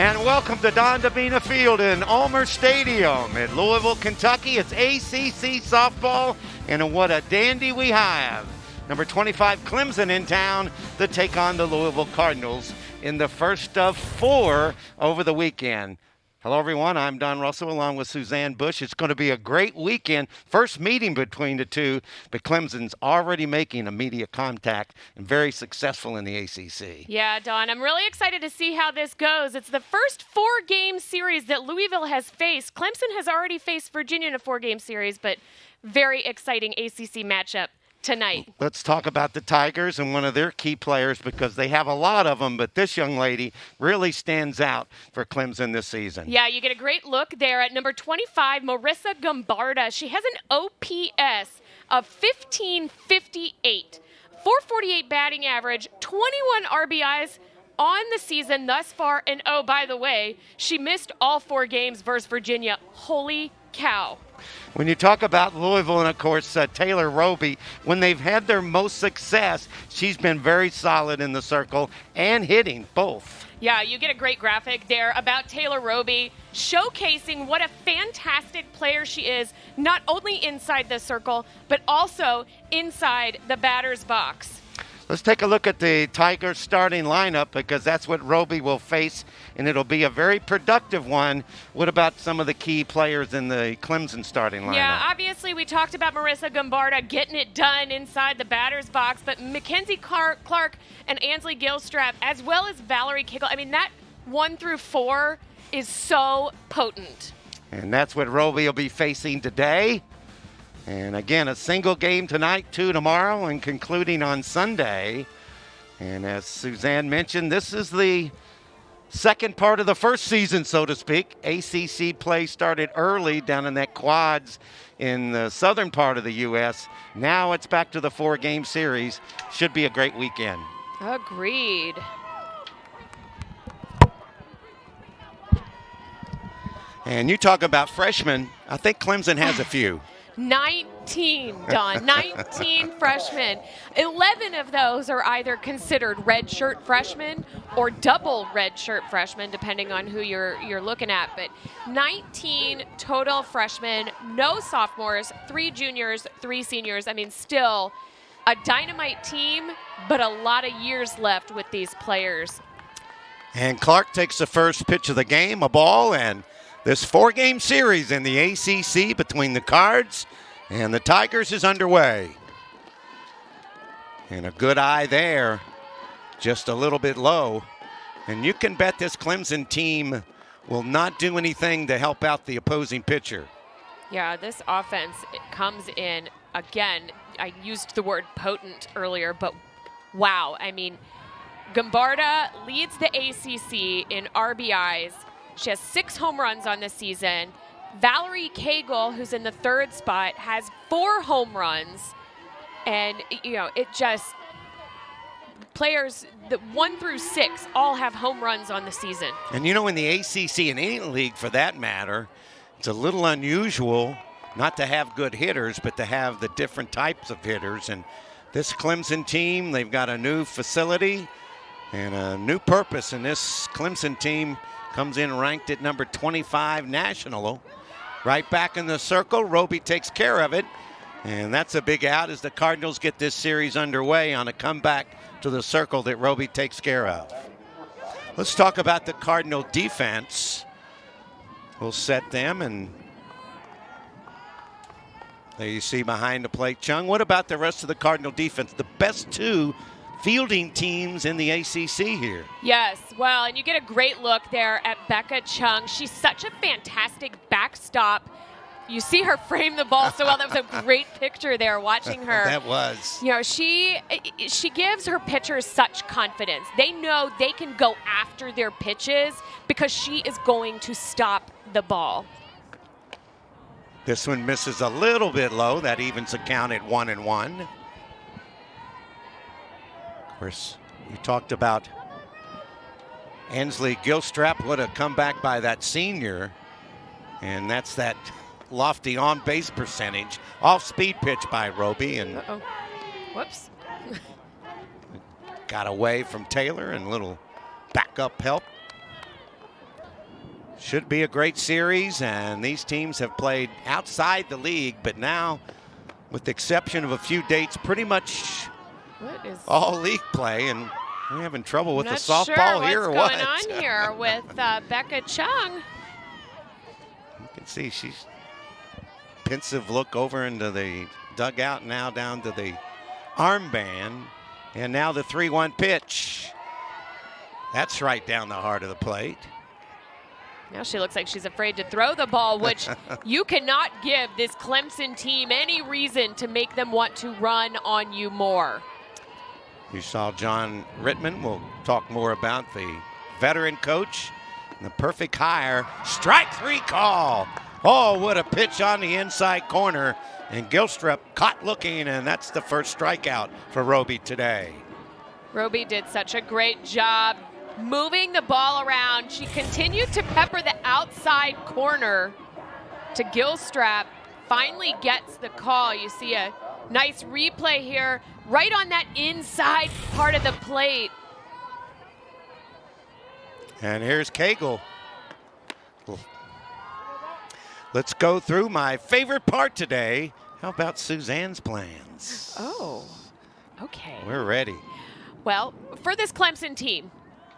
And welcome to Don Dabena Field in Ulmer Stadium in Louisville, Kentucky. It's ACC softball, and what a dandy we have. Number 25 Clemson in town to take on the Louisville Cardinals in the first of 4 over the weekend. Hello, everyone. I'm Don Russell along with Suzanne Bush. It's going to be a great weekend. First meeting between the two, but Clemson's already making immediate contact and very successful in the ACC. Yeah, Don, I'm really excited to see how this goes. It's the first 4-game series that Louisville has faced. Clemson has already faced Virginia in a 4-game series, but very exciting ACC matchup tonight. Let's talk about the Tigers and one of their key players because they have a lot of them, but this young lady really stands out for Clemson this season. Yeah, you get a great look there at number 25, Marissa Gombarda. She has an OPS of 1558, 448 batting average, 21 RBIs on the season thus far, and oh, by the way, she missed all 4 games versus Virginia. Holy cow. When you talk about Louisville and, of course, Taylor Roby, when they've had their most success, she's been very solid in the circle and hitting both. Yeah, you get a great graphic there about Taylor Roby, showcasing what a fantastic player she is, not only inside the circle, but also inside the batter's box. Let's take a look at the Tigers starting lineup because that's what Roby will face, and it'll be a very productive one. What about some of the key players in the Clemson starting lineup? Yeah, obviously we talked about Marissa Gombarda getting it done inside the batter's box, but Mackenzie Clark and Ansley Gilstrap, as well as Valerie Kegel, I mean, that 1 through 4 is so potent. And that's what Roby will be facing today. And again, a single game tonight, 2 tomorrow, and concluding on Sunday. And as Suzanne mentioned, this is the second part of the first season, so to speak. ACC play started early down in that quads in the southern part of the U.S. Now it's back to the 4-game series. Should be a great weekend. Agreed. And you talk about freshmen. I think Clemson has a few. 19, Don. 19 freshmen. 11 of those are either considered redshirt freshmen or double redshirt freshmen, depending on who you're looking at. But 19 total freshmen, no sophomores, 3 juniors, 3 seniors. I mean, still a dynamite team, but a lot of years left with these players. And Clark takes the first pitch of the game, a ball, and this 4-game series in the ACC between the Cards and the Tigers is underway. And a good eye there, just a little bit low. And you can bet this Clemson team will not do anything to help out the opposing pitcher. Yeah, this offense comes in, again, I used the word potent earlier, but wow. I mean, Gombarda leads the ACC in RBIs. She has 6 home runs on the season. Valerie Kegel, who's in the 3rd spot, has 4 home runs. And, you know, it just, players that 1 through 6 all have home runs on the season. And, you know, in the ACC, in any league for that matter, it's a little unusual not to have good hitters, but to have the different types of hitters. And this Clemson team, they've got a new facility and a new purpose. And this Clemson team comes in ranked at number 25 national. Right back in the circle. Roby takes care of it. And that's a big out as the Cardinals get this series underway on a comeback to the circle that Roby takes care of. Let's talk about the Cardinal defense. We'll set them, and there you see behind the plate Chung. What about the rest of the Cardinal defense? The best 2 fielding teams in the ACC here. Yes, well, and you get a great look there at Becca Chung. She's such a fantastic backstop. You see her frame the ball so well. That was a great picture there, watching her. That was. You know, she gives her pitchers such confidence. They know they can go after their pitches because she is going to stop the ball. This one misses a little bit low. That evens the count at 1-1. Of course, you talked about Ansley Gilstrap. What a comeback by that senior. And that's that lofty on-base percentage. Off-speed pitch by Roby. And whoops. got away from Taylor and a little backup help. Should be a great series, and these teams have played outside the league, but now, with the exception of a few dates, pretty much all league play, and we're having trouble with the softball here or what? What's going on here with Becca Chung? You can see she's pensive look over into the dugout, now down to the armband, and now the 3-1 pitch. That's right down the heart of the plate. Now she looks like she's afraid to throw the ball, which you cannot give this Clemson team any reason to make them want to run on you more. You saw John Rittman. We'll talk more about the veteran coach and the perfect hire. Strike 3 call. Oh, what a pitch on the inside corner. And Gilstrap caught looking, and that's the first strikeout for Roby today. Roby did such a great job moving the ball around. She continued to pepper the outside corner to Gilstrap. Finally gets the call. You see a nice replay here, right on that inside part of the plate. And here's Cagle. Let's go through my favorite part today. How about Suzanne's plans? Oh, okay. We're ready. Well, for this Clemson team,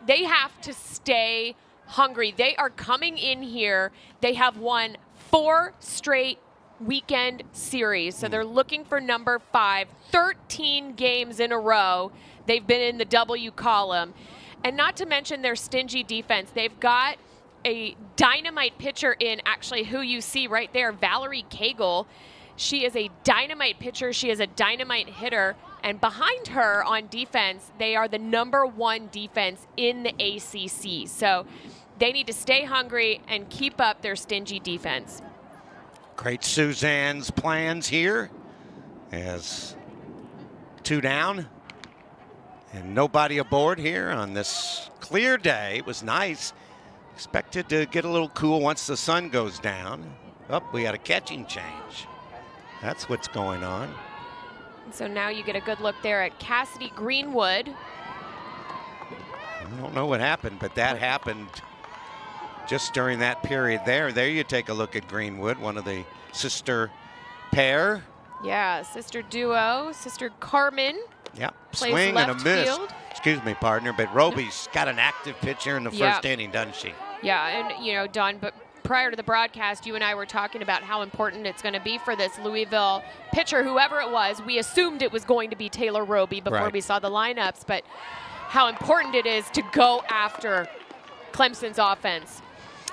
they have to stay hungry. They are coming in here. They have won 4 straight weekend series. So they're looking for number 5, 13 games in a row. They've been in the W column. And not to mention their stingy defense. They've got a dynamite pitcher in, actually, who you see right there, Valerie Cagle. She is a dynamite pitcher. She is a dynamite hitter. And behind her on defense, they are the number 1 defense in the ACC. So they need to stay hungry and keep up their stingy defense. Great Suzanne's plans here as 2 down and nobody aboard here on this clear day. It was nice. Expected to get a little cool once the sun goes down. Oh, we had a catching change. That's what's going on. So now you get a good look there at Cassidy Greenwood. I don't know what happened, but that happened just during that period there. There you take a look at Greenwood, one of the sister pair. Yeah, sister duo, sister Carmen. Yep, Plays swing and a left miss. field. Excuse me, partner, but Roby's got an active pitcher in the first inning, doesn't she? Yeah, and you know, Don, but prior to the broadcast, you and I were talking about how important it's going to be for this Louisville pitcher, whoever it was. We assumed it was going to be Taylor Roby before we saw the lineups, but how important it is to go after Clemson's offense.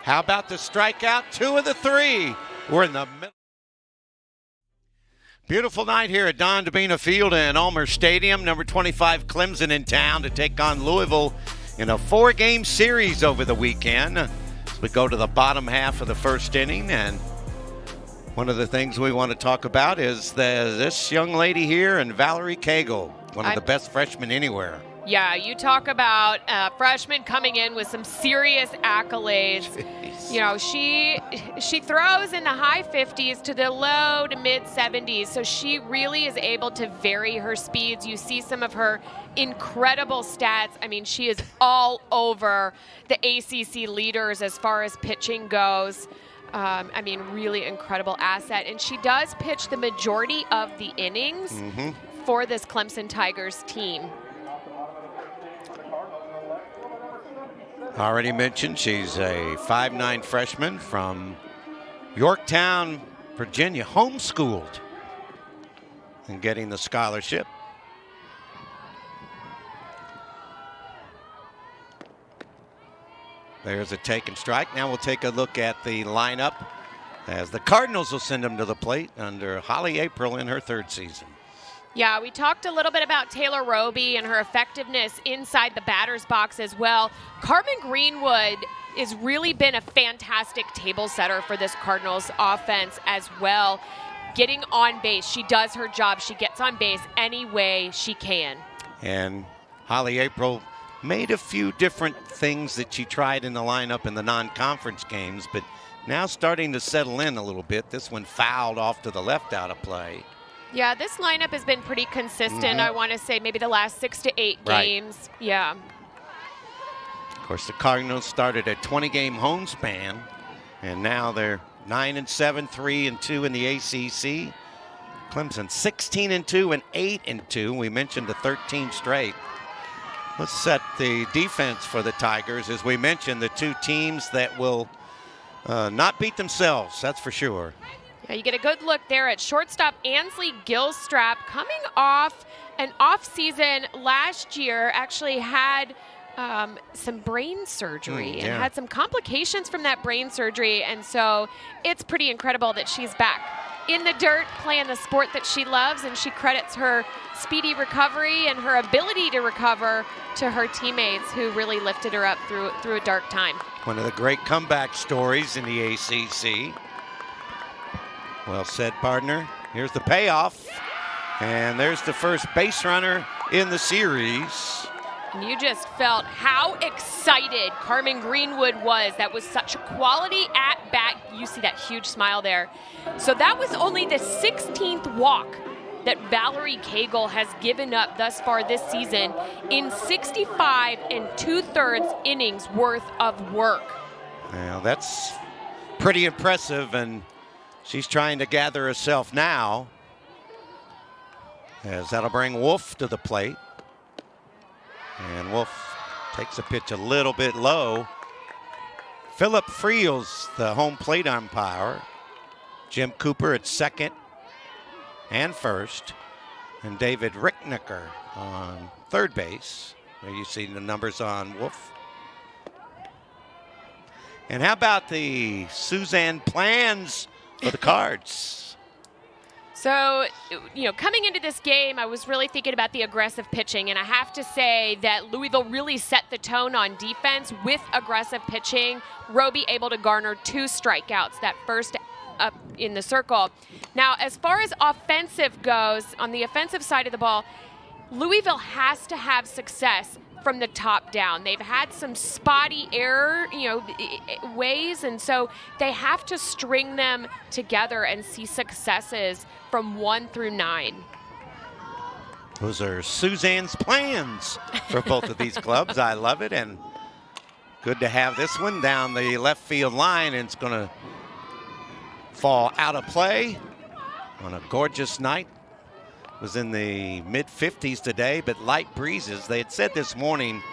How about the strikeout? 2 of the 3. We're in the middle. Beautiful night here at Don Dabena Field and Ulmer Stadium. Number 25 Clemson in town to take on Louisville in a 4-game series over the weekend. We go to the bottom half of the first inning, and one of the things we want to talk about is this young lady here and Valerie Cagle, one of the best freshmen anywhere. Yeah, you talk about freshmen coming in with some serious accolades. Jeez. You know, she throws in the high 50s to the low to mid 70s, so she really is able to vary her speeds. You see some of her incredible stats. I mean, she is all over the ACC leaders as far as pitching goes. I mean, really incredible asset. And she does pitch the majority of the innings for this Clemson Tigers team. Already mentioned she's a 5'9" freshman from Yorktown, Virginia, homeschooled and getting the scholarship. There's a take and strike. Now we'll take a look at the lineup as the Cardinals will send them to the plate under Holly April in her 3rd season. Yeah, we talked a little bit about Taylor Roby and her effectiveness inside the batter's box as well. Carmen Greenwood has really been a fantastic table setter for this Cardinals offense as well. Getting on base, she does her job. She gets on base any way she can. And Holly April made a few different things that she tried in the lineup in the non-conference games, but now starting to settle in a little bit. This one fouled off to the left out of play. Yeah, this lineup has been pretty consistent. I want to say maybe the last 6 to 8 games. Yeah. course, the Cardinals started a 20-game home span, and now they're 9-7, 3-2 in the ACC. Clemson 16-2 and 8-2. We mentioned the 13 straight. Let's set the defense for the Tigers. As we mentioned, the two teams that will not beat themselves, that's for sure. Yeah, you get a good look there at shortstop Ansley Gilstrap, coming off an off-season last year, actually had some brain surgery and had some complications from that brain surgery. And so it's pretty incredible that she's back in the dirt playing the sport that she loves, and she credits her speedy recovery and her ability to recover to her teammates who really lifted her up through a dark time. One of the great comeback stories in the ACC. Well said, partner. Here's the payoff, and there's the first base runner in the series. And you just felt how excited Carmen Greenwood was. That was such a quality at-bat. You see that huge smile there. So that was only the 16th walk that Valerie Cagle has given up thus far this season in 65 2/3 innings worth of work. Now that's pretty impressive, and she's trying to gather herself now, as that'll bring Wolf to the plate. And Wolf takes a pitch a little bit low. Philip Friel's the home plate umpire. Jim Cooper at second and first. And David Ricknicker on third base. There you see the numbers on Wolf. And how about the Suzanne plans for the Cards? So, coming into this game, I was really thinking about the aggressive pitching, and I have to say that Louisville really set the tone on defense with aggressive pitching. Roby able to garner 2 strikeouts, that first up in the circle. Now, as far as offensive goes, on the offensive side of the ball, Louisville has to have success from the top down. They've had some spotty error, ways, and so they have to string them together and see successes from 1 through 9. Those are Suzanne's plans for both of these clubs. I love it, and good to have this one down the left field line, and it's going to fall out of play on a gorgeous night. Was in the mid-50s today, but light breezes. They had said this morning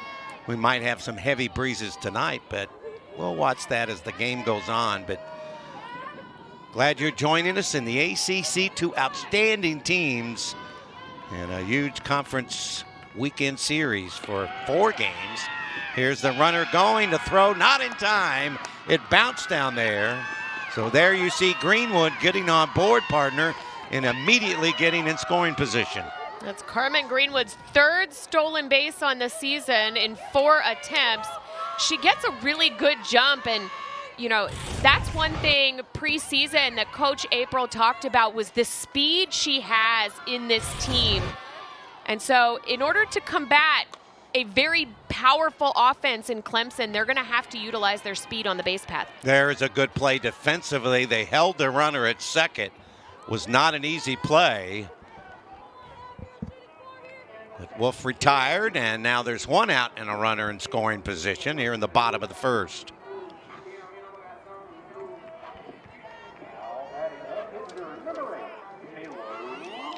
we might have some heavy breezes tonight, but we'll watch that as the game goes on. But glad you're joining us in the ACC. 2 outstanding teams and a huge conference weekend series for 4 games. Here's the runner going to throw, not in time. It bounced down there. So there you see Greenwood getting on board, partner, and immediately getting in scoring position. That's Carmen Greenwood's 3rd stolen base on the season in 4 attempts. She gets a really good jump, and that's one thing preseason that Coach April talked about was the speed she has in this team. And so in order to combat a very powerful offense in Clemson, they're going to have to utilize their speed on the base path. There is a good play defensively. They held the runner at second. Was not an easy play. But Wolf retired, and now there's 1 out and a runner in scoring position here in the bottom of the 1st.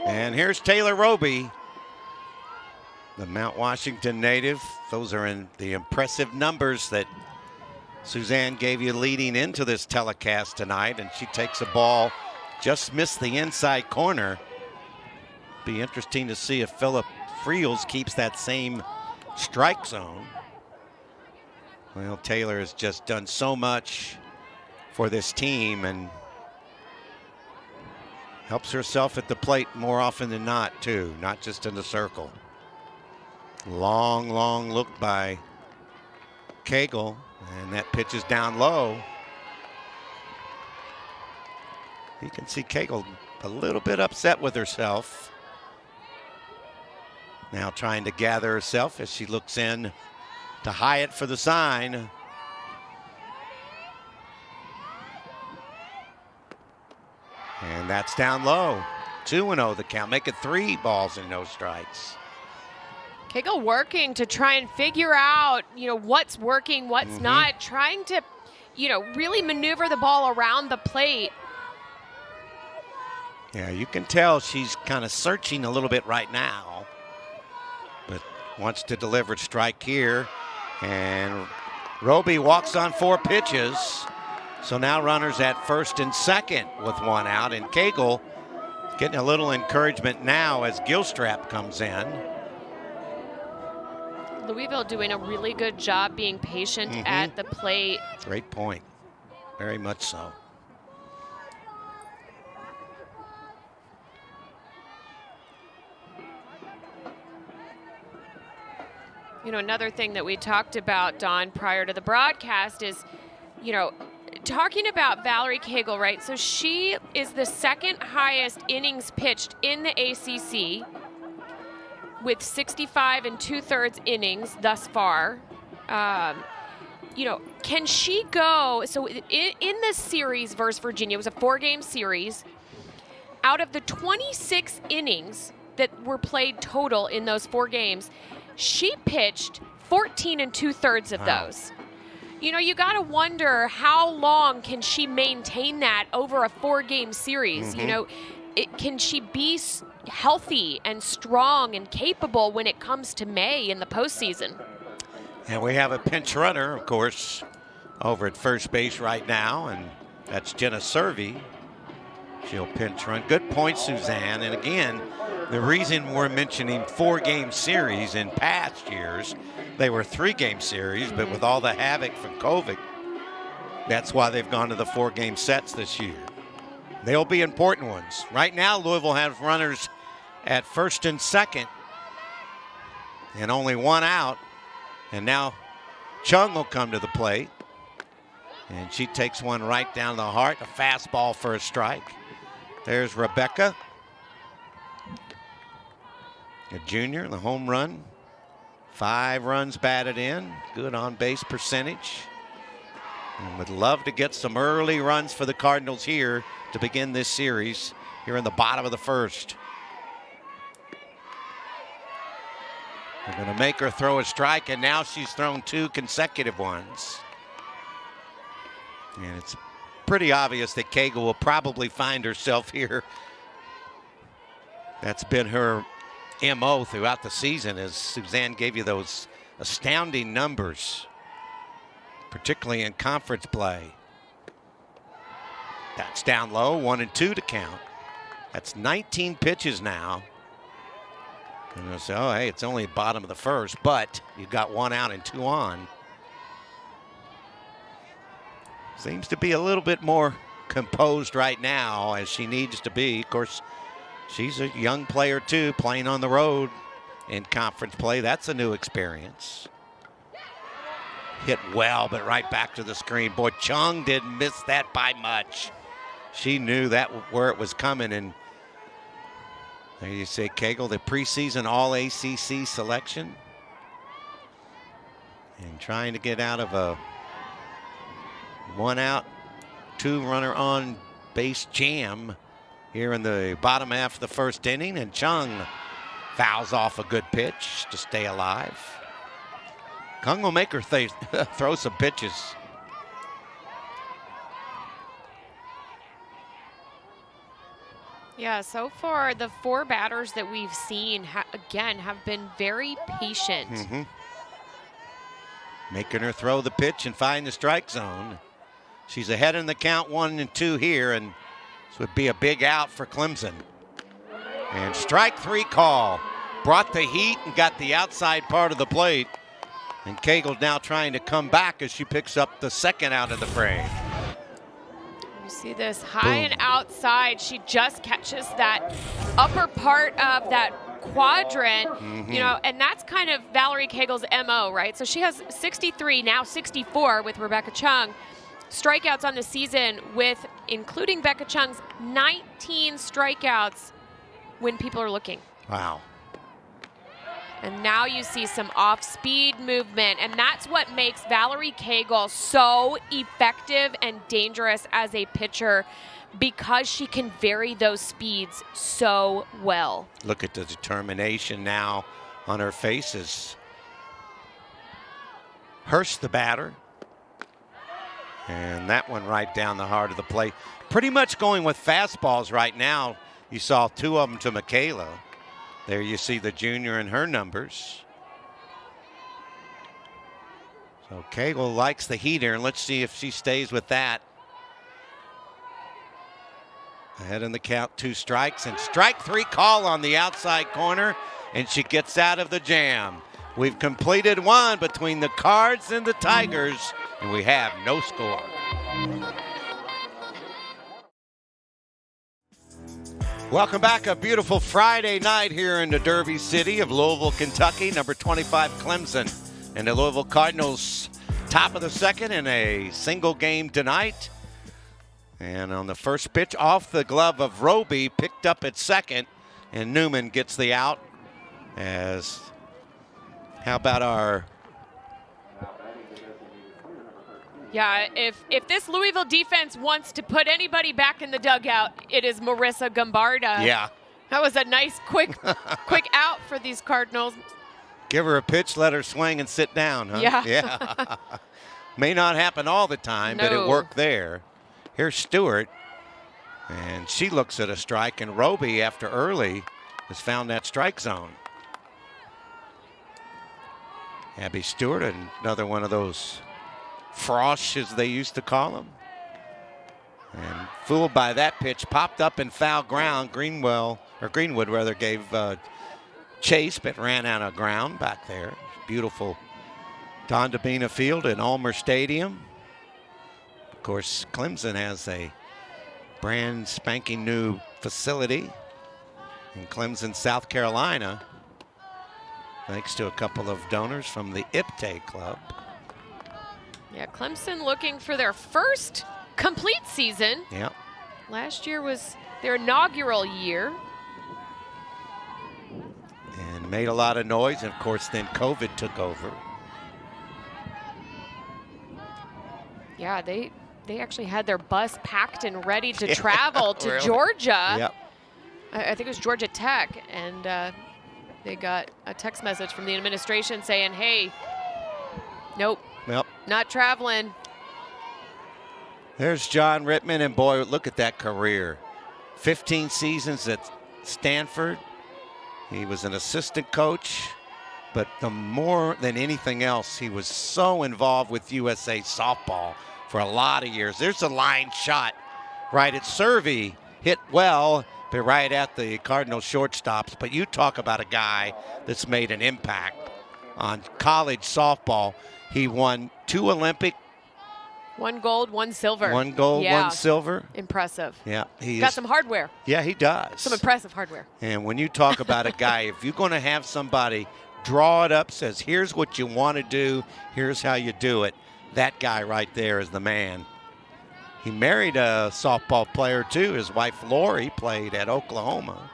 And here's Taylor Roby, the Mount Washington native. Those are in the impressive numbers that Suzanne gave you leading into this telecast tonight, and she takes a ball, just missed the inside corner. Be interesting to see if Philip Friels keeps that same strike zone. Well, Taylor has just done so much for this team and helps herself at the plate more often than not, too, not just in the circle. Long, long look by Cagle, and that pitch is down low. You can see Cagle a little bit upset with herself. Now trying to gather herself as she looks in to Hyatt for the sign. And that's down low. 2-0 the count. Make it 3 balls and no strikes. Kegel working to try and figure out, what's working, what's not, trying to, really maneuver the ball around the plate. Yeah, you can tell she's kind of searching a little bit right now, but wants to deliver strike here. And Roby walks on 4 pitches. So now runners at first and second with 1 out, and Kegel getting a little encouragement now as Gilstrap comes in. Louisville doing a really good job being patient at the plate. Great point. Very much so. Another thing that we talked about, Dawn, prior to the broadcast is, talking about Valerie Kegel, right? So she is the 2nd highest innings pitched in the ACC with 65 2/3 innings thus far. Can she go? So in this series versus Virginia, it was a 4-game series. Out of the 26 innings that were played total in those 4 games, she pitched 14 2/3 of those. You got to wonder how long can she maintain that over a 4-game series? Can she be healthy and strong and capable when it comes to May in the postseason? And we have a pinch runner, of course, over at first base right now, and that's Jenna Servey. She'll pinch run. Good point, Suzanne. And again, the reason we're mentioning 4-game series in past years, they were 3-game series, but with all the havoc from COVID, that's why they've gone to the 4-game sets this year. They'll be important ones. Right now, Louisville has runners at first and second and only 1 out. And now Chung will come to the plate. And she takes one right down the heart, a fastball for a strike. There's Rebecca, a junior, the home run. 5 runs batted in, good on-base percentage. And would love to get some early runs for the Cardinals here to begin this series here in the bottom of the 1st. They're going to make her throw a strike, and now she's thrown 2 consecutive ones. And it's pretty obvious that Kegel will probably find herself here. That's been her MO throughout the season, as Suzanne gave you those astounding numbers, particularly in conference play. That's down low, 1-2 to count. That's 19 pitches now. And they'll say, oh, hey, it's only bottom of the 1st, but you got 1 out and 2 on. Seems to be a little bit more composed right now, as she needs to be. Of course, she's a young player too, playing on the road in conference play. That's a new experience. Hit well, but right back to the screen. Boy, Chung didn't miss that by much. She knew that where it was coming, and there you say Kegel, the preseason All-ACC selection. And trying to get out of a 1 out, 2 runner on base jam here in the bottom half of the 1st inning. And Chung fouls off a good pitch to stay alive. Kung will make her throw some pitches. Yeah, so far the 4 batters that we've seen, again, have been very patient. Making her throw the pitch and find the strike zone. She's ahead in the count, 1-2 here, and this would be a big out for Clemson. And strike 3 call. Brought the heat and got the outside part of the plate. And Kegel's now trying to come back as she picks up the 2nd out of the frame. You see this high and outside. She just catches that upper part of that quadrant, and that's kind of Valerie Kegel's MO, right? So she has 63, now 64 with Rebecca Chung. Strikeouts on the season with, including Becca Chung's 19 strikeouts when people are looking. Wow. And now you see some off-speed movement, and that's what makes Valerie Kegel so effective and dangerous as a pitcher, because she can vary those speeds so well. Look at the determination now on her face is Hurst, the batter. And that one right down the heart of the plate. Pretty much going with fastballs right now. You saw 2 of them to Michaela. There you see the junior and her numbers. So Cagle likes the heater, and let's see if she stays with that. Ahead in the count, 2 strikes, and strike 3 call on the outside corner, and she gets out of the jam. We've completed 1 between the Cards and the Tigers, and we have no score. Welcome back. A beautiful Friday night here in the Derby City of Louisville, Kentucky. Number 25, Clemson, and the Louisville Cardinals, top of the second in a single game tonight. And on the first pitch, off the glove of Roby, picked up at second, and Newman gets the out. How about our... Yeah, if this Louisville defense wants to put anybody back in the dugout, it is Marissa Gombarda. Yeah. That was a nice, quick out for these Cardinals. Give her a pitch, let her swing, and sit down, huh? Yeah. May not happen all the time, but it worked there. Here's Stewart, and she looks at a strike, and Roby, after early, has found that strike zone. Abby Stewart, another one of those frosh, as they used to call them. And fooled by that pitch, popped up in foul ground. Greenwood gave chase, but ran out of ground back there. Beautiful Don Dabena Field in Ulmer Stadium. Of course, Clemson has a brand spanking new facility in Clemson, South Carolina, thanks to a couple of donors from the IPTE Club. Yeah, Clemson looking for their first complete season. Yeah. Last year was their inaugural year. And made a lot of noise, and of course then COVID took over. Yeah, they actually had their bus packed and ready to travel to really? Georgia. Yep. I think it was Georgia Tech, and they got a text message from the administration saying, hey, nope, not traveling. There's John Rittman, and boy, look at that career. 15 seasons at Stanford. He was an assistant coach, but the more than anything else, he was so involved with USA softball for a lot of years. There's a line shot right at Servey, hit well, but right at the Cardinal shortstops. But you talk about a guy that's made an impact on college softball. He won 2 Olympic. 1 gold, 1 silver. 1 gold, yeah. 1 silver. Impressive. Yeah. He's got some hardware. Yeah, he does. Some impressive hardware. And when you talk about a guy, if you're going to have somebody draw it up, says, here's what you want to do, here's how you do it, that guy right there is the man. He married a softball player, too. His wife, Lori, played at Oklahoma.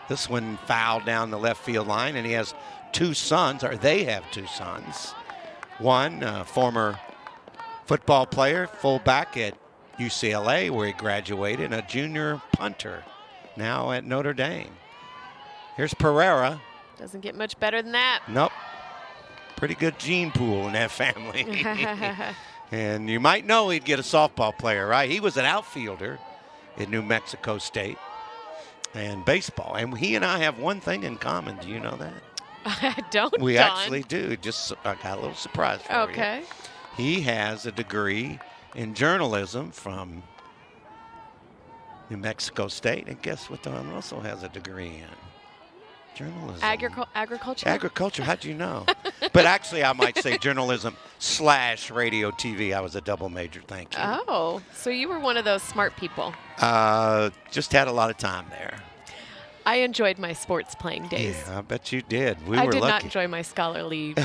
This one fouled down the left field line, and he has 2 sons, or they have 2 sons. One, former football player, fullback at UCLA, where he graduated, a junior punter, now at Notre Dame. Here's Pereira. Doesn't get much better than that. Nope. Pretty good gene pool in that family. And you might know he'd get a softball player, right? He was an outfielder in New Mexico State and baseball. And he and I have one thing in common. Do you know that? I don't, We Don. actually do. Just I got a little surprise for you. Okay. He has a degree in journalism from New Mexico State. And guess what Don Russell has a degree in? Journalism. Agriculture? Agriculture. How'd you know? But actually, I might say journalism / radio TV. I was a double major. Thank you. Oh, so you were one of those smart people. Just had a lot of time there. I enjoyed my sports playing days. Yeah, I bet you did. I were did lucky. not enjoy my scholar leave.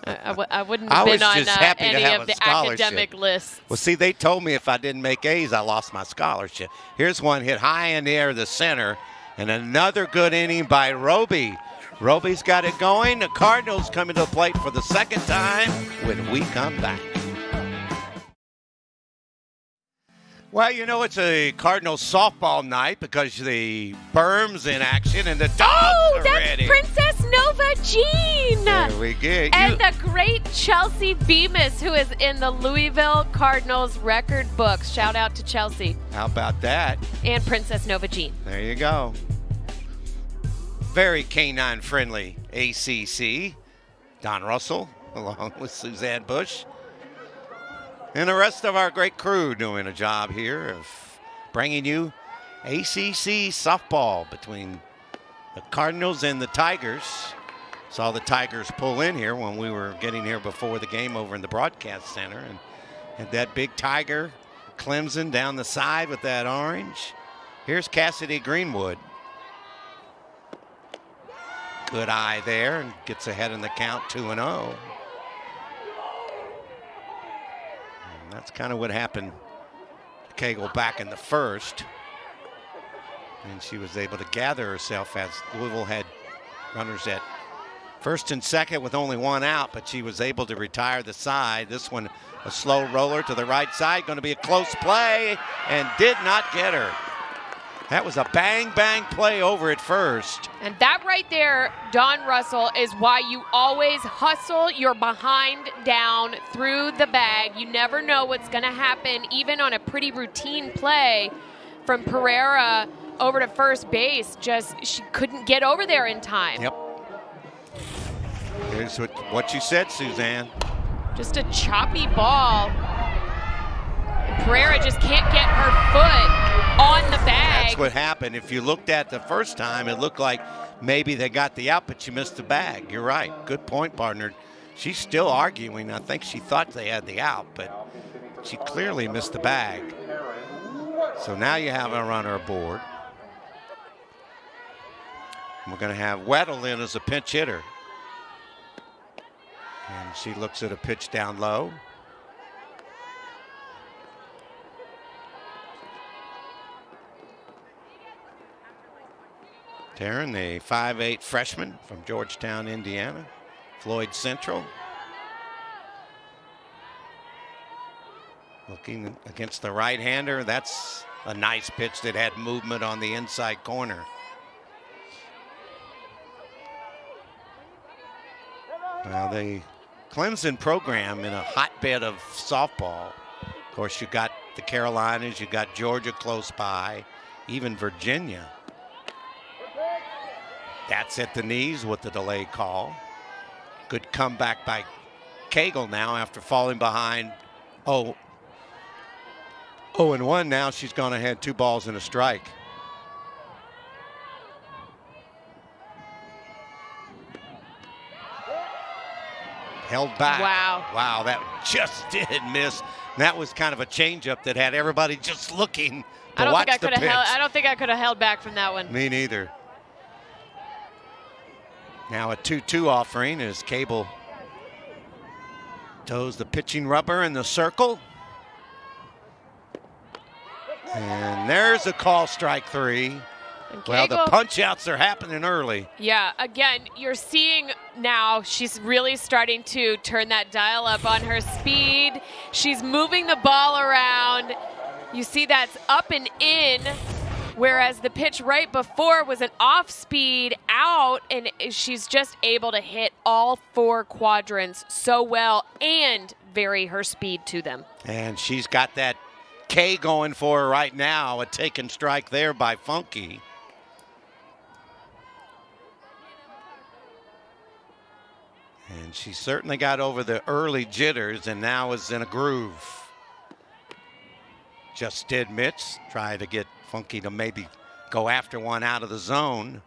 I wouldn't have been on any of the academic lists. Well, see, they told me if I didn't make A's, I lost my scholarship. Here's one hit high in the air, the center, and another good inning by Roby. Roby's got it going. The Cardinals coming to the plate for the second time when we come back. Well, you know, it's a Cardinals softball night because the Berm's in action and the dogs are that's ready. Princess Nova Jean. There we go. And the great Chelsea Bemis, who is in the Louisville Cardinals record books. Shout out to Chelsea. How about that? And Princess Nova Jean. There you go. Very canine friendly ACC. Don Russell along with Suzanne Bush. And the rest of our great crew doing a job here of bringing you ACC softball between the Cardinals and the Tigers. Saw the Tigers pull in here when we were getting here before the game over in the broadcast center. And had that big Tiger, Clemson down the side with that orange. Here's Cassidy Greenwood. Good eye there and gets ahead in the count 2-0. That's kind of what happened to Cagle back in the first. And she was able to gather herself as Louisville had runners at first and second with only one out, but she was able to retire the side. This one, a slow roller to the right side, going to be a close play, and did not get her. That was a bang-bang play over at first. And that right there, Don Russell, is why you always hustle your behind down through the bag. You never know what's going to happen, even on a pretty routine play from Pereira over to first base. Just, she couldn't get over there in time. Yep. Here's what you said, Suzanne. Just a choppy ball. And Pereira just can't get her foot on the bag. That's what happened. If you looked at the first time, it looked like maybe they got the out, but she missed the bag. You're right. Good point, partner. She's still arguing. I think she thought they had the out, but she clearly missed the bag. So now you have a runner aboard. We're going to have Weddle in as a pinch hitter. And she looks at a pitch down low. Taryn, the 5'8" freshman from Georgetown, Indiana, Floyd Central. Looking against the right-hander. That's a nice pitch that had movement on the inside corner. Well, the Clemson program in a hotbed of softball. Of course, you got the Carolinas, you got Georgia close by, even Virginia. That's at the knees with the delay call. Good comeback by Cagle now after falling behind. 0-1 now. She's gone ahead 2 balls and a strike. Held back. Wow. Wow, that just did miss. That was kind of a changeup that had everybody just looking to watch the pitch. I don't think I could have held back from that one. Me neither. Now a 2-2 offering as Cable toes the pitching rubber in the circle. And there's a call, strike 3. Well, the punch-outs are happening early. Yeah, again, you're seeing now she's really starting to turn that dial up on her speed. She's moving the ball around. You see that's up and in, whereas the pitch right before was an off-speed out, and she's just able to hit all 4 quadrants so well and vary her speed to them. And she's got that K going for her right now, a taken strike there by Funky. And she certainly got over the early jitters and now is in a groove. Just did Mitch try to get Funky to maybe go after one out of the zone.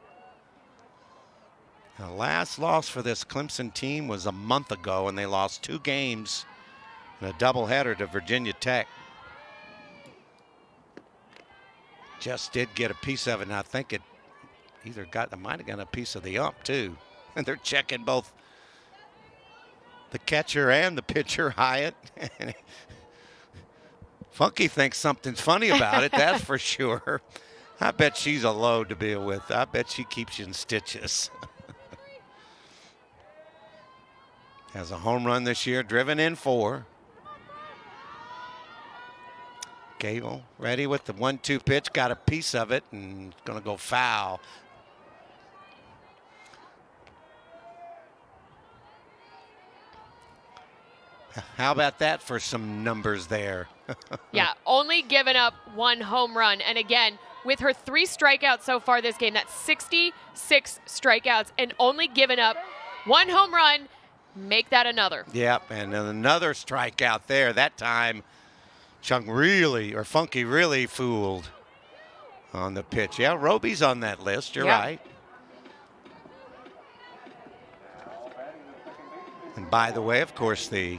The last loss for this Clemson team was a month ago, and they lost 2 games in a doubleheader to Virginia Tech. Just did get a piece of it, and I think it might have gotten a piece of the ump too. And they're checking both the catcher and the pitcher, Hyatt. Funky thinks something's funny about it, that's for sure. I bet she's a load to be with. I bet she keeps you in stitches. Has a home run this year, driven in 4. Cagle ready with the 1-2 pitch, got a piece of it, and going to go foul. How about that for some numbers there? Yeah, only given up 1 home run. And again, with her 3 strikeouts so far this game, that's 66 strikeouts, and only given up 1 home run. Make that another. Yep, and another strikeout there. That time, Funky really fooled on the pitch. Yeah, Roby's on that list. You're right. And by the way, of course, the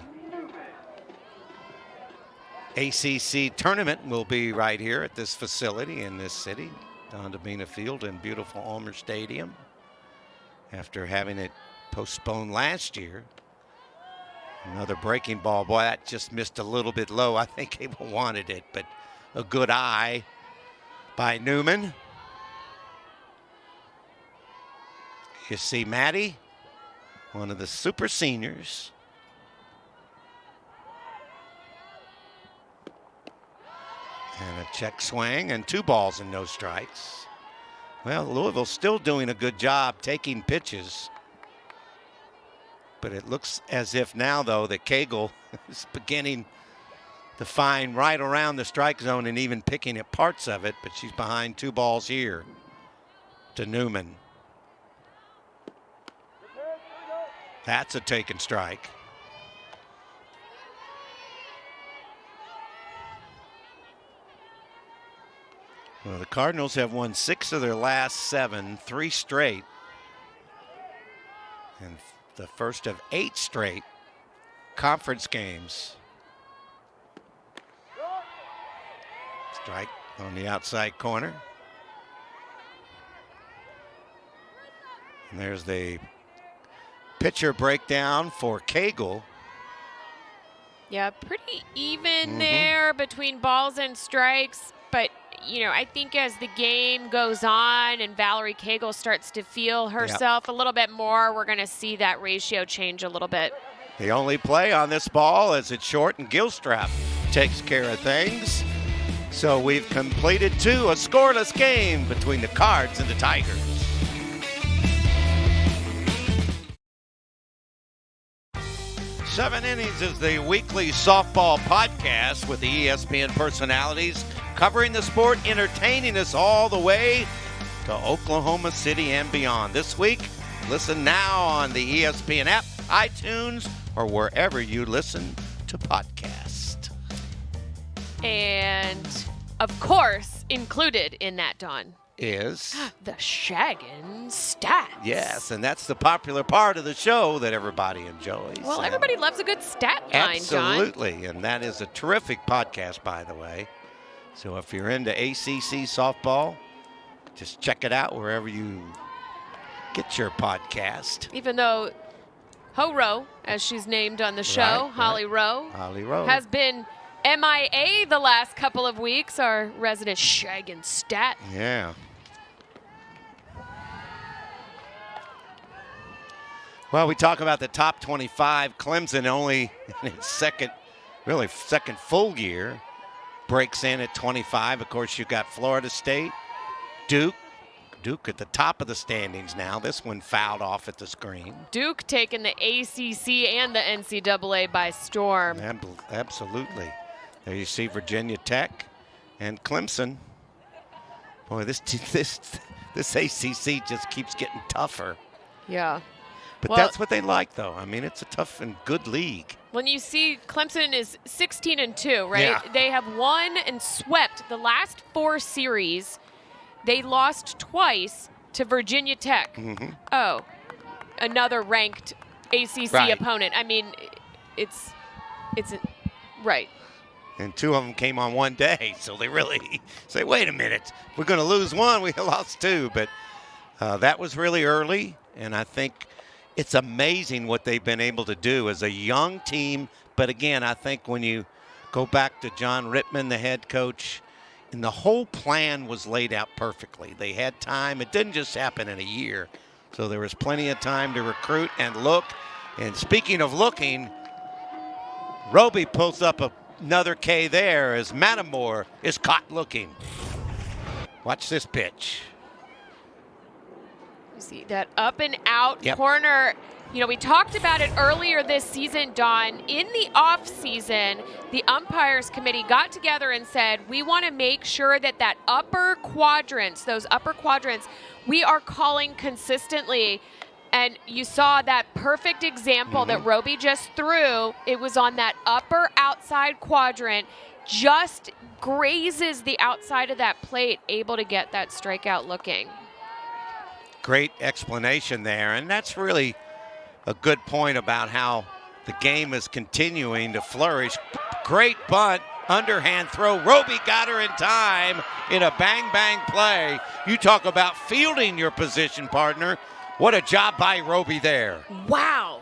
ACC tournament will be right here at this facility in this city, Don Dabena Field in beautiful Ulmer Stadium, after having it postponed last year. Another breaking ball. Boy, that just missed a little bit low. I think Cable wanted it, but a good eye by Newman. You see Maddie, one of the super seniors. And a check swing and 2 balls and no strikes. Well, Louisville's still doing a good job taking pitches. But it looks as if now, though, that Cagle is beginning to find right around the strike zone and even picking at parts of it. But she's behind 2 balls here to Newman. That's a taken strike. Well, the Cardinals have won 6 of their last 7, 3 straight. And the first of 8 straight conference games. Strike on the outside corner. And there's the pitcher breakdown for Cagle. Yeah, pretty even there between balls and strikes. But, you know, I think as the game goes on and Valerie Cagle starts to feel herself a little bit more, we're going to see that ratio change a little bit. The only play on this ball is it's short, and Gilstrap takes care of things. So we've completed a scoreless game between the Cards and the Tigers. Seven Innings is the weekly softball podcast with the ESPN personalities covering the sport, entertaining us all the way to Oklahoma City and beyond. This week, listen now on the ESPN app, iTunes, or wherever you listen to podcasts. And, of course, included in that, Dawn, is the Shaggin' Stats. Yes, and that's the popular part of the show that everybody enjoys. Well, everybody loves a good stat line, John. Absolutely, and that is a terrific podcast, by the way. So if you're into ACC softball, just check it out wherever you get your podcast. Even though Ho Rowe, as she's named on the show, Holly Rowe, has been MIA the last couple of weeks, our resident Shaggin' Stat. Yeah. Well, we talk about the top 25. Clemson only in its second full year breaks in at 25. Of course, you've got Florida State, Duke at the top of the standings now. This one fouled off at the screen. Duke taking the ACC and the NCAA by storm. Absolutely. There you see Virginia Tech and Clemson. Boy, this ACC just keeps getting tougher. Yeah. But that's what they like, though. I mean, it's a tough and good league. When you see Clemson is 16-2, right? Yeah. They have won and swept the last 4 series. They lost twice to Virginia Tech. Oh, another ranked ACC opponent. I mean, it's right. And 2 of them came on one day, so they really say, wait a minute, we're going to lose 1, we lost 2. But that was really early, and I think it's amazing what they've been able to do as a young team. But again, I think when you go back to John Rittman, the head coach, and the whole plan was laid out perfectly. They had time. It didn't just happen in a year. So there was plenty of time to recruit and look. And speaking of looking, Roby pulls up a another K there as Matamore is caught looking. Watch this pitch. You see that up and out corner. You know, we talked about it earlier this season, Don. In the off season, the umpires committee got together and said, we want to make sure that those upper quadrants, we are calling consistently. And you saw that perfect example that Roby just threw. It was on that upper outside quadrant, just grazes the outside of that plate, able to get that strikeout looking. Great explanation there, and that's really a good point about how the game is continuing to flourish. Great bunt, underhand throw. Roby got her in time in a bang-bang play. You talk about fielding your position partner. What a job by Roby there. Wow.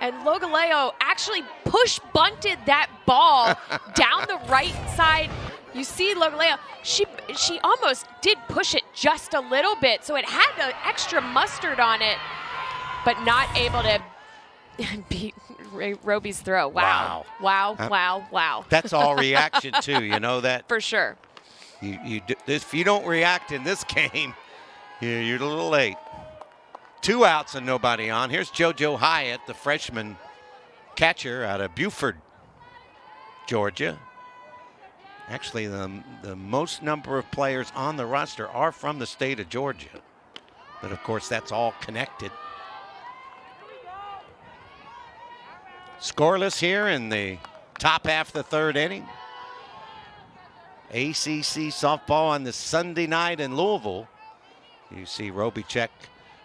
And Logaleo actually push-bunted that ball down the right side. You see Logaleo, she almost did push it just a little bit, so it had the extra mustard on it, but not able to beat Roby's throw. Wow. Wow. That's all reaction too, you know that? For sure. If you don't react in this game, you're a little late. 2 outs and nobody on. Here's JoJo Hyatt, the freshman catcher out of Buford, Georgia. Actually, the most number of players on the roster are from the state of Georgia. But of course, that's all connected. Scoreless here in the top half of the third inning. ACC softball on the Sunday night in Louisville. You see Roby check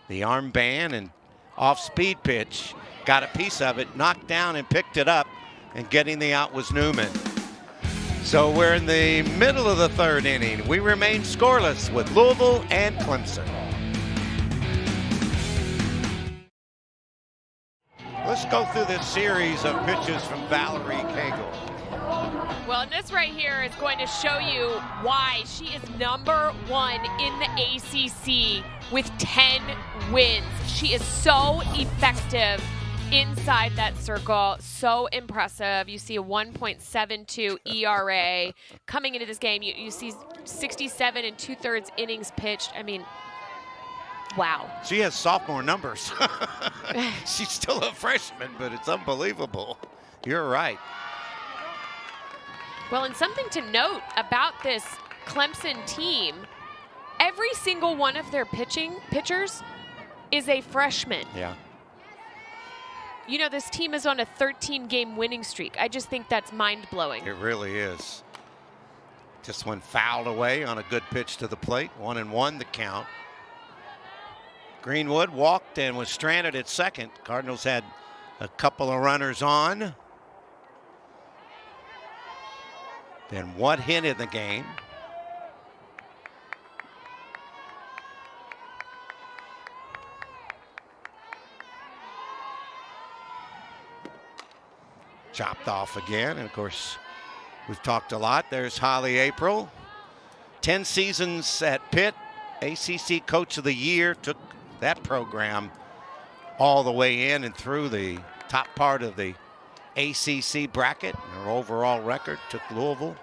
the armband and off-speed pitch. Got a piece of it, knocked down and picked it up, and getting the out was Newman. So we're in the middle of the third inning. We remain scoreless with Louisville and Clemson. Let's go through this series of pitches from Valerie Cagle. Well, and this right here is going to show you why she is number 1 in the ACC with 10 wins. She is so effective inside that circle. So impressive. You see a 1.72 ERA. Coming into this game, you see 67 and 2/3 innings pitched. I mean, wow. She has sophomore numbers. She's still a freshman, but it's unbelievable. You're right. Well, and something to note about this Clemson team, every single one of their pitchers is a freshman. Yeah. You know, this team is on a 13-game winning streak. I just think that's mind-blowing. It really is. Just one fouled away on a good pitch to the plate. 1-1 the count. Greenwood walked and was stranded at second. Cardinals had a couple of runners on. Then one hit in the game. Chopped off again. And of course, we've talked a lot. There's Holly April. 10 seasons at Pitt. ACC Coach of the Year. Took that program all the way in and through the top part of the ACC bracket. Her overall record took Louisville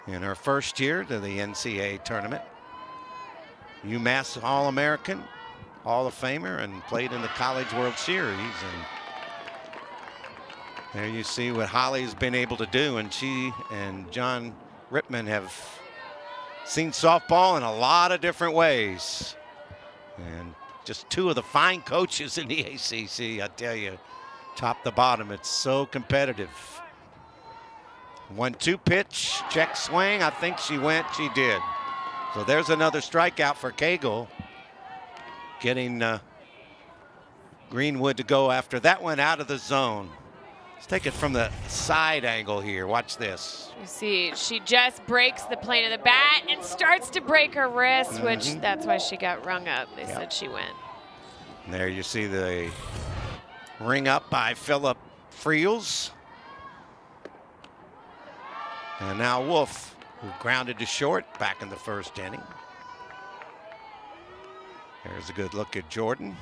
in her first year to the NCAA tournament. UMass All-American, Hall of Famer, and played in the College World Series. And there you see what Holly's been able to do. And she and John Rittman have seen softball in a lot of different ways. And just two of the fine coaches in the ACC, I tell you, top to bottom, it's so competitive. 1-2 pitch, check swing. I think she did. So there's another strikeout for Cagle. Getting Greenwood to go after that one out of the zone. Let's take it from the side angle here. Watch this. You see, she just breaks the plane of the bat and starts to break her wrist, which that's why she got rung up. They said she went. And there you see the ring up by Phillip Friels. And now Wolf, who grounded to short back in the first inning. There's a good look at Jordan.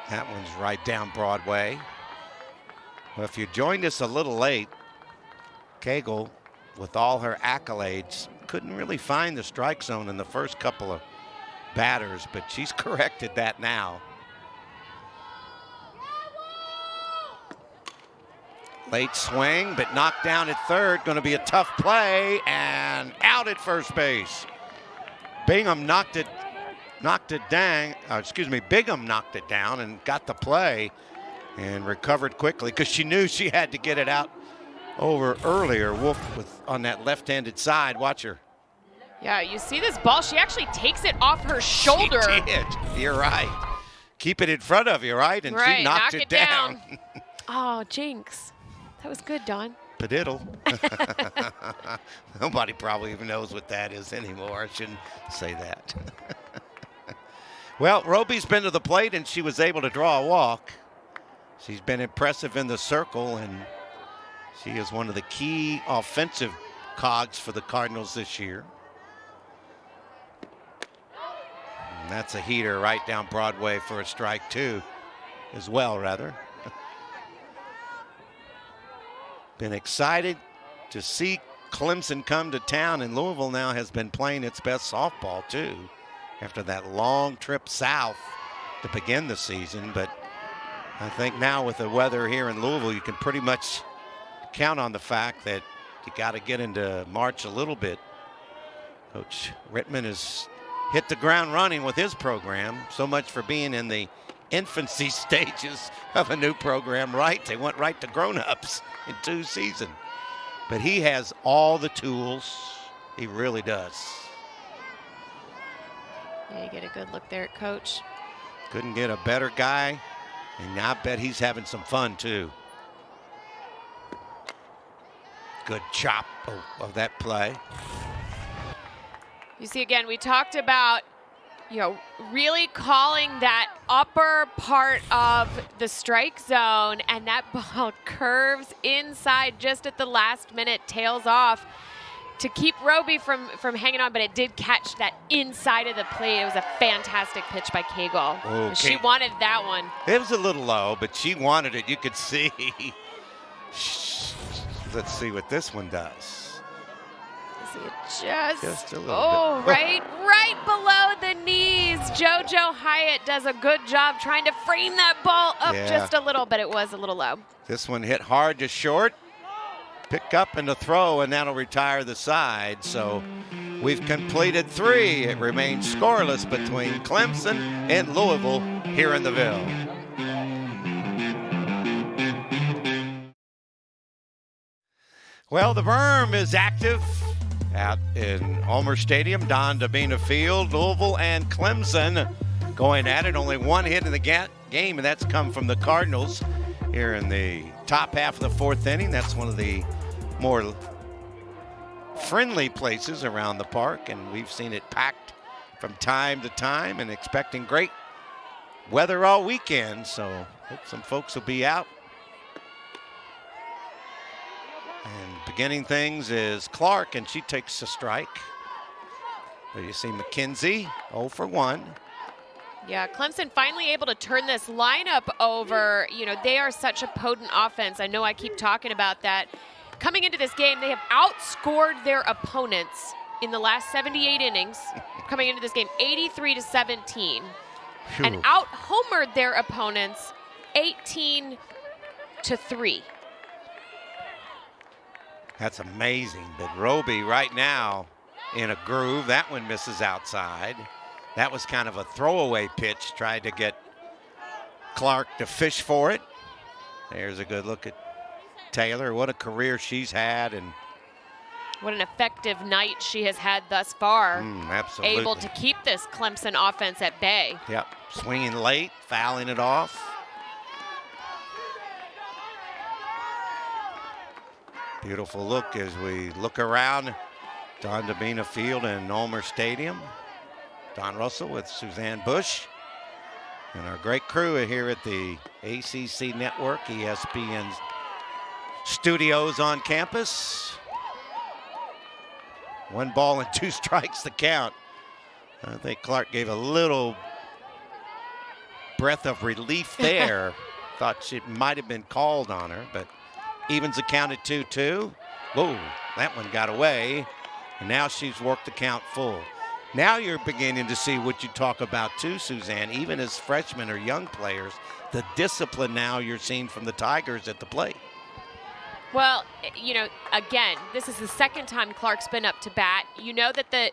That one's right down Broadway. Well, if you joined us a little late, Cagle, with all her accolades, couldn't really find the strike zone in the first couple of batters, but she's corrected that now. Late swing, but knocked down at third. Going to be a tough play, and out at first base. Bingham knocked it down. Bingham knocked it down and got the play and recovered quickly because she knew she had to get it out over earlier. Wolf with on that left-handed side. Watch her. Yeah, you see this ball. She actually takes it off her shoulder. She did. You're right. Keep it in front of you, right? And right, she knocked knock it down. Oh, jinx. That was good, Dawn. Padiddle. Nobody probably even knows what that is anymore. I shouldn't say that. Well, Roby's been to the plate, and she was able to draw a walk. She's been impressive in the circle, and she is one of the key offensive cogs for the Cardinals this year. And that's a heater right down Broadway for a strike, too, as well, rather. Been excited to see Clemson come to town, and Louisville now has been playing its best softball, too, after that long trip south to begin the season. But I think now with the weather here in Louisville, you can pretty much count on the fact that you got to get into March a little bit. Coach Rittman has hit the ground running with his program. So much for being in the infancy stages of a new program, right? They went right to grown-ups in 2 seasons. But he has all the tools. He really does. Yeah, you get a good look there at Coach. Couldn't get a better guy, and I bet he's having some fun, too. Good chop of that play. You see, again, we talked about, really calling that upper part of the strike zone, and that ball curves inside just at the last minute, tails off to keep Roby from hanging on, but it did catch that inside of the plate. It was a fantastic pitch by Cagle. Okay. She wanted that one. It was a little low, but she wanted it. You could see. Let's see what this one does. See it just a little bit. right below the knees. JoJo Hyatt does a good job trying to frame that ball up just a little, but it was a little low. This one hit hard to short. Pick up and a throw, and that'll retire the side. So we've completed 3. It remains scoreless between Clemson and Louisville here in the Ville. Well, the berm is active out in Ulmer Stadium, Don Dabena Field. Louisville and Clemson going at it. Only 1 hit in the game, and that's come from the Cardinals here in the top half of the 4th inning. That's one of the more friendly places around the park, and we've seen it packed from time to time, and expecting great weather all weekend. So hope some folks will be out. And beginning things is Clark, and she takes a strike. There you see McKenzie, 0 for 1. Yeah, Clemson finally able to turn this lineup over. They are such a potent offense. I know I keep talking about that. Coming into this game, they have outscored their opponents in the last 78 innings. Coming into this game, 83-17. And out-homered their opponents 18-3. That's amazing. But Roby right now in a groove. That one misses outside. That was kind of a throwaway pitch. Tried to get Clark to fish for it. There's a good look at Taylor. What a career she's had, and what an effective night she has had thus far. Absolutely. Able to keep this Clemson offense at bay. Yep. Swinging late, fouling it off. Beautiful look as we look around Don Dabena Field and Ulmer Stadium. Don Russell with Suzanne Bush and our great crew here at the ACC Network, ESPN's studios on campus. 1 ball and 2 strikes to count. I think Clark gave a little breath of relief there. Thought she might have been called on her, but evens the count at 2-2. Whoa, that one got away. And now she's worked the count full. Now you're beginning to see what you talk about too, Suzanne, even as freshmen or young players, the discipline now you're seeing from the Tigers at the plate. Well, you know, again, this is the second time Clark's been up to bat. You know that the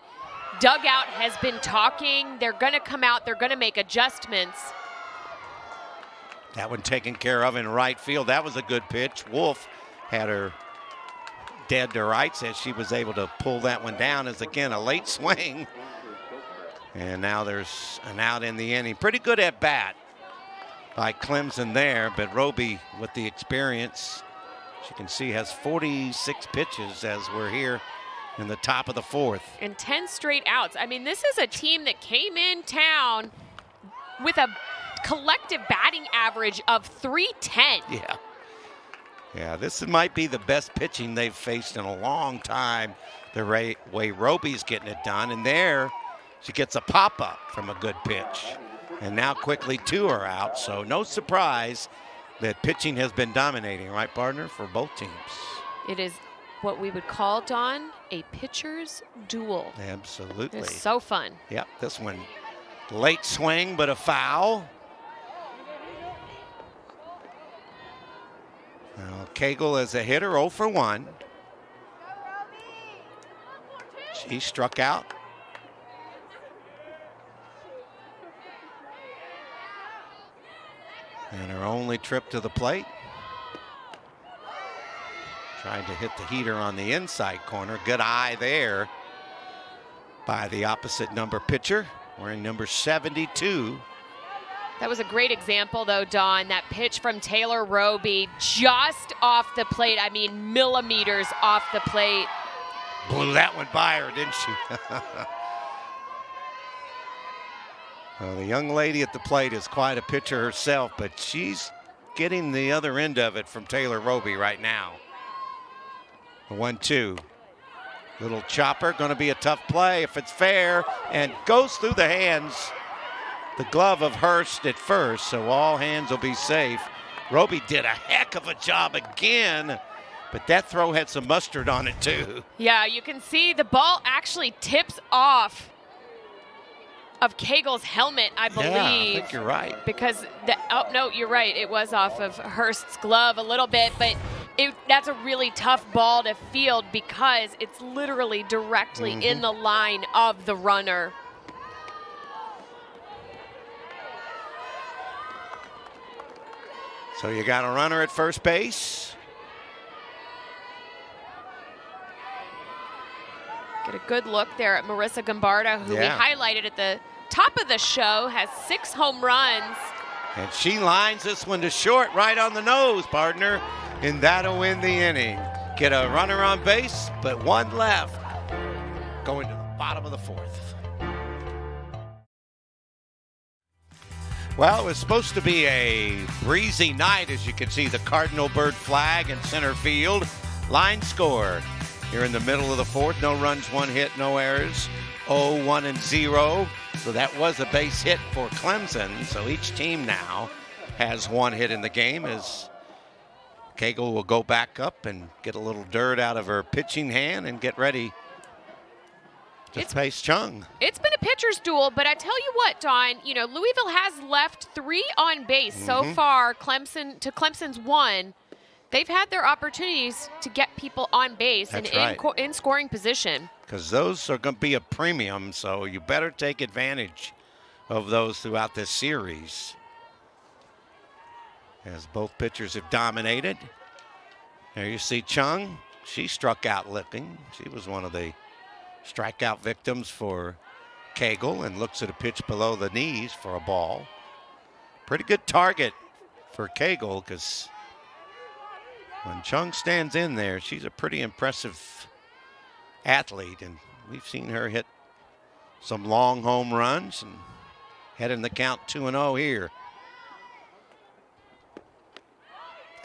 dugout has been talking. They're going to come out. They're going to make adjustments. That one taken care of in right field. That was a good pitch. Wolf had her dead to rights as she was able to pull that one down as, again, a late swing. And now there's an out in the inning. Pretty good at bat by Clemson there, but Roby with the experience, as you can see, has 46 pitches as we're here in the top of the fourth. And 10 straight outs. I mean, this is a team that came in town with a collective batting average of .310. Yeah, this might be the best pitching they've faced in a long time, the way Roby's getting it done. And there, she gets a pop-up from a good pitch. And now quickly 2 are out, so no surprise that pitching has been dominating, right, partner, for both teams. It is what we would call, Don, a pitcher's duel. Absolutely. It's so fun. Yep, this one, late swing, but a foul. Now, Cagle as a hitter, 0 for 1. She struck out. And her only trip to the plate. Trying to hit the heater on the inside corner. Good eye there by the opposite number pitcher, wearing number 72. That was a great example, though, Dawn. That pitch from Taylor Roby just off the plate. I mean, millimeters off the plate. Blew that one by her, didn't she? Well, the young lady at the plate is quite a pitcher herself, but she's getting the other end of it from Taylor Roby right now. A 1-2. Little chopper, going to be a tough play if it's fair, and goes through the hands. The glove of Hurst at first, so all hands will be safe. Roby did a heck of a job again, but that throw had some mustard on it too. Yeah, you can see the ball actually tips off of Cagle's helmet, I believe. Yeah, I think you're right. Because, oh, no, you're right. It was off of Hurst's glove a little bit, but that's a really tough ball to field because it's literally directly in the line of the runner. So you got a runner at first base. Get a good look there at Marissa Gombarda, who we highlighted at the top of the show, has 6 home runs. And she lines this one to short right on the nose, partner, and that'll win the inning. Get a runner on base, but 1 left. Going to the bottom of the 4th. Well, it was supposed to be a breezy night, as you can see the cardinal bird flag in center field. Line score here in the middle of the 4th. No runs, 1 hit, no errors. 0-1 and 0. So that was a base hit for Clemson. So each team now has 1 hit in the game as Cagle will go back up and get a little dirt out of her pitching hand and get ready to face Chung. It's been a pitcher's duel, but I tell you what, Don, you know, Louisville has left 3 on base so far. Clemson's 1. They've had their opportunities to get people on base and in scoring position. Because those are going to be a premium, so you better take advantage of those throughout this series. As both pitchers have dominated. There you see Chung. She struck out looking. She was one of the strikeout victims for Cagle and looks at a pitch below the knees for a ball. Pretty good target for Cagle because when Chung stands in there, she's a pretty impressive athlete, and we've seen her hit some long home runs and heading the count 2-0 here.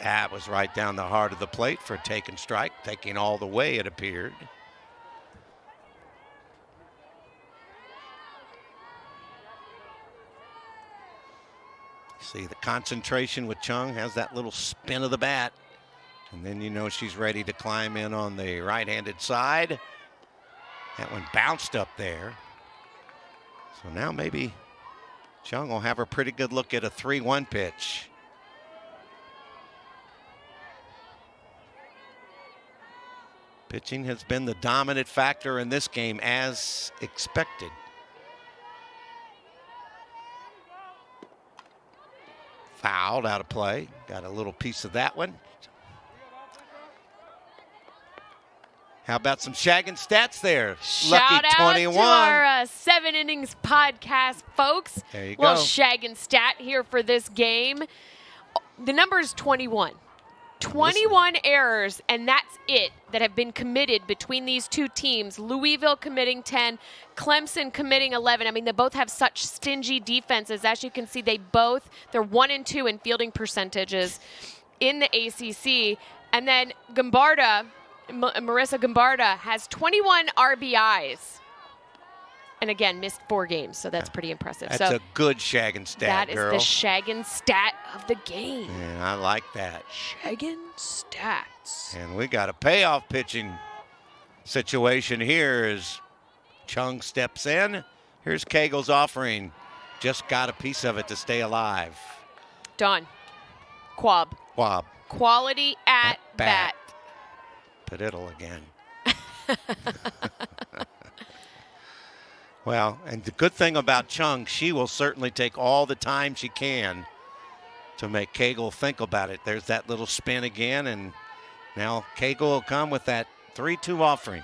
That was right down the heart of the plate for a taken strike, taking all the way, it appeared. See the concentration with Chung, has that little spin of the bat. And then you know she's ready to climb in on the right-handed side. That one bounced up there. So now maybe Chung will have a pretty good look at a 3-1 pitch. Pitching has been the dominant factor in this game as expected. Fouled out of play. Got a little piece of that one. How about some shagging stats there? Shout Lucky out 21. to our 7 Innings podcast, folks. There you Little go. shagging stat here for this game. The number is 21. 21 errors, and that's it, that have been committed between these two teams. Louisville committing 10, Clemson committing 11. I mean, they both have such stingy defenses. As you can see, they're 1 and 2 in fielding percentages in the ACC. And then Marissa Gombarda has 21 RBIs. And again, missed 4 games, so that's pretty impressive. That's a good shagging stat, girl. That is the shagging stat of the game. Yeah, I like that. Shagging stats. And we got a payoff pitching situation here as Chung steps in. Here's Cagle's offering. Just got a piece of it to stay alive. Done. Quab. Quab. Quality at bat. Padiddle again. Well, and the good thing about Chung, she will certainly take all the time she can to make Cagle think about it. There's that little spin again, and now Cagle will come with that 3-2 offering.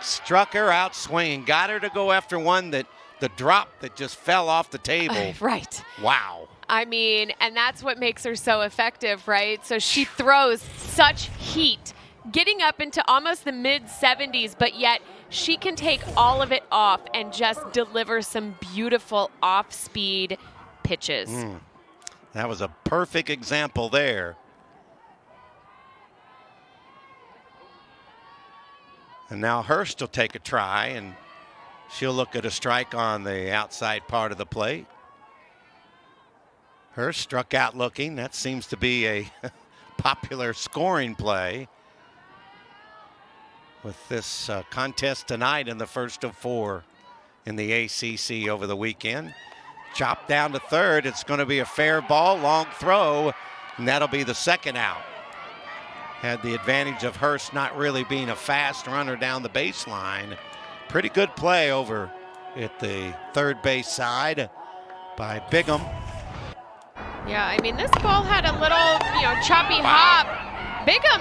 Struck her out swinging, got her to go after one that the drop that just fell off the table. Right. Wow. I mean, and that's what makes her so effective, right? So she throws such heat, getting up into almost the mid-70s, but yet she can take all of it off and just deliver some beautiful off-speed pitches. That was a perfect example there. And now Hurst will take a try, and she'll look at a strike on the outside part of the plate. Hurst struck out looking. That seems to be a popular scoring play with this contest tonight in the first of 4 in the ACC over the weekend. Chopped down to third. It's going to be a fair ball, long throw, and that'll be the second out. Had the advantage of Hurst not really being a fast runner down the baseline. Pretty good play over at the third base side by Bigham. Yeah, I mean, this ball had a little, choppy hop. Bigham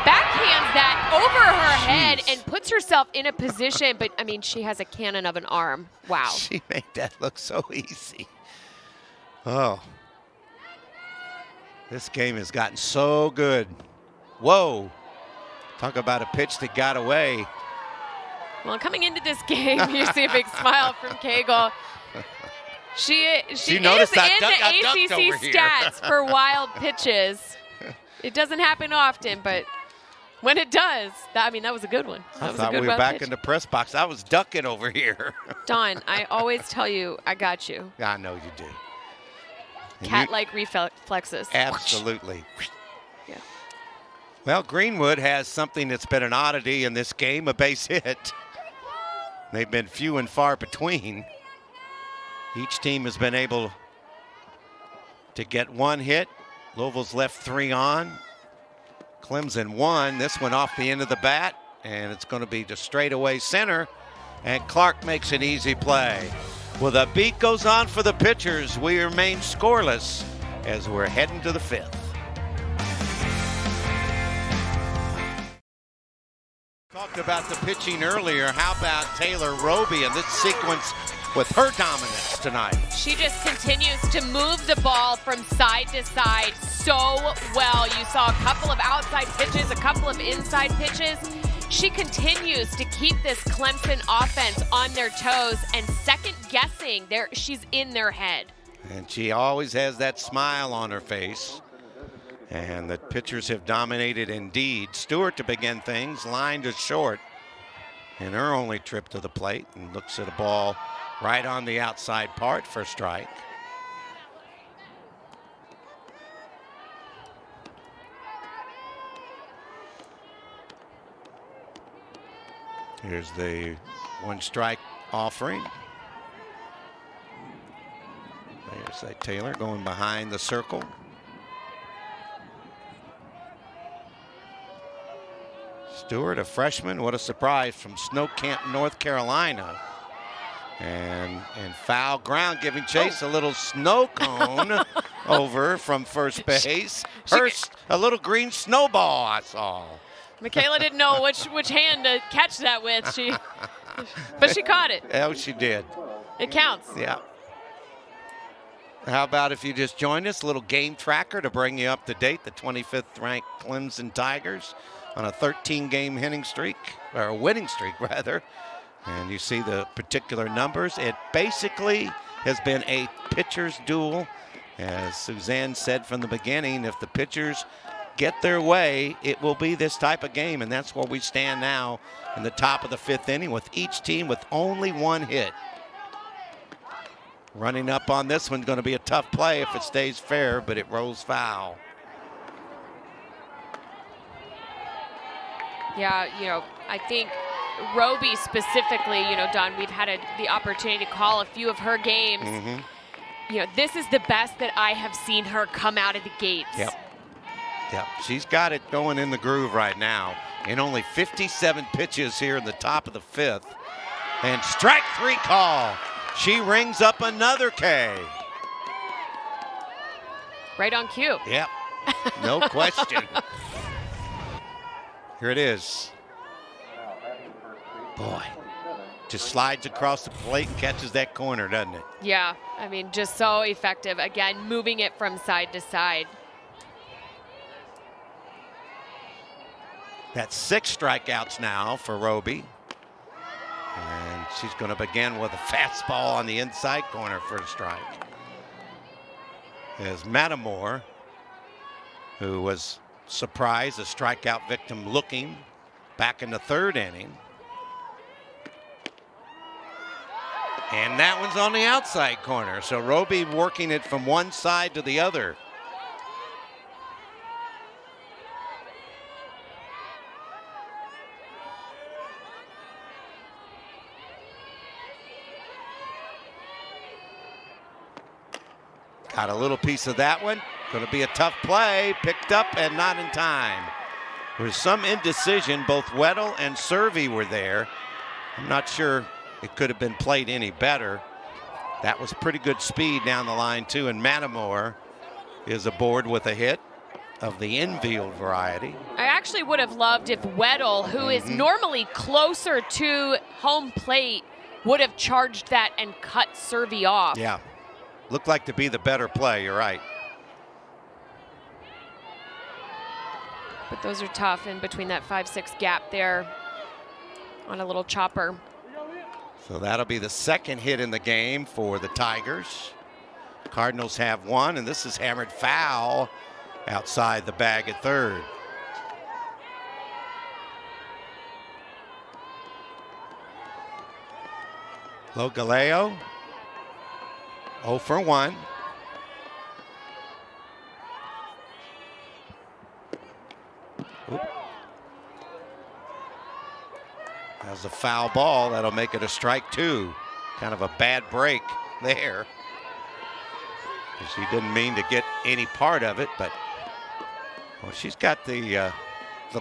backhands that over her head and puts herself in a position, but, I mean, she has a cannon of an arm. Wow. She made that look so easy. Oh. This game has gotten so good. Whoa. Talk about a pitch that got away. Well, coming into this game, you see a big smile from Cagle. She is in the ACC stats for wild pitches. It doesn't happen often, but when it does, that was a good one. I thought we were back in the press box. I was ducking over here. Dawn, I always tell you, I got you. I know you do. Cat-like reflexes. Absolutely. Yeah. Well, Greenwood has something that's been an oddity in this game, a base hit. They've been few and far between. Each team has been able to get 1 hit. Louisville's left 3 on. Clemson 1. This one off the end of the bat, and it's going to be just straight away center. And Clark makes an easy play. Well, the beat goes on for the pitchers. We remain scoreless as we're heading to the 5th. Talked about the pitching earlier. How about Taylor Roby in this sequence with her dominance tonight? She just continues to move the ball from side to side so well. You saw a couple of outside pitches, a couple of inside pitches. She continues to keep this Clemson offense on their toes and second guessing. She's in their head. And she always has that smile on her face. And the pitchers have dominated indeed. Stewart to begin things, line to short in her only trip to the plate, and looks at a ball right on the outside part for strike. Here's the one strike offering. There's that Taylor going behind the circle. Stewart, a freshman, what a surprise from Snow Camp, North Carolina. And foul ground, giving chase, a little snow cone over from first base. Hurst, a little green snowball I saw. Michaela didn't know which hand to catch that with. But she caught it. Oh, she did. It counts. Yeah. How about if you just joined us, a little game tracker to bring you up to date, the 25th ranked Clemson Tigers on a 13-game winning streak, rather. And you see the particular numbers. It basically has been a pitcher's duel. As Suzanne said from the beginning, if the pitchers get their way, it will be this type of game. And that's where we stand now in the top of the 5th inning with each team with only one hit. Running up on this one's going to be a tough play if it stays fair, but it rolls foul. Yeah, I think Roby specifically, Don, we've had the opportunity to call a few of her games. Mm-hmm. This is the best that I have seen her come out of the gates. Yep. She's got it going in the groove right now. In only 57 pitches here in the top of the 5th. And strike 3 call. She rings up another K. Right on cue. Yep. No question. Here it is. Boy, just slides across the plate and catches that corner, doesn't it? Yeah, just so effective. Again, moving it from side to side. That's 6 strikeouts now for Roby. And she's going to begin with a fastball on the inside corner for a strike. As Matamore, who was surprised, a strikeout victim looking back in the 3rd inning. And that one's on the outside corner. So Roby working it from one side to the other. Got a little piece of that one. Going to be a tough play. Picked up and not in time. There was some indecision. Both Weddle and Servey were there. I'm not sure it could have been played any better. That was pretty good speed down the line, too. And Matamore is aboard with a hit of the infield variety. I actually would have loved if Weddle, who is normally closer to home plate, would have charged that and cut Servey off. Yeah. Looked like to be the better play, you're right. But those are tough in between that 5-6 gap there on a little chopper. So that'll be the 2nd hit in the game for the Tigers. Cardinals have 1, and this is hammered foul outside the bag at 3rd. Galeo. 0 for 1. Oop. That's a foul ball. That'll make it a strike 2. Kind of a bad break there. She didn't mean to get any part of it, but well, she's got the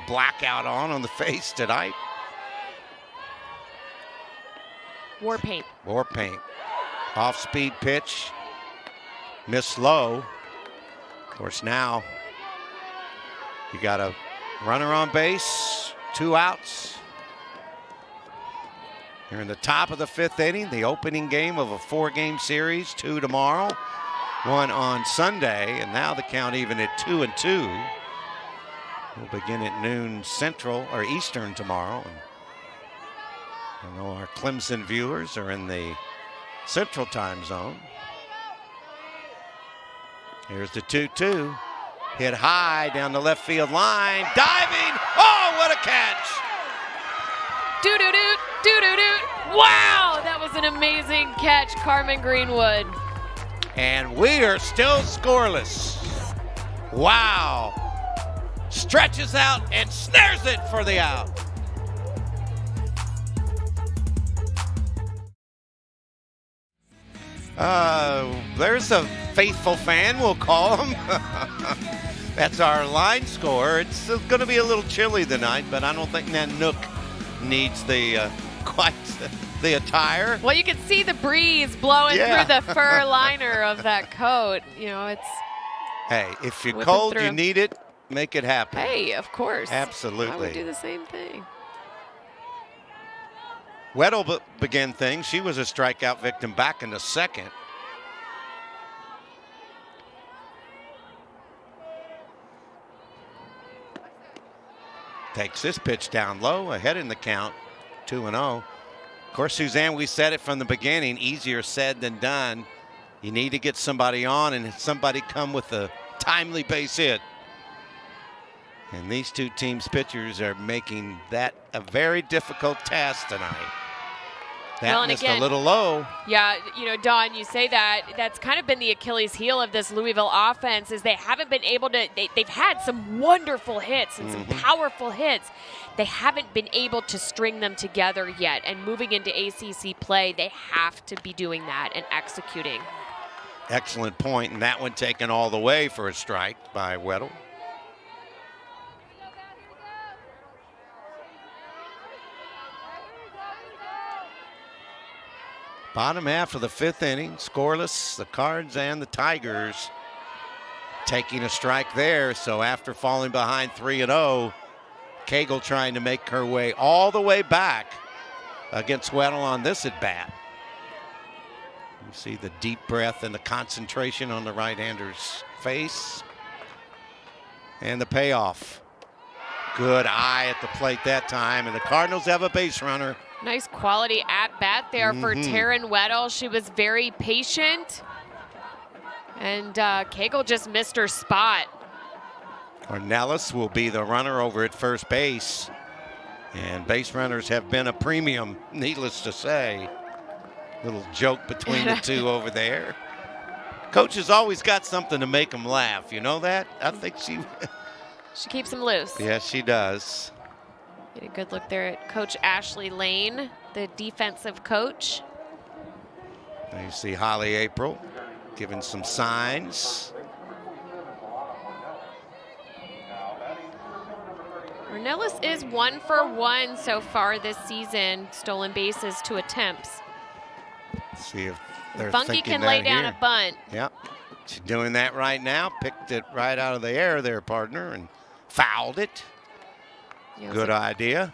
blackout on the face tonight. War paint. War paint. Off-speed pitch, miss low. Of course, now you got a runner on base, 2 outs. You're in the top of the 5th inning, the opening game of a 4-game series, 2 tomorrow, 1 on Sunday, and now the count even at 2-2. We'll begin at noon Central or Eastern tomorrow. And I know our Clemson viewers are in the Central time zone. Here's the 2-2. Hit high down the left field line. Diving. Oh, what a catch. Doo-doo-doo, doo-doo-doo. Wow, that was an amazing catch, Carmen Greenwood. And we are still scoreless. Wow. Stretches out and snares it for the out. There's a faithful fan, we'll call him. That's our line score. It's going to be a little chilly tonight, but I don't think Nanook needs the quite the attire. Well, you can see the breeze blowing through the fur liner of that coat. You know, it's. Hey, if you're cold, you need it. Make it happen. Hey, of course. Absolutely. I would do the same thing. Weddle began things. She was a strikeout victim back in the second. Takes this pitch down low, ahead in the count, 2-0. Of course, Suzanne, we said it from the beginning, easier said than done. You need to get somebody on and somebody come with a timely base hit. And these two teams' pitchers are making that a very difficult task tonight. That missed a little low. Yeah, you know, Don, you say that. That's kind of been the Achilles heel of this Louisville offense is they haven't been able to – they've had some wonderful hits and some powerful hits. They haven't been able to string them together yet. And moving into ACC play, they have to be doing that and executing. Excellent point, and that one taken all the way for a strike by Weddle. Bottom half of the fifth inning, scoreless, the Cards and the Tigers taking a strike there. So after falling behind 3-0, Cagle trying to make her way all the way back against Weddle on this at bat. You see the deep breath and the concentration on the right-hander's face. And the payoff. Good eye at the plate that time, and the Cardinals have a base runner. Nice quality at-bat there for Taryn Weddle. She was very patient. And Cagle just missed her spot. Ornelas will be the runner over at first base. And base runners have been a premium, needless to say. Little joke between the two over there. Coach has always got something to make them laugh. You know that? I think she keeps them loose. Yes, she does. Get a good look there at Coach Ashley Lane, the defensive coach. There you see Holly April giving some signs. Ornelas is 1 for 1 so far this season, stolen bases to attempts. Let's see if they're Funky can lay down a bunt. Yep, she's doing that right now. Picked it right out of the air there, partner, and fouled it. Yeah, good idea.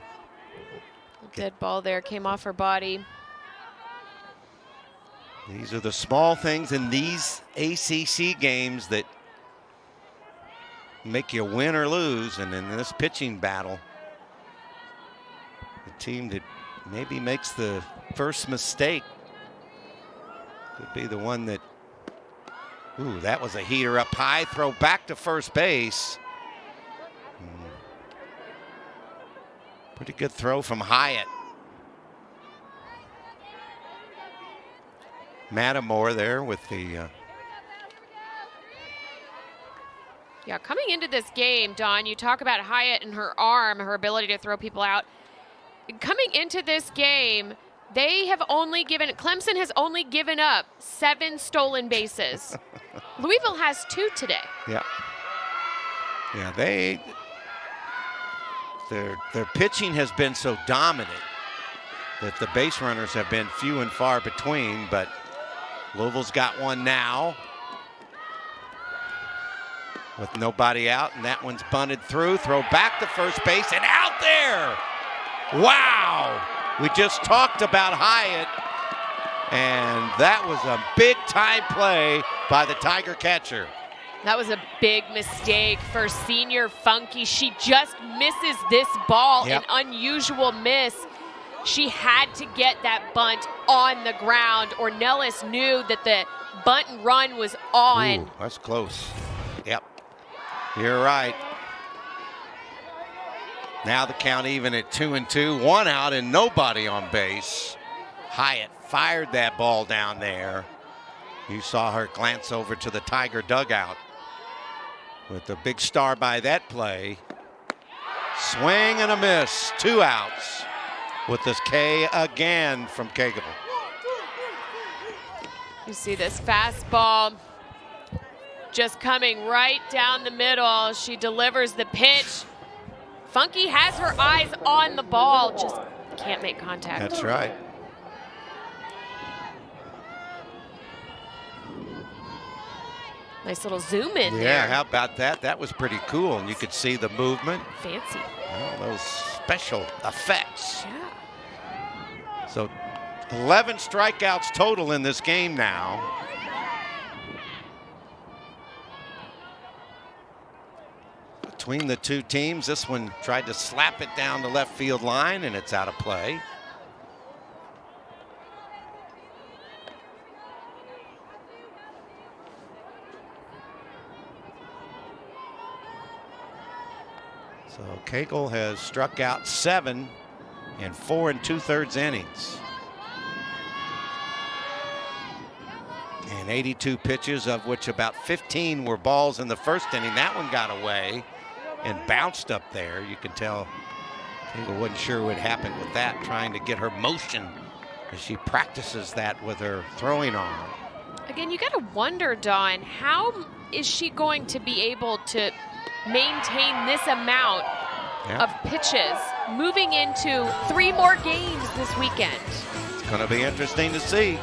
Dead ball there, came off her body. These are the small things in these ACC games that make you win or lose. And in this pitching battle, the team that maybe makes the first mistake could be the one that, ooh, that was a heater up high, throw back to first base. Pretty good throw from Hyatt. Mattamore there with the... Yeah, coming into this game, Don, you talk about Hyatt and her arm, her ability to throw people out. Coming into this game, they have only given, Clemson has only given up 7 stolen bases. Louisville has 2 today. Yeah. Yeah, their pitching has been so dominant that the base runners have been few and far between, but Louisville's got one now with nobody out, and that one's bunted through. Throw back to first base and out there. Wow. We just talked about Hyatt, and that was a big-time play by the Tiger catcher. That was a big mistake for senior Funky. She just misses this ball, an unusual miss. She had to get that bunt on the ground. Ornelas knew that the bunt and run was on. Ooh, that's close. Yep, you're right. Now the count even at 2-2, 1 out and nobody on base. Hyatt fired that ball down there. You saw her glance over to the Tiger dugout. With the big star by that play. Swing and a miss. 2 outs. With this K again from Cagle. You see this fastball just coming right down the middle. She delivers the pitch. Funky has her eyes on the ball, just can't make contact. That's right. Nice little zoom in there. Yeah, how about that? That was pretty cool, and you could see the movement. Fancy. Well, those special effects. Yeah. So 11 strikeouts total in this game now. Between the two teams, this one tried to slap it down the left field line, and it's out of play. So Cagle has struck out 7 in 4 2/3 innings. And 82 pitches, of which about 15 were balls in the first inning. That one got away and bounced up there. You can tell Cagle wasn't sure what happened with that, trying to get her motion as she practices that with her throwing arm. Again, you got to wonder, Dawn, how is she going to be able to maintain this amount of pitches moving into 3 more games this weekend? It's going to be interesting to see.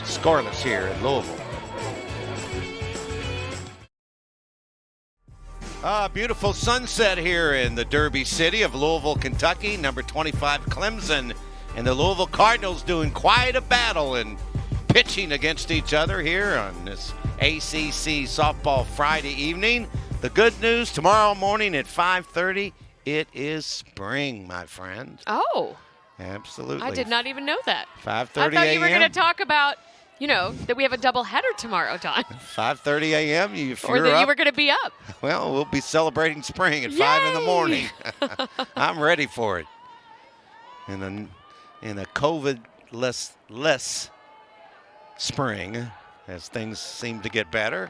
Scoreless here in Louisville. Beautiful sunset here in the Derby City of Louisville, Kentucky. Number 25 Clemson and the Louisville Cardinals doing quite a battle and pitching against each other here on this ACC Softball Friday evening. The good news, tomorrow morning at 5:30, it is spring, my friend. Oh. Absolutely. I did not even know that. 5:30 I thought a.m. you were going to talk about, you know, that we have a double header tomorrow, Don. 5:30 a.m. Or that you were going to be up. Well, we'll be celebrating spring at 5 in the morning. I'm ready for it. In a COVID-less spring, as things seem to get better.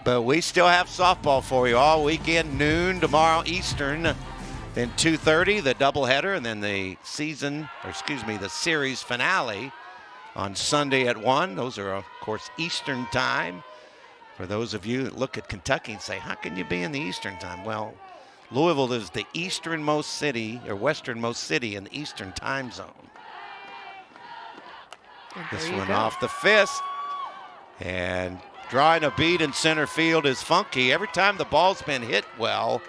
But we still have softball for you all weekend, noon tomorrow Eastern, then 2:30 the doubleheader, and then the series finale on Sunday at 1. Those are, of course, Eastern time. For those of you that look at Kentucky and say, how can you be in the Eastern time? Well, Louisville is the easternmost city, or westernmost city in the Eastern time zone. This one off the fist. And drawing a beat in center field is Funky. Every time the ball's been hit well,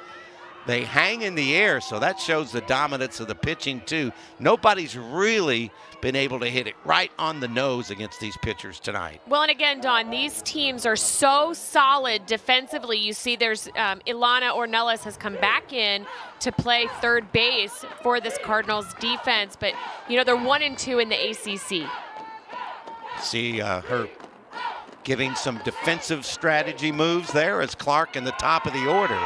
they hang in the air, so that shows the dominance of the pitching too. Nobody's really been able to hit it right on the nose against these pitchers tonight. Well, and again, Don, these teams are so solid defensively. You see there's Ilana Ornelas has come back in to play third base for this Cardinals defense, but, you know, they're 1-2 in the ACC. See her giving some defensive strategy moves there as Clark in the top of the order.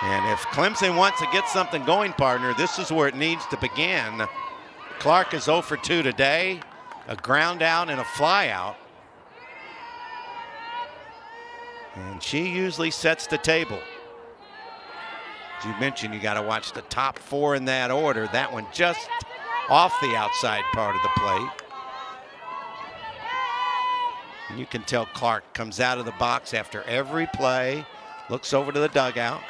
And if Clemson wants to get something going, partner, this is where it needs to begin. Clark is 0 for 2 today, a ground out and a fly out. And she usually sets the table. As you mentioned, you got to watch the top 4 in that order. That one just off the outside part of the plate. And you can tell Clark comes out of the box after every play, looks over to the dugout.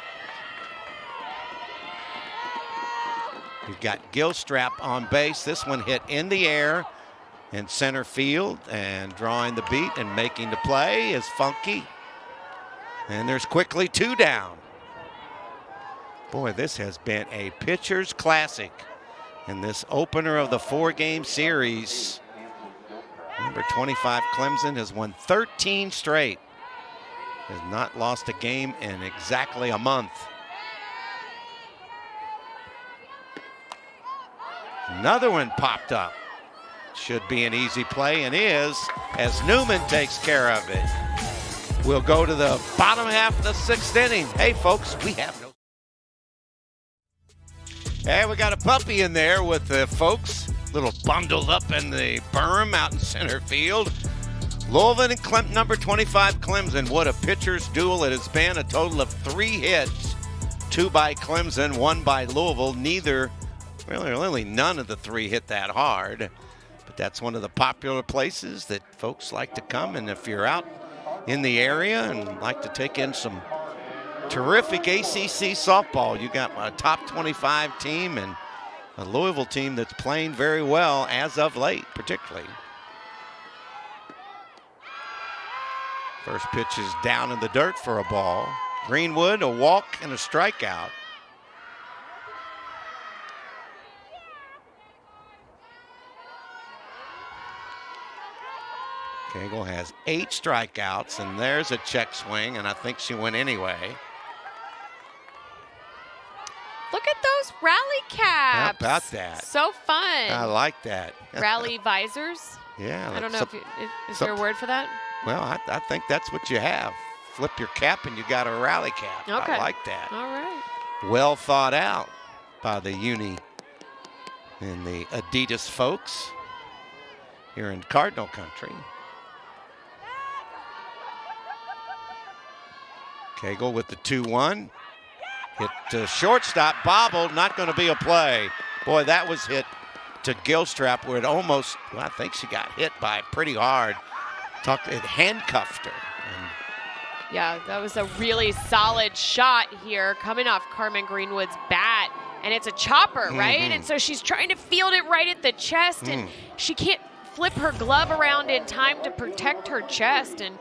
You've got Gilstrap on base. This one hit in the air in center field, and drawing the beat and making the play is Funky. And there's quickly 2 down. Boy, this has been a pitcher's classic in this opener of the 4-game series. Number 25 Clemson has won 13 straight. Has not lost a game in exactly a month. Another one popped up. Should be an easy play, and is, as Newman takes care of it. We'll go to the bottom half of the 6th inning. Hey, folks, we have no... Hey, we got a puppy in there with the folks. Little bundled up in the berm out in center field. Louisville and number 25 Clemson. What a pitcher's duel it has been. A total of 3 hits. 2 by Clemson, 1 by Louisville. Really none of the 3 hit that hard. But that's one of the popular places that folks like to come. And if you're out in the area and like to take in some terrific ACC softball, you got a top 25 team and a Louisville team that's playing very well as of late, particularly. First pitch is down in the dirt for a ball. Greenwood, a walk and a strikeout. Cagle has 8 strikeouts, and there's a check swing, and I think she went anyway. Look at those rally caps. How about that? So fun. I like that. Rally visors. Yeah. I don't know is there a word for that? Well, I think that's what you have. Flip your cap and you got a rally cap. Okay. I like that. All right. Well thought out by the Uni and the Adidas folks here in Cardinal country. Cagle with the 2-1. Hit to shortstop, bobbled, not going to be a play. Boy, that was hit to Gilstrap where it almost, well, I think she got hit by pretty hard. It handcuffed her. Yeah, that was a really solid shot here coming off Carmen Greenwood's bat. And it's a chopper, right? And so she's trying to field it right at the chest, and she can't flip her glove around in time to protect her chest. And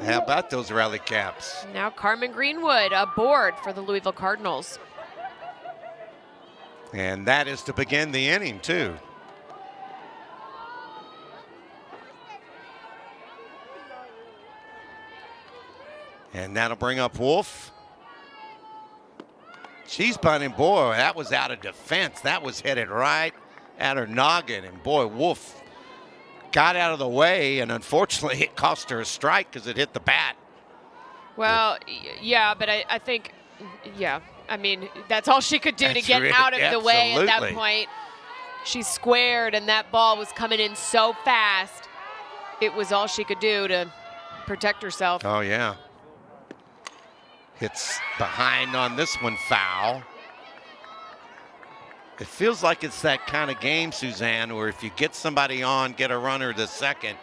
how about those rally caps? Now Carmen Greenwood aboard for the Louisville Cardinals. And that is to begin the inning, too. And that'll bring up Wolf. She's bunting. Boy, that was out of defense. That was headed right at her noggin. And boy, Wolf got out of the way, and unfortunately it cost her a strike because it hit the bat. Well, yeah, but I think, yeah, I mean, that's all she could do to get out of the way at that point. She squared, and that ball was coming in so fast. It was all she could do to protect herself. Oh, yeah. Hits behind on this one, foul. It feels like it's that kind of game, Suzanne, where if you get somebody on, get a runner to second,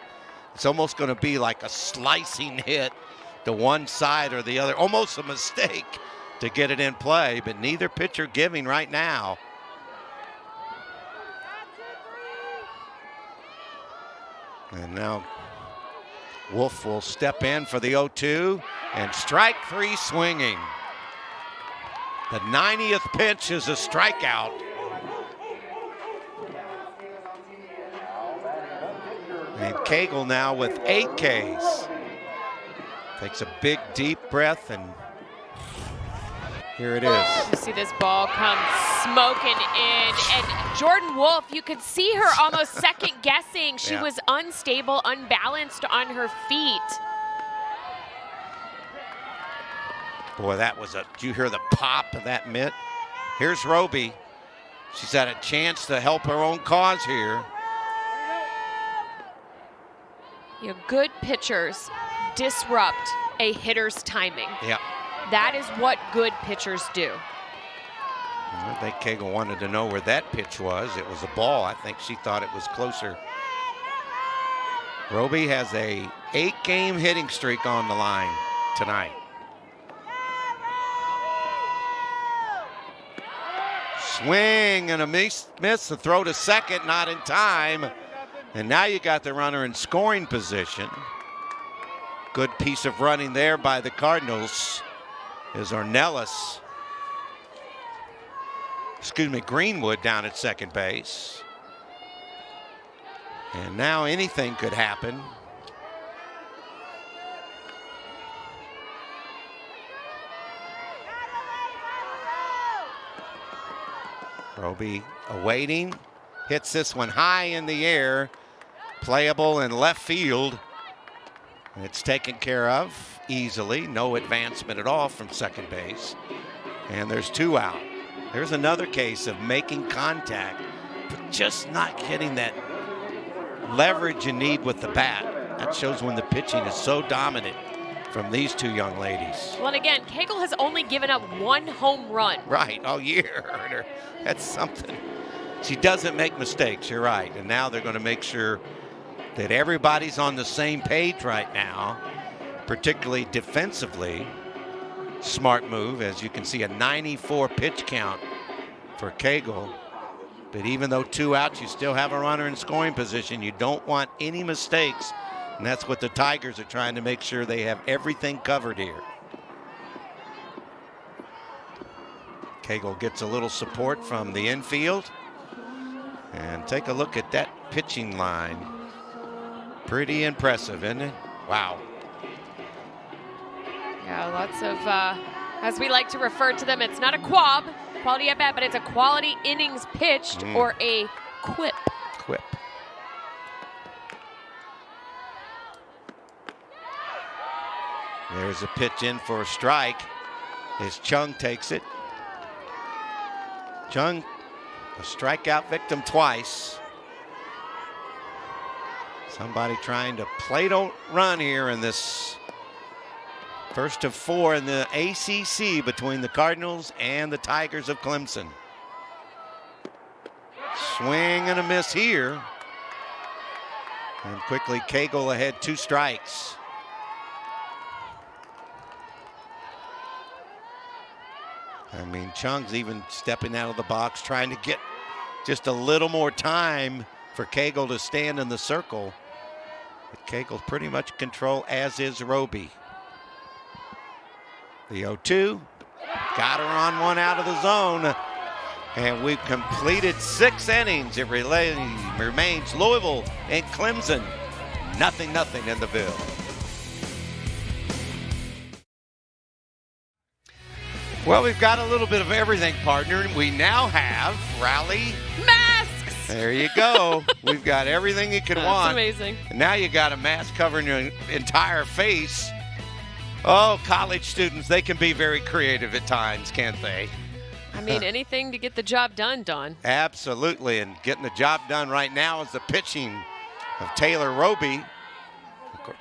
it's almost going to be like a slicing hit to one side or the other, almost a mistake to get it in play, but neither pitcher giving right now. And now Wolf will step in for the 0-2 and strike 3 swinging. The 90th pitch is a strikeout. And Cagle now with 8 Ks. Takes a big, deep breath, and here it is. You see this ball come smoking in, and Jordan Wolf, you could see her almost second guessing. She was unstable, unbalanced on her feet. Boy, that was did you hear the pop of that mitt? Here's Roby. She's had a chance to help her own cause here. You know, good pitchers disrupt a hitter's timing. Yeah. That is what good pitchers do. I think Cagle wanted to know where that pitch was. It was a ball. I think she thought it was closer. Roby has a 8-game hitting streak on the line tonight. Swing and a miss, a throw to second, not in time. And now you got the runner in scoring position. Good piece of running there by the Cardinals is Ornelas. Greenwood down at second base. And now anything could happen. Roby awaiting, hits this one high in the air, playable in left field. And it's taken care of easily, no advancement at all from second base. And there's 2 out. There's another case of making contact, but just not getting that leverage you need with the bat. That shows when the pitching is so dominant from these 2 young ladies. Well, and again, Cagle has only given up 1 home run. Right, all year. That's something. she doesn't make mistakes. You're right. And now they're going to make sure that everybody's on the same page right now, particularly defensively. Smart move, as you can see, a 94 pitch count for Cagle. But even though 2 outs, you still have a runner in scoring position. You don't want any mistakes. And that's what the Tigers are trying to make sure they have everything covered here. Cagle gets a little support from the infield. And take a look at that pitching line. Pretty impressive, isn't it? Wow. Yeah, lots of, as we like to refer to them, it's not a quab, quality at bat, but it's a quality innings pitched or a quip. Quip. There's a pitch in for a strike as Chung takes it. Chung, a strikeout victim twice. Somebody trying to play don't run here in this first of 4 in the ACC between the Cardinals and the Tigers of Clemson. Swing and a miss here. And quickly Cagle ahead, 2 strikes. I mean, Chung's even stepping out of the box, trying to get just a little more time for Cagle to stand in the circle. But Cagle's pretty much in control, as is Roby. The 0-2, got her on 1 out of the zone. And we've completed 6 innings. It remains Louisville and Clemson. 0-0 in the Ville. Well, we've got a little bit of everything, partner. We now have Rally Masks! There you go. We've got everything you could want. That's amazing. And now you got a mask covering your entire face. Oh, college students, they can be very creative at times, can't they? I mean, anything to get the job done, Don. Absolutely, and getting the job done right now is the pitching of Taylor Roby.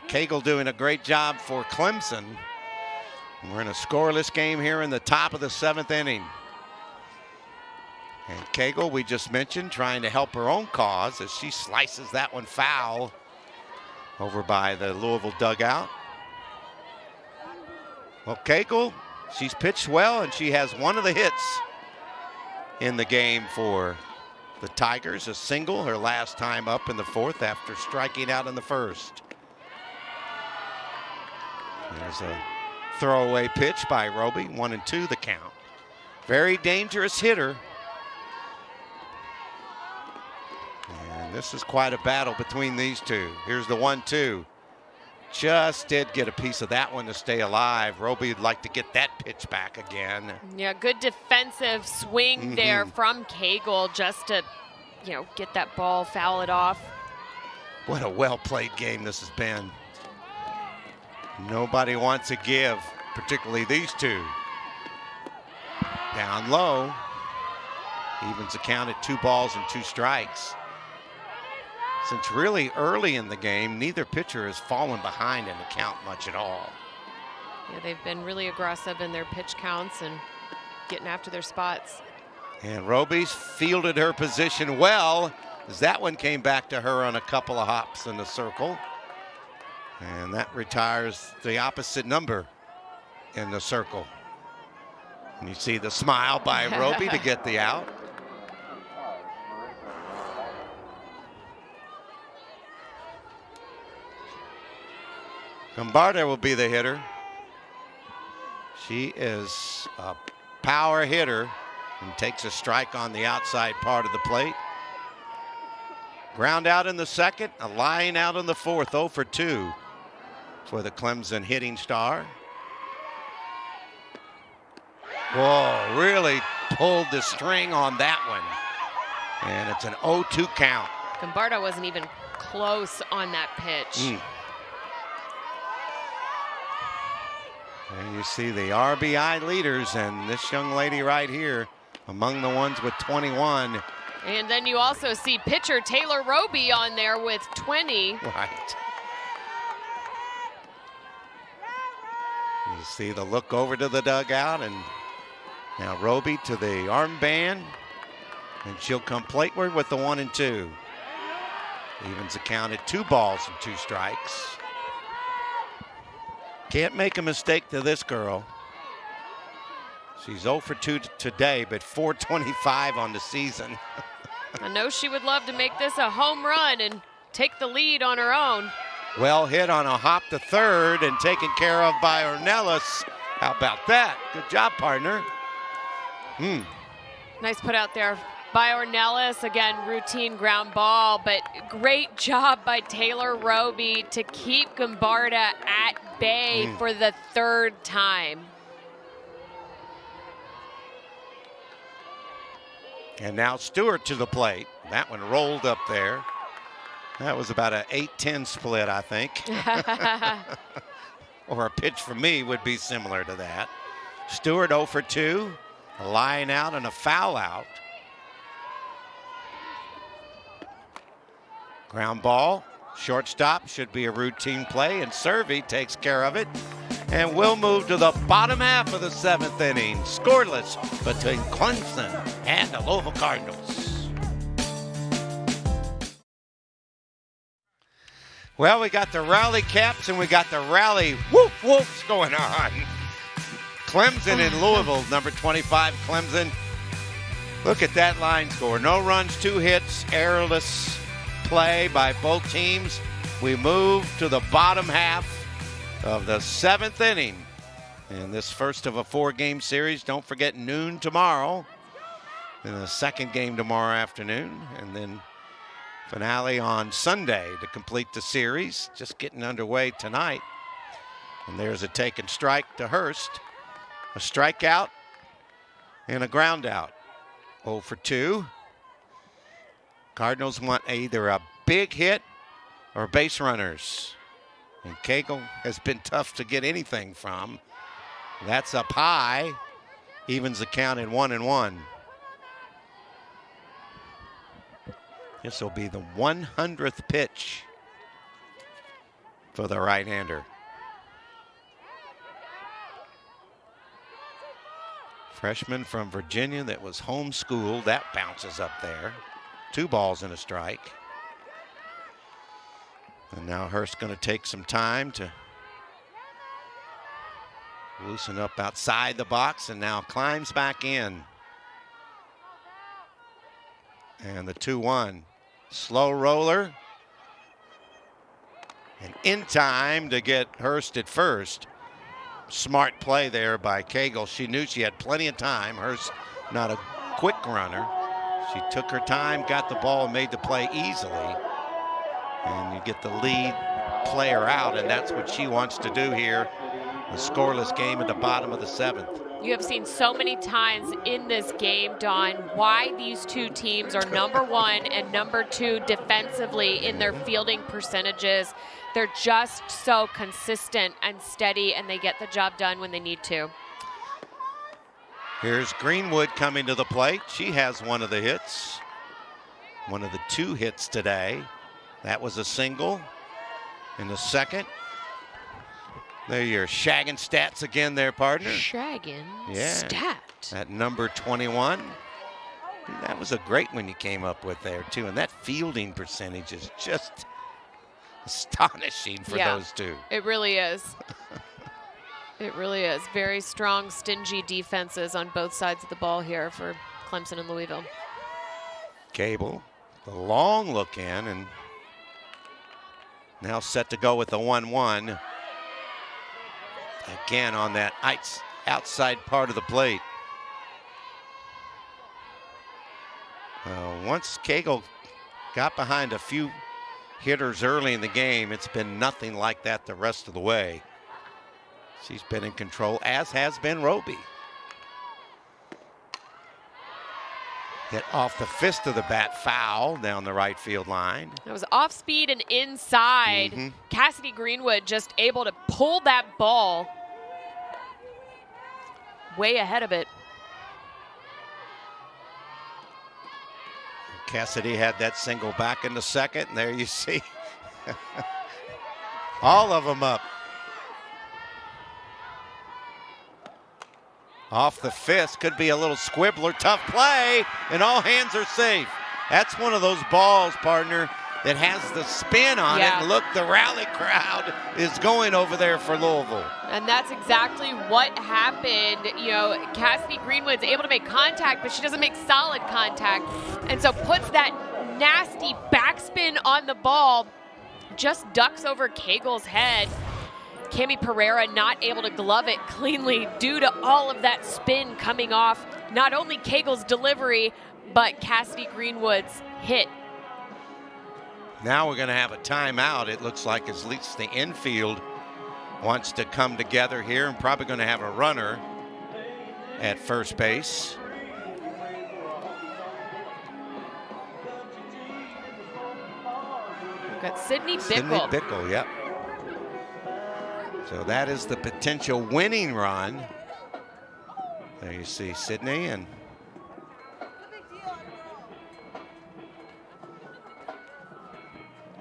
Cagle doing a great job for Clemson. We're in a scoreless game here in the top of the 7th inning. And Cagle, we just mentioned, trying to help her own cause as she slices that one foul over by the Louisville dugout. Well, Cagle, she's pitched well, and she has one of the hits in the game for the Tigers, a single, her last time up in the 4th after striking out in the 1st. There's a throwaway pitch by Roby, 1-2 the count. Very dangerous hitter. And this is quite a battle between these two. Here's the 1-2. Just did get a piece of that one to stay alive. Roby would like to get that pitch back again. Yeah, good defensive swing there from Cagle just to, get that ball, foul it off. What a well-played game this has been. Nobody wants to give, particularly these two. Down low. Evens the count at 2 balls and 2 strikes. Since really early in the game, neither pitcher has fallen behind in the count much at all. Yeah, they've been really aggressive in their pitch counts and getting after their spots. And Roby's fielded her position well, as that one came back to her on a couple of hops in the circle. And that retires the opposite number in the circle. And you see the smile by Roby to get the out. Gombarda will be the hitter. She is a power hitter and takes a strike on the outside part of the plate. Ground out in the 2nd, a line out in the 4th, 0 for 2 for the Clemson hitting star. Whoa, really pulled the string on that one. And it's an 0-2 count. Gombarda wasn't even close on that pitch. And you see the RBI leaders, and this young lady right here among the ones with 21. And then you also see pitcher Taylor Roby on there with 20. Right. You see the look over to the dugout, and now Roby to the armband. And she'll come plateward with the 1 and 2. Evens the count at 2 balls and 2 strikes. Can't make a mistake to this girl. She's 0 for 2 today, but 425 on the season. I know she would love to make this a home run and take the lead on her own. Well hit on a hop to third and taken care of by Ornelas. How about that? Good job, partner. Nice put out there by Ornelas. Again, routine ground ball, but great job by Taylor Roby to keep Gombarda at bay for the 3rd time. And now Stewart to the plate. That one rolled up there. That was about an 8-10 split, I think. Or a pitch for me would be similar to that. Stewart 0 for 2. A line out and a foul out. Ground ball. Shortstop should be a routine play, and Servey takes care of it. And we'll move to the bottom half of the 7th inning. Scoreless between Clemson and the Louisville Cardinals. Well, we got the rally caps and we got the rally whoop-whoops going on. Clemson in Louisville, number 25, Clemson. Look at that line score. No runs, 2 hits, errorless play by both teams. We move to the bottom half of the 7th inning. And this first of a 4-game series, don't forget noon tomorrow. And the second game tomorrow afternoon. And then finale on Sunday to complete the series. Just getting underway tonight. And there's a taken strike to Hurst. A strikeout and a ground out. 0 for 2. Cardinals want either a big hit or base runners. And Cagle has been tough to get anything from. That's up high. Evens the count at 1 and 1. This will be the 100th pitch for the right-hander. Freshman from Virginia that was homeschooled. That bounces up there. 2 balls and a strike. And now Hurst going to take some time to loosen up outside the box and now climbs back in. And the 2-1. Slow roller. And in time to get Hurst at first. Smart play there by Cagle. She knew she had plenty of time. Hurst not a quick runner. She took her time, got the ball, and made the play easily. And you get the lead player out, and that's what she wants to do here. A scoreless game at the bottom of the 7th. You have seen so many times in this game, Dawn, why these two teams are number 1 and number 2 defensively in their fielding percentages. They're just so consistent and steady, and they get the job done when they need to. Here's Greenwood coming to the plate. She has one of the hits. One of the 2 hits today. That was a single in the second. There your shagging stats again there, partner. Shagging stat. At number 21. That was a great one you came up with there, too. And that fielding percentage is just astonishing for those 2. It really is. It really is. Very strong, stingy defenses on both sides of the ball here for Clemson and Louisville. Cable, the long look in, and now set to go with the 1-1. Again on that outside part of the plate. Once Cagle got behind a few hitters early in the game, it's been nothing like that the rest of the way. She's been in control, as has been Roby. Hit off the fist of the bat, foul down the right field line. It was off speed and inside. Cassidy Greenwood just able to pull that ball way ahead of it. Cassidy had that single back in the second, and there you see all of them up. Off the fist, could be a little squibbler, tough play, and all hands are safe. That's one of those balls, partner, that has the spin on it. And look, the rally crowd is going over there for Louisville. And that's exactly what happened. You know, Cassidy Greenwood's able to make contact, but she doesn't make solid contact. And so puts that nasty backspin on the ball, just ducks over Cagle's head. Cami Pereira not able to glove it cleanly due to all of that spin coming off not only Cagle's delivery, but Cassidy Greenwood's hit. Now we're going to have a timeout. It looks like at least the infield wants to come together here, and probably going to have a runner at first base. We've got Sydney Bickle. Sydney Bickle, yep. So that is the potential winning run. There you see Sydney, and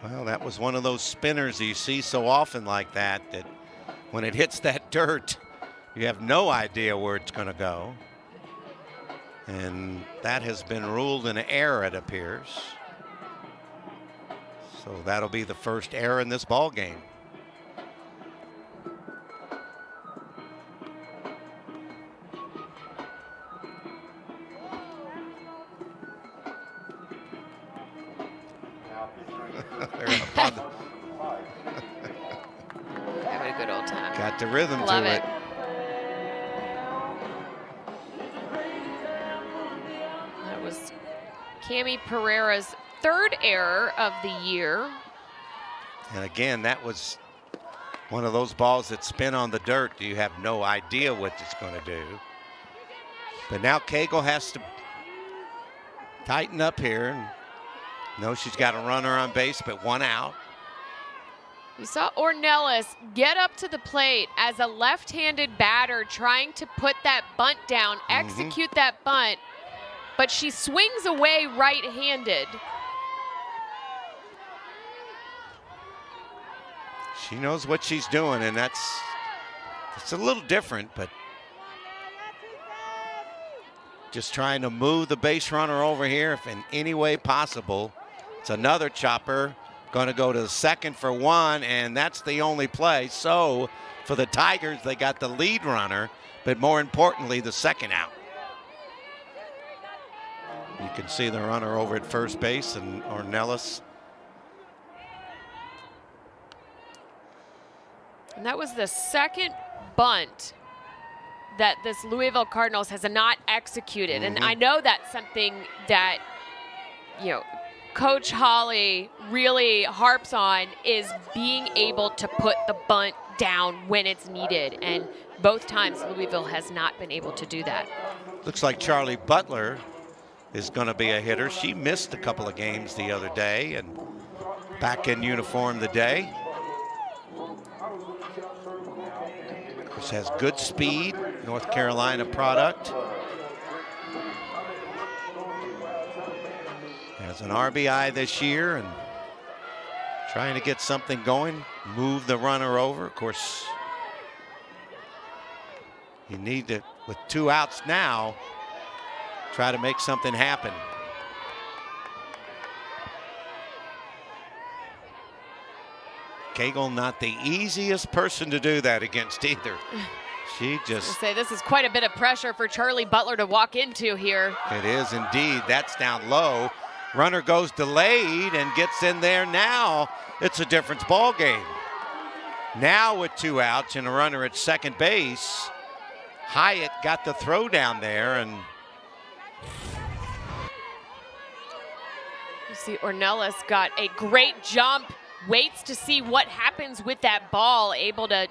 well, that was one of those spinners you see so often like that, that when it hits that dirt, you have no idea where it's going to go. And that has been ruled an error, it appears. So that'll be the first error in this ball game. Having a good old time. Got the rhythm Love to it. That was Cami Pereira's third error of the year. And again, that was one of those balls that spin on the dirt. You have no idea what it's going to do. But now Cagle has to tighten up here. And no, she's got a runner on base, but one out. You saw Ornelas get up to the plate as a left-handed batter trying to put that bunt down, execute that bunt, but she swings away right-handed. She knows what she's doing, and it's a little different, but just trying to move the base runner over here if in any way possible. It's another chopper. Going to go to the second for one, and that's the only play. So for the Tigers, they got the lead runner, but more importantly, the second out. You can see the runner over at first base, and Ornelas. And that was the second bunt that this Louisville Cardinals has not executed. And I know that's something that, you know, Coach Holly really harps on, is being able to put the bunt down when it's needed. And both times Louisville has not been able to do that. Looks like Charlie Butler is going to be a hitter. She missed a couple of games the other day and back in uniform today. This has good speed, North Carolina product. Has an RBI this year and trying to get something going, move the runner over. Of course, you need to, with two outs now, try to make something happen. Cagle, not the easiest person to do that against either. She just say this is quite a bit of pressure for Charlie Butler to walk into here. It is indeed. That's down low. Runner goes delayed and gets in there. Now it's a different ball game. Now with two outs and a runner at second base, Hyatt got the throw down there, and you see Ornelas got a great jump, waits to see what happens with that ball, able to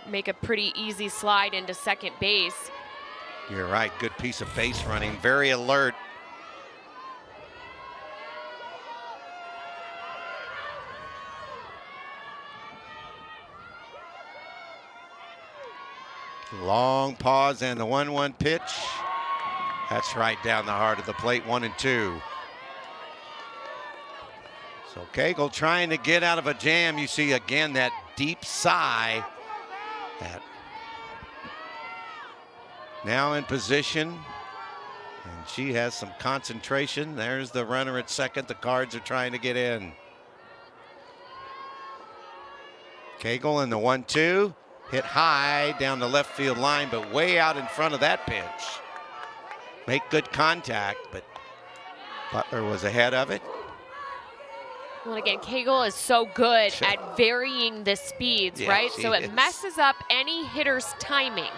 make a pretty easy slide into second base. You're right, good piece of base running, very alert. Long pause and the 1-1 pitch. That's right down the heart of the plate, 1-2. So Cagle trying to get out of a jam. You see again that deep sigh. That now in position, and she has some concentration. There's the runner at second. The Cards are trying to get in. Cagle in the 1-2, hit high down the left field line, but way out in front of that pitch. Make good contact, but Butler was ahead of it. Well, again, Cagle is so good at varying the speeds, right? So it messes up any hitter's timing.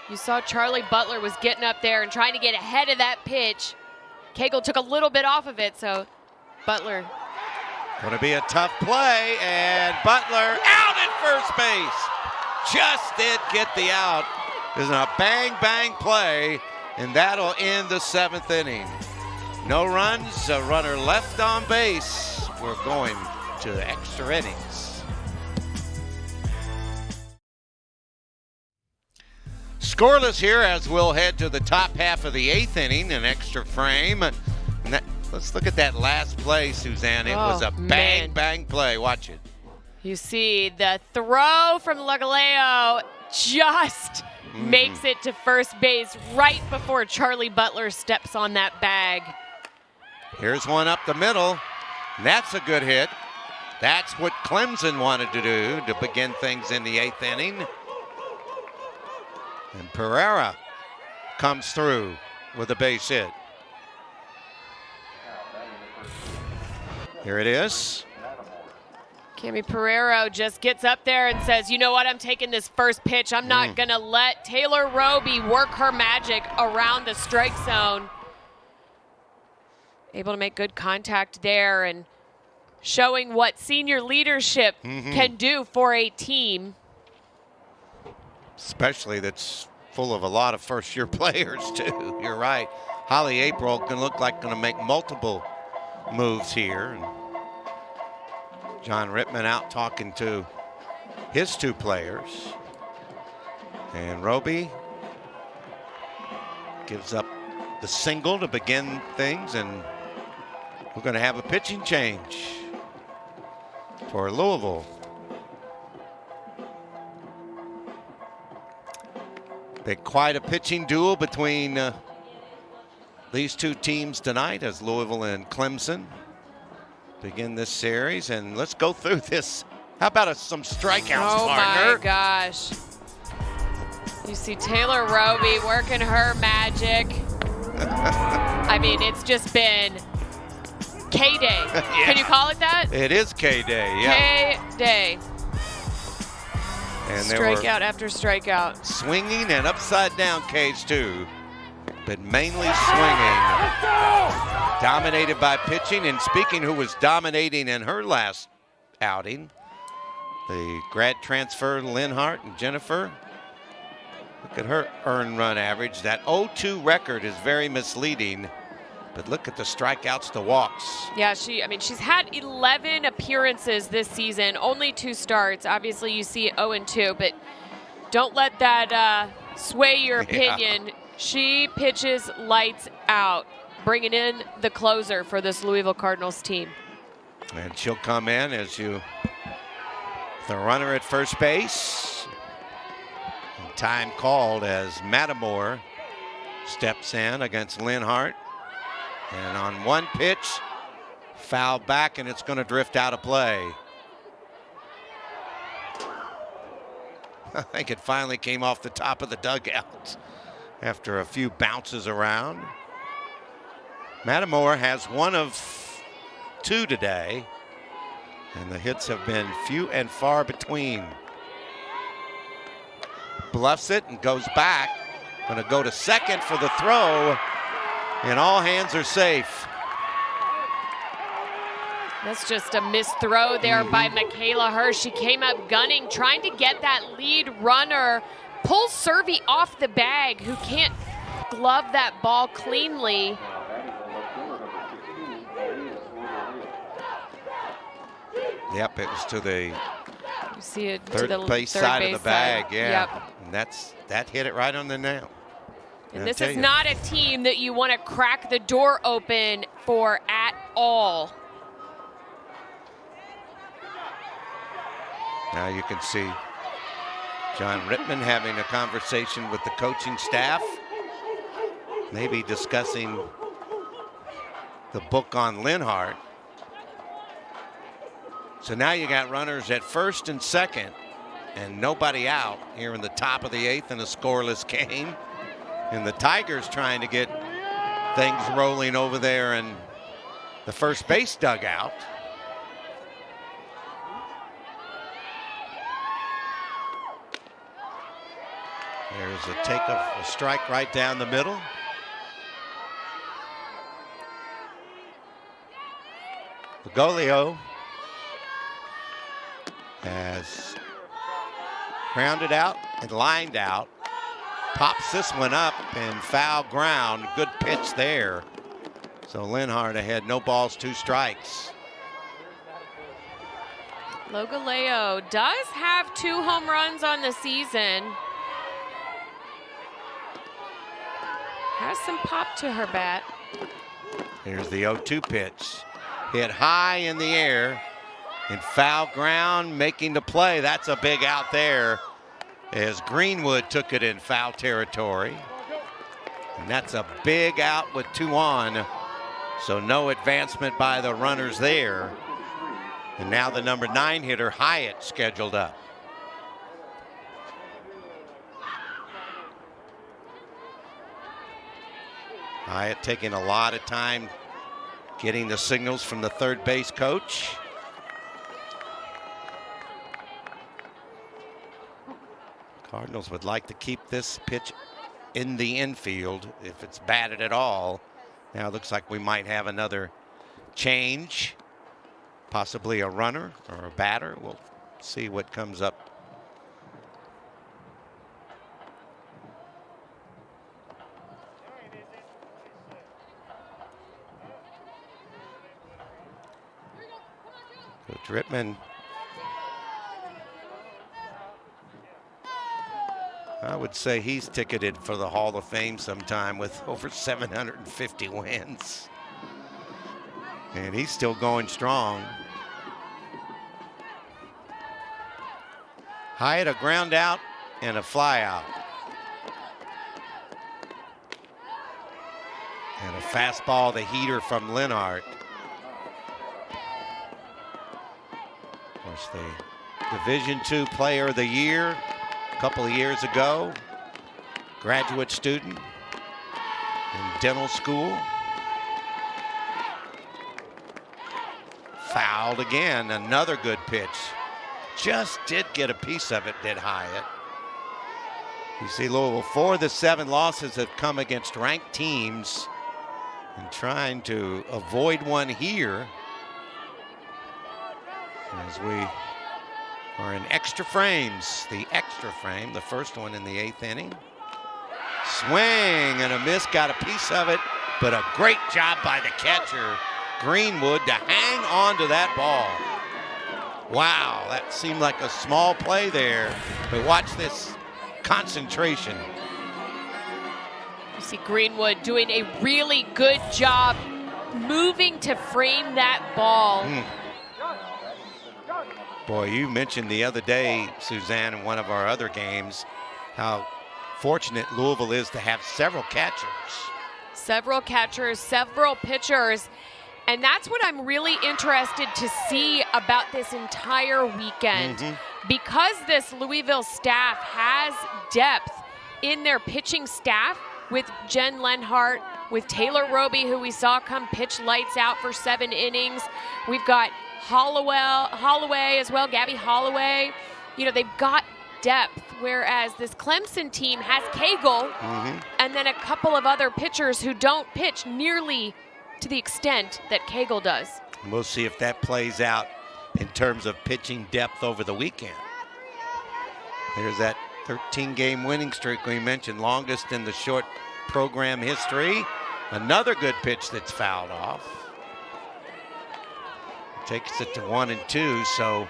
You saw Charlie Butler was getting up there and trying to get ahead of that pitch. Cagle took a little bit off of it, so Butler. Going to be a tough play, and Butler out at first base. Just did get the out. There's a bang play, and that'll end the 7th inning. No runs, a runner left on base. We're going to extra innings. Scoreless here as we'll head to the top half of the 8th inning, an extra frame. And let's look at that last play, Suzanne. It was a bang play. Watch it. You see the throw from Lagaleo just makes it to first base right before Charlie Butler steps on that bag. Here's one up the middle. And that's a good hit. That's what Clemson wanted to do to begin things in the 8th inning. And Pereira comes through with a base hit. Here it is. Cami Pereira just gets up there and says, you know what, I'm taking this first pitch. I'm not going to let Taylor Roby work her magic around the strike zone. Able to make good contact there and showing what senior leadership can do for a team. Especially that's full of a lot of first-year players, too. You're right. Holly April can look like going to make multiple moves here. And John Rittman out talking to his 2 players. And Roby gives up the single to begin things, and we're going to have a pitching change for Louisville. Quite a pitching duel between these 2 teams tonight as Louisville and Clemson begin this series. And let's go through this. How about some strikeouts, partner? Oh, my gosh. You see Taylor Roby working her magic. I mean, it's just been K-Day. Can you call it that? It is K-Day, yeah. K-Day. And strikeout after strikeout. Swinging and upside down Ks too, but mainly swinging. Dominated by pitching, and speaking who was dominating in her last outing, the grad transfer Linhart and Jennifer. Look at her earned run average. That 0-2 record is very misleading, but look at the strikeouts to walks. Yeah, she's had 11 appearances this season, only 2 starts. Obviously, you see 0-2, but don't let that sway your opinion. Yeah. She pitches lights out, bringing in the closer for this Louisville Cardinals team. And she'll come in as the runner at first base. And time called as Mattimore steps in against Linhart. And on one pitch, foul back, and it's going to drift out of play. I think it finally came off the top of the dugout after a few bounces around. Mattimore has 1 of 2 today, and the hits have been few and far between. Bluffs it and goes back. Going to go to second for the throw. And all hands are safe. That's just a missed throw there by Michaela Hirsch. She came up gunning, trying to get that lead runner. Pulls Servey off the bag, who can't glove that ball cleanly. Yep, it was to the you see it third to the base third side base of the bag. side. Yeah, Yep. and that hit it right on the nail. And this is not a team that you want to crack the door open for at all. Now you can see John Rittman having a conversation with the coaching staff, maybe discussing the book on Linhart. So now you got runners at first and second and nobody out here in the top of the 8th in a scoreless game. And the Tigers trying to get things rolling over there in the first base dugout. There's a take of a strike right down the middle. Bergoglio has grounded out and lined out. Pops this one up and foul ground. Good pitch there. So Linhart ahead, no balls, 2 strikes. Bergoglio does have 2 home runs on the season. Has some pop to her bat. Here's the 0-2 pitch. Hit high in the air and foul ground, making the play. That's a big out there as Greenwood took it in foul territory. And that's a big out with 2 on. So no advancement by the runners there. And now the number 9 hitter, Hyatt, scheduled up. Hyatt taking a lot of time getting the signals from the third base coach. Cardinals would like to keep this pitch in the infield if it's batted at all. Now it looks like we might have another change, possibly a runner or a batter. We'll see what comes up. Coach Rittman, I would say he's ticketed for the Hall of Fame sometime with over 750 wins. And he's still going strong. Hyatt, a ground out and a fly out. And a fastball, the heater from Linhart. Of course, the Division II Player of the Year a couple of years ago. Graduate student in dental school. Fouled again, another good pitch. Just did get a piece of it, did Hyatt. You see Louisville, 4 of the 7 losses have come against ranked teams and trying to avoid one here as we are in extra frames. The extra frame, the first one in the 8th inning. Swing and a miss, got a piece of it, but a great job by the catcher, Greenwood, to hang on to that ball. Wow, that seemed like a small play there, but watch this concentration. You see Greenwood doing a really good job moving to frame that ball. Boy, you mentioned the other day, Suzanne, in one of our other games, how fortunate Louisville is to have several catchers. Several catchers, several pitchers. And that's what I'm really interested to see about this entire weekend. Because this Louisville staff has depth in their pitching staff with Jen Lenhart, with Taylor Roby, who we saw come pitch lights out for 7 innings. We've got Holloway as well, Gabby Holloway. You know, they've got depth, whereas this Clemson team has Cagle and then a couple of other pitchers who don't pitch nearly to the extent that Cagle does. We'll see if that plays out in terms of pitching depth over the weekend. There's that 13-game winning streak we mentioned, longest in the short program history. Another good pitch that's fouled off. Takes it to 1-2, so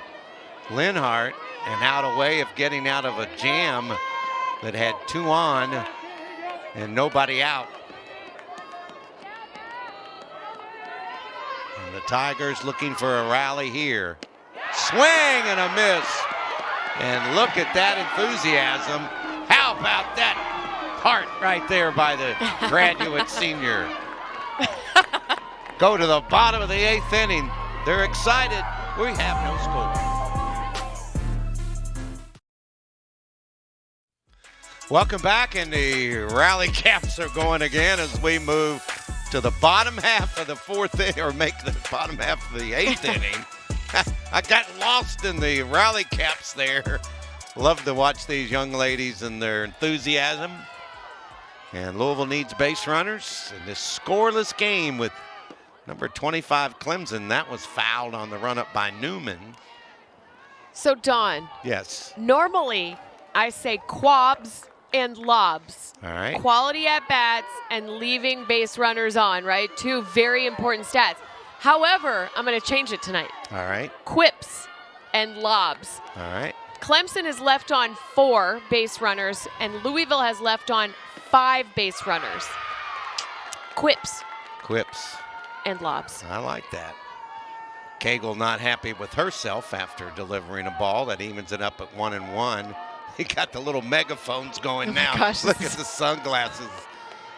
Linhart, and out a way of getting out of a jam that had 2 on and nobody out. And the Tigers looking for a rally here. Swing and a miss. And look at that enthusiasm. How about that heart right there by the graduate senior? Go to the bottom of the 8th inning. They're excited. We have no score. Welcome back, and the rally caps are going again as we move to the bottom half of the 4th inning, or make the bottom half of the 8th inning. I got lost in the rally caps there. Love to watch these young ladies and their enthusiasm. And Louisville needs base runners in this scoreless game with number 25 Clemson. That was fouled on the run-up by Newman. So, Don. Yes. Normally, I say quabs and lobs. All right. Quality at-bats and leaving base runners on, right? 2 very important stats. However, I'm going to change it tonight. All right. Quips and lobs. All right. Clemson is left on 4 base runners, and Louisville has left on 5 base runners. Quips. Quips. And lobs. I like that. Cagle not happy with herself after delivering a ball that evens it up at 1-1. He got the little megaphones going now. Gosh, look at the sunglasses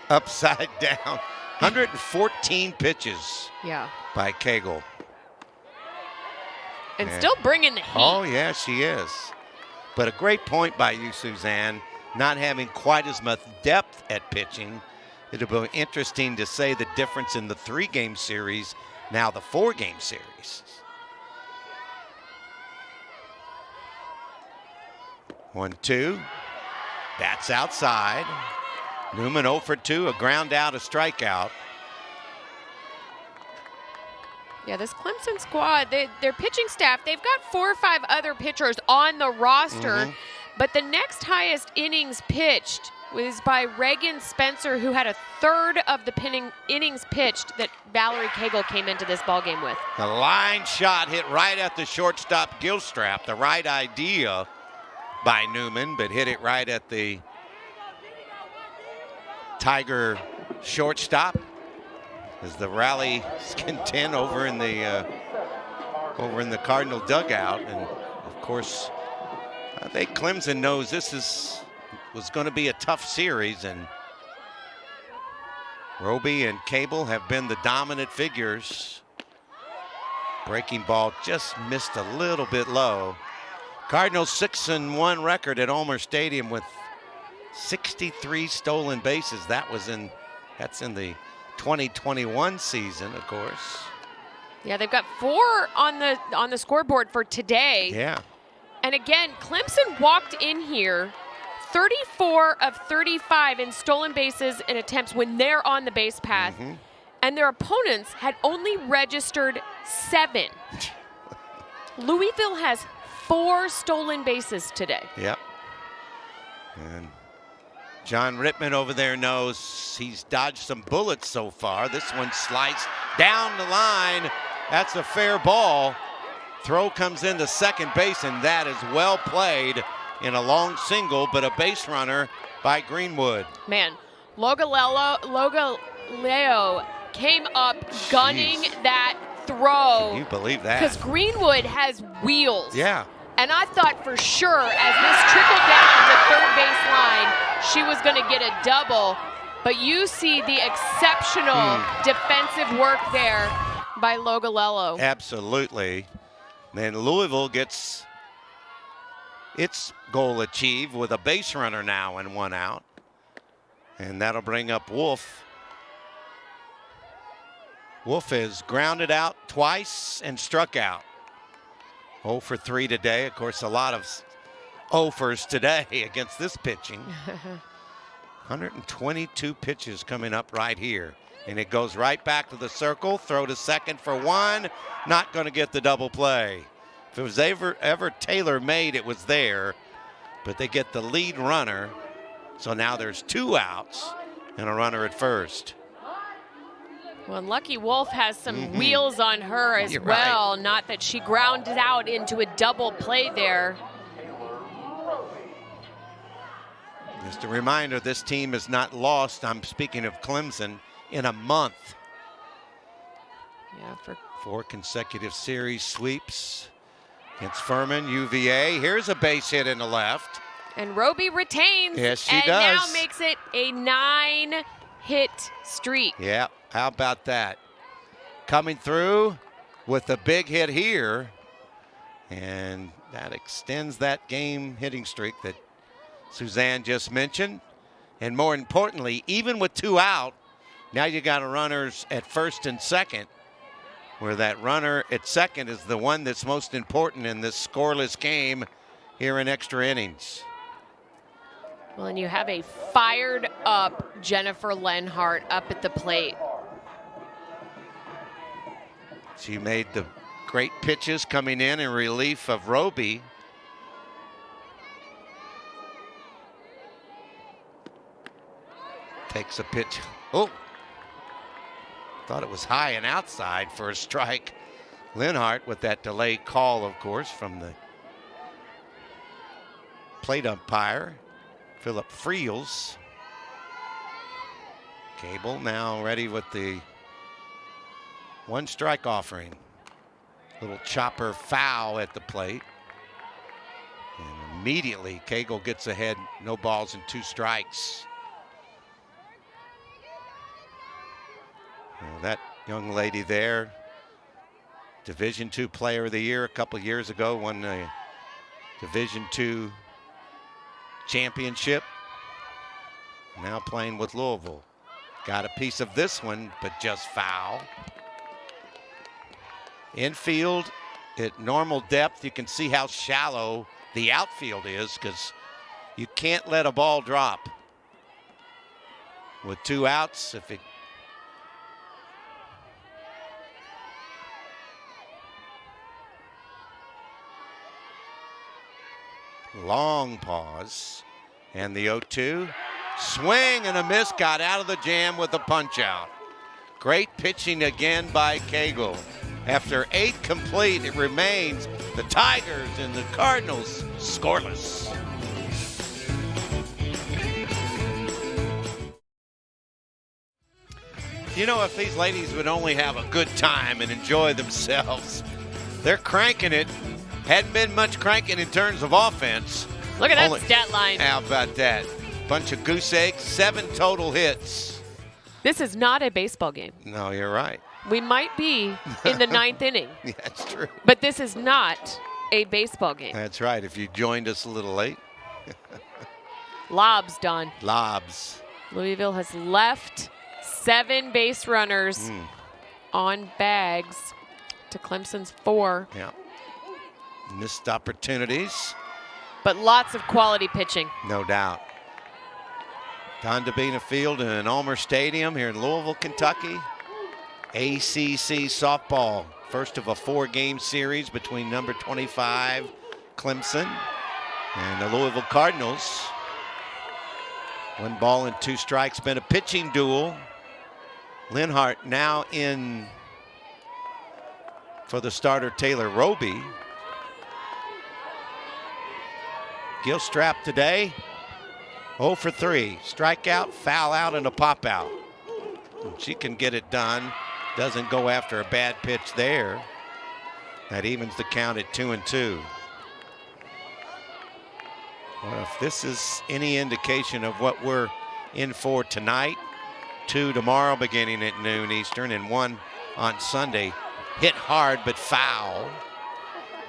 upside down. 114 pitches. Yeah. By Cagle. And still bringing the heat. Oh, yeah, she is. But a great point by you, Suzanne, not having quite as much depth at pitching. It'll be interesting to say the difference in the 3-game series, now the 4-game series. 1-2. That's outside. Newman 0 for 2, a ground out, a strikeout. Yeah, this Clemson squad, their pitching staff, they've got 4 or 5 other pitchers on the roster, but the next highest innings pitched was by Reagan Spencer, who had a third of the innings pitched that Valerie Cagle came into this ballgame with. A line shot hit right at the shortstop Gilstrap. The right idea by Newman, but hit it right at the Tiger shortstop. As the rally contend over in the Cardinal dugout, and of course, I think Clemson knows this was going to be a tough series, and Roby and Cable have been the dominant figures. Breaking ball just missed a little bit low. Cardinals 6-1 record at Ulmer Stadium with 63 stolen bases. That's in the 2021 season, of course. Yeah, they've got 4 on the scoreboard for today. Yeah. And again, Clemson walked in here 34 of 35 in stolen bases and attempts when they're on the base path. And their opponents had only registered 7. Louisville has 4 stolen bases today. Yep. And John Rittman over there knows he's dodged some bullets so far. This one sliced down the line. That's a fair ball. Throw comes into second base, and that is well played in a long single, but a base runner by Greenwood. Man, Logaleo came up gunning that throw. Can you believe that? Because Greenwood has wheels. Yeah. And I thought for sure as this trickled down the third base line, she was going to get a double. But you see the exceptional defensive work there by Logaleo. Absolutely. Then Louisville gets its goal achieved with a base runner now and 1 out. And that'll bring up Wolf. Wolf has grounded out twice and struck out. 0 for 3 today. Of course, a lot of 0-fers today against this pitching. 122 pitches coming up right here. And it goes right back to the circle. Throw to second for 1. Not going to get the double play. If it was ever tailor-made, it was there. But they get the lead runner. So now there's 2 outs and a runner at first. Well, Lucky Wolf has some wheels on her as You're well. right. Not that she grounded out into a double play there. Just a reminder, this team is not lost. I'm speaking of Clemson in a month. Yeah, for 4 consecutive series sweeps. It's Furman, UVA. Here's a base hit in the left. And Roby retains. Yes, she and does. now makes it a 9-hit streak. Yeah, how about that? Coming through with a big hit here. And that extends that game hitting streak that Suzanne just mentioned. And more importantly, even with 2 out, now you got runners at first and second, where that runner at second is the one that's most important in this scoreless game here in extra innings. Well, and you have a fired up Jennifer Lenhart up at the plate. She made the great pitches coming in relief of Roby. Takes a pitch. Oh, thought it was high and outside for a strike. Lenhart with that delay call, of course, from the plate umpire, Philip Friels. Cable now ready with the 1 strike offering. Little chopper foul at the plate. And immediately Cagle gets ahead, no balls and 2 strikes. Well, that young lady there, Division II Player of the Year a couple years ago, won the Division II championship. Now playing with Louisville. Got a piece of this one, but just foul. Infield at normal depth, you can see how shallow the outfield is because you can't let a ball drop. With 2 outs, if it long pause, and the 0-2 swing and a miss, got out of the jam with a punch out. Great pitching again by Cagle. After 8 complete, it remains the Tigers and the Cardinals scoreless. You know, if these ladies would only have a good time and enjoy themselves, they're cranking it. Hadn't been much cranking in terms of offense. Look at that stat line. How about that? Bunch of goose eggs, 7 total hits. This is not a baseball game. No, you're right. We might be in the 9th inning. Yeah, that's true. But this is not a baseball game. That's right. If you joined us a little late. Lobs, Don. Lobs. Louisville has left 7 base runners on bags to Clemson's 4. Yeah. Missed opportunities. But lots of quality pitching. No doubt. Don Dabena Field in Ulmer Stadium here in Louisville, Kentucky. ACC softball. First of a 4-game series between number 25, Clemson, and the Louisville Cardinals. 1 ball and 2 strikes. Been a pitching duel. Lenhart now in for the starter, Taylor Roby. Gilstrap today, 0 for 3. Strikeout, foul out, and a pop out. She can get it done. Doesn't go after a bad pitch there. That evens the count at 2-2. Well, if this is any indication of what we're in for tonight, 2 tomorrow beginning at noon Eastern and 1 on Sunday. Hit hard but foul.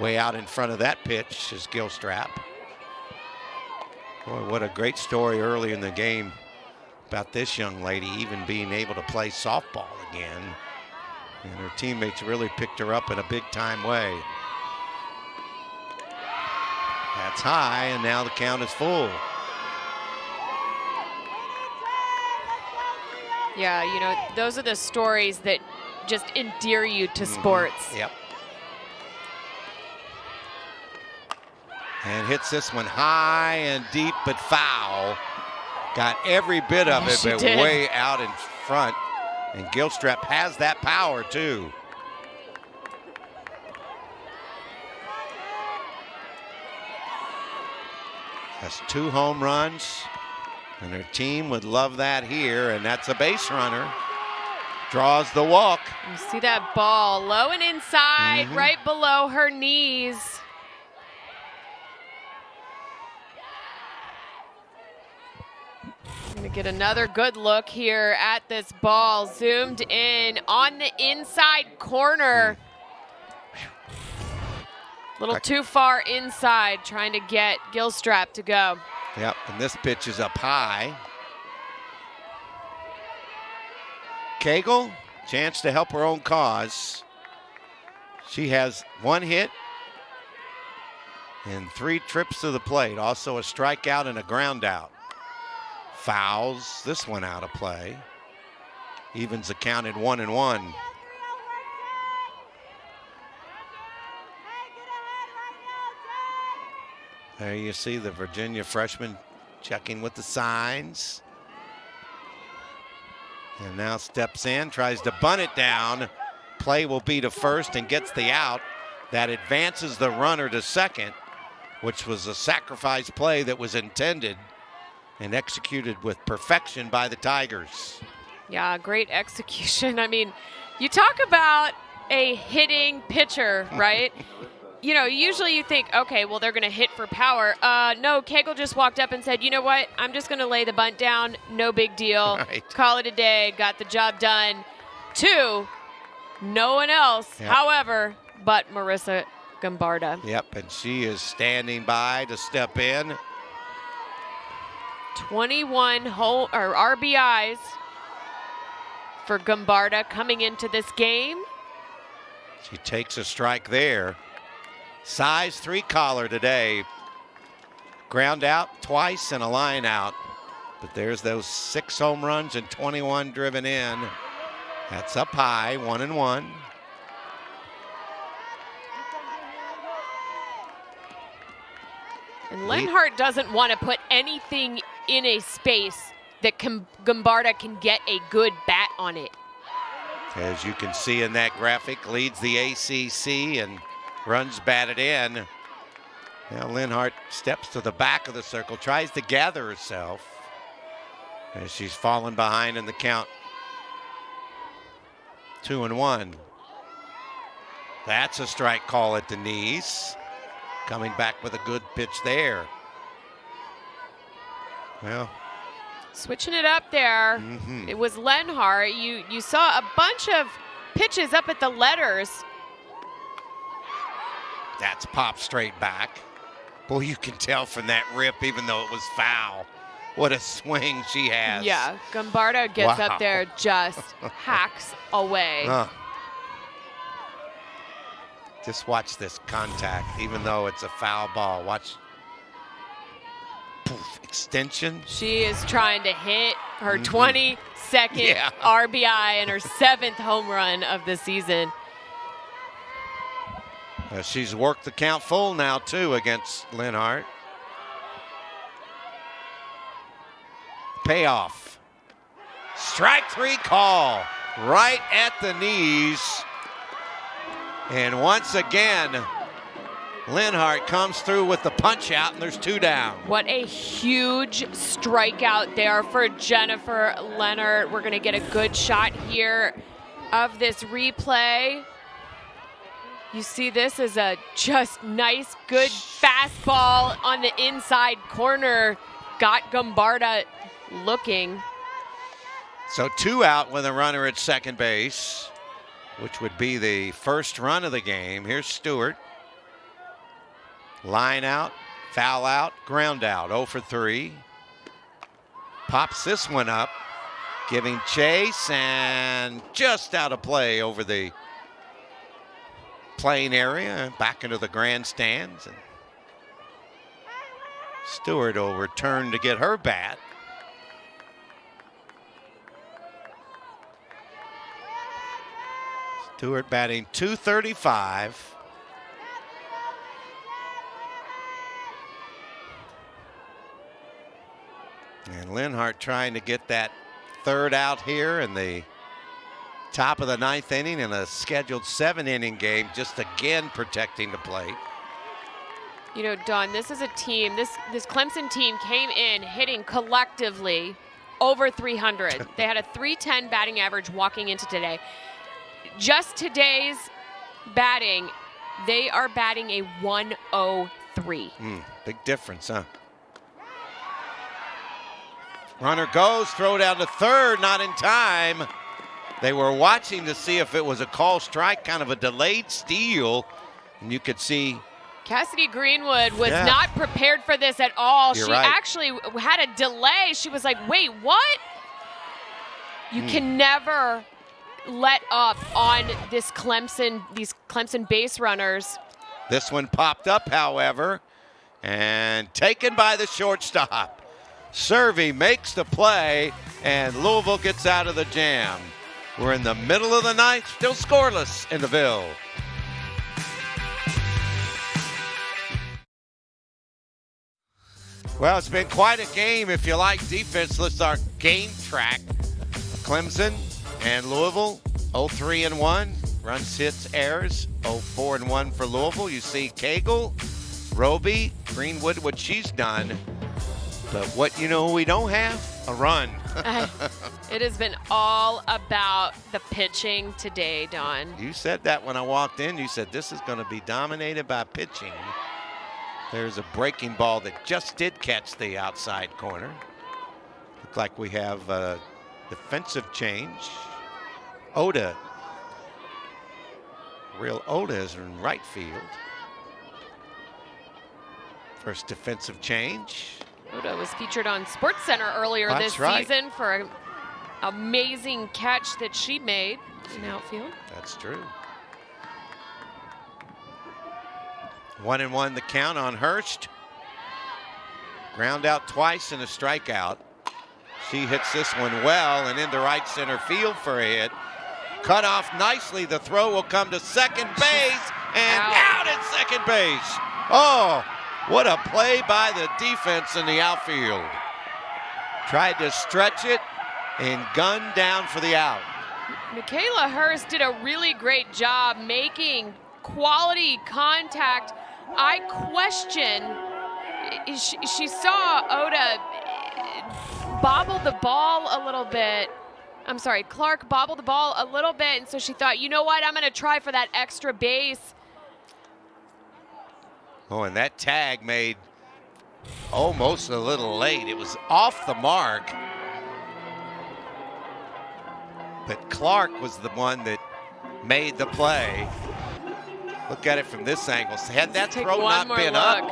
Way out in front of that pitch is Gilstrap. Boy, what a great story early in the game about this young lady even being able to play softball again. And her teammates really picked her up in a big-time way. That's high, and now the count is full. Yeah, you know, those are the stories that just endear you to sports. Yep. And hits this one high and deep, but foul. Got every bit of it, but way out in front. And Gilstrap has that power, too. That's 2 home runs. And her team would love that here, and that's a base runner. Draws the walk. You see that ball low and inside, right below her knees. Gonna get another good look here at this ball. Zoomed in on the inside corner. A little too far inside, trying to get Gilstrap to go. Yep, and this pitch is up high. Cagle, chance to help her own cause. She has 1 hit and 3 trips to the plate. Also a strikeout and a ground out. Fouls this one out of play. Evens accounted 1-1. There you see the Virginia freshman checking with the signs. And now steps in, tries to bunt it down. Play will be to first and gets the out. That advances the runner to second, which was a sacrifice play that was intended and executed with perfection by the Tigers. Yeah, great execution. I mean, you talk about a hitting pitcher, right? You know, usually you think, okay, well, they're going to hit for power. No, Cagle just walked up and said, you know what? I'm just going to lay the bunt down. No big deal. Right. Call it a day. Got the job done. 2, no one else, however, but Marissa Gombarda. Yep, and she is standing by to step in. 21 RBIs for Gombarda coming into this game. She takes a strike there. Size 3 collar today. Ground out twice and a line out. But there's those 6 home runs and 21 driven in. That's up high, 1-1. And Lenhart doesn't want to put anything in a space that Gombarda can get a good bat on it. As you can see in that graphic, leads the ACC and runs batted in. Now Lenhart steps to the back of the circle, tries to gather herself as she's fallen behind in the count. 2-1. That's a strike call at the knees. Coming back with a good pitch there. Well, switching it up there. It was Lenhart. You saw a bunch of pitches up at the letters. That's popped straight back. Boy, you can tell from that rip, even though it was foul, what a swing she has. Yeah, Gombarda gets up there, just hacks away. Just watch this contact, even though it's a foul ball. Watch. Poof, extension. She is trying to hit her 22nd RBI and her 7th home run of the season. She's worked the count full now, too, against Lenhart. Payoff. Strike 3 call right at the knees. And once again, Lenhart comes through with the punch out, and there's 2 down. What a huge strikeout there for Jennifer Lenhart. We're going to get a good shot here of this replay. You see this as a just nice, good fastball on the inside corner. Got Gombarda looking. So 2 out with a runner at second base, which would be the first run of the game. Here's Stewart. Line out, foul out, ground out, 0 for 3. Pops this one up, giving chase, and just out of play over the playing area, back into the grandstands. And Stewart will return to get her bat. Stewart batting .235. And Lenhart trying to get that 3rd out here in the top of the 9th inning in a scheduled 7-inning game, just again protecting the plate. You know, Don, this is a team, this Clemson team came in hitting collectively over 300. They had a .310 batting average walking into today. Just today's batting, they are batting a 103. Big difference, huh? Runner goes, throw down to third, not in time. They were watching to see if it was a call strike, kind of a delayed steal. And you could see Cassidy Greenwood was not prepared for this at all. You're she right. actually had a delay. She was like, wait, what? You can never let up on these Clemson base runners. this one popped up, however, and taken by the shortstop. Servey makes the play, and Louisville gets out of the jam. We're in the middle of the ninth, still scoreless in the Ville. Well, it's been quite a game. If you like defense, let's start game track. Clemson and Louisville, 0-3-1. Runs, hits, errors, 0-4-1 for Louisville. You see Cagle, Roby, Greenwood, what she's done. But what we don't have? A run. It has been all about the pitching today, Don. You said that when I walked in. You said this is going to be dominated by pitching. There's a breaking ball that just did catch the outside corner. Look like we have a defensive change. Oda. Real Oda is in right field. First defensive change. Oda was featured on SportsCenter earlier this season for an amazing catch that she made in outfield. That's true. 1-1 the count on Hurst. Ground out twice and a strikeout. She hits this one well and into right center field for a hit. Cut off nicely. The throw will come to second base and out at second base. Oh, what a play by the defense in the outfield. Tried to stretch it and gunned down for the out. Michaela Hurst did a really great job making quality contact. I question, she saw Oda bobble the ball a little bit. I'm sorry, Clark bobbled the ball a little bit, and so she thought, you know what, I'm going to try for that extra base. Oh, and that tag made almost a little late. It was off the mark. But Clark was the one that made the play. Look at it from this angle. Had that throw not been up.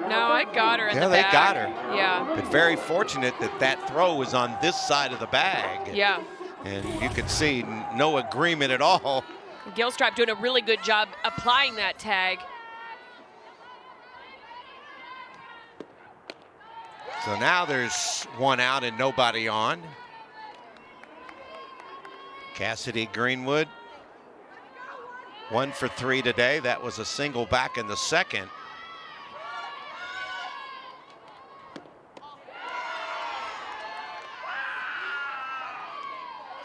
No, I got her in the bag. Yeah, they got her. Yeah. But very fortunate that that throw was on this side of the bag. Yeah. And you could see no agreement at all. Gilstrap doing a really good job applying that tag. So now there's one out and nobody on. Cassidy Greenwood, 1 for 3 today. That was a single back in the second.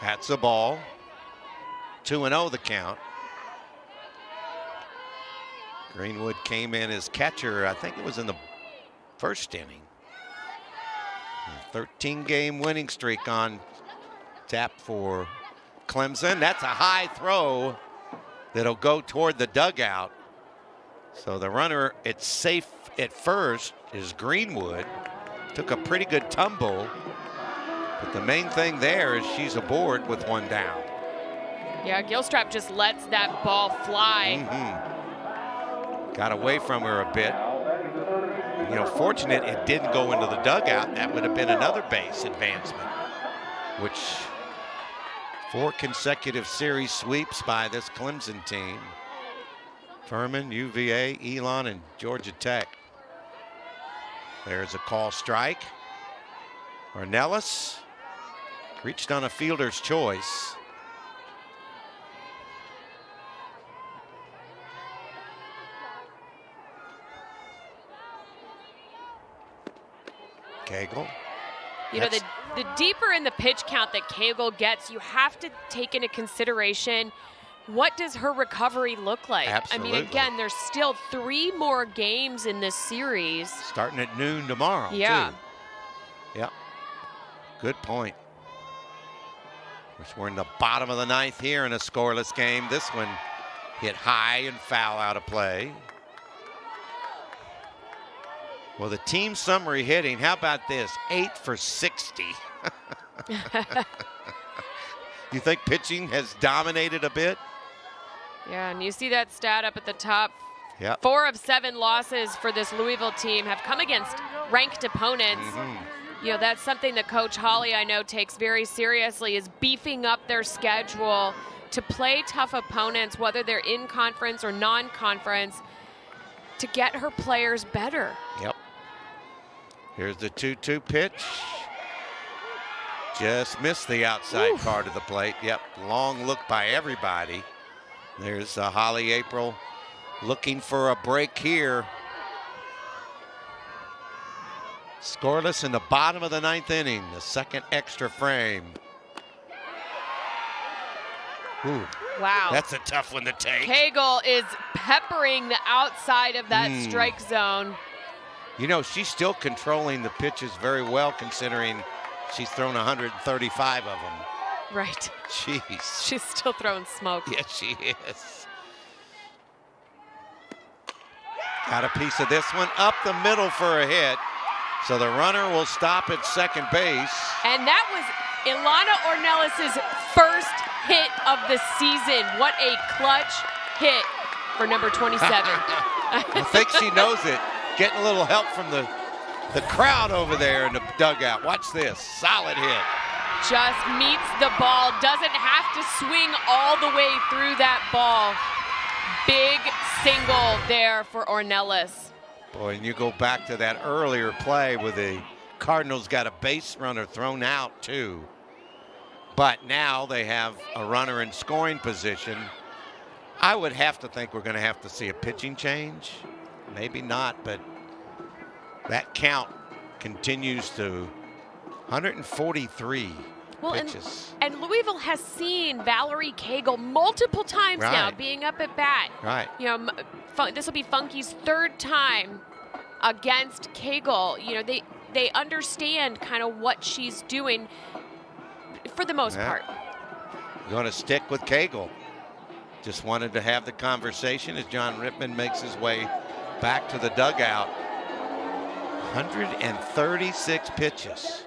That's a ball. 2-0 the count. Greenwood came in as catcher, I think it was in the first inning. 13-game winning streak on tap for Clemson. That's a high throw that'll go toward the dugout. So the runner, it's safe at first, is Greenwood. Took a pretty good tumble. But the main thing there is she's aboard with one down. Yeah, Gilstrap just lets that ball fly. Got away from her a bit. Fortunate it didn't go into the dugout. That would have been another base advancement, which 4 consecutive series sweeps by this Clemson team. Furman, UVA, Elon, and Georgia Tech. There's a call strike. Ornelas reached on a fielder's choice. Cagle. The deeper in the pitch count that Cagle gets, you have to take into consideration what does her recovery look like. Absolutely. I mean, again, there's still 3 more games in this series. Starting at noon tomorrow, yeah. too. Yep. Good point. Of course, we're in the bottom of the ninth here in a scoreless game. This one hit high and foul out of play. Well, the team summary hitting, how about this? 8 for 60. You think pitching has dominated a bit? Yeah, and you see that stat up at the top. Yep. 4 of 7 losses for this Louisville team have come against ranked opponents. You know, that's something that Coach Holly, I know, takes very seriously, is beefing up their schedule to play tough opponents, whether they're in conference or non-conference, to get her players better. Yep. Here's the 2-2 pitch. Just missed the outside part of the plate. Yep, long look by everybody. There's Holly April looking for a break here. Scoreless in the bottom of the 9th inning, the second extra frame. Ooh, wow. That's a tough one to take. Cagle is peppering the outside of that strike zone. You know, she's still controlling the pitches very well, considering she's thrown 135 of them. Right. Jeez. She's still throwing smoke. Yes, she is. Got a piece of this one up the middle for a hit. So the runner will stop at second base. And that was Ilana Ornelas' first hit of the season. What a clutch hit for number 27. I think she knows it. Getting a little help from the crowd over there in the dugout. Watch this. Solid hit. Just meets the ball. Doesn't have to swing all the way through that ball. Big single there for Ornelas. Boy, and you go back to that earlier play where the Cardinals got a base runner thrown out too. But now they have a runner in scoring position. I would have to think we're going to have to see a pitching change. Maybe not, but that count continues to 143 pitches. And Louisville has seen Valerie Cagle multiple times now Right. being up at bat. Right. You know, this will be Funky's 3rd time against Cagle. You know, they understand kind of what she's doing for the most part. Going to stick with Cagle. Just wanted to have the conversation as John Rittman makes his way back to the dugout. 136 pitches.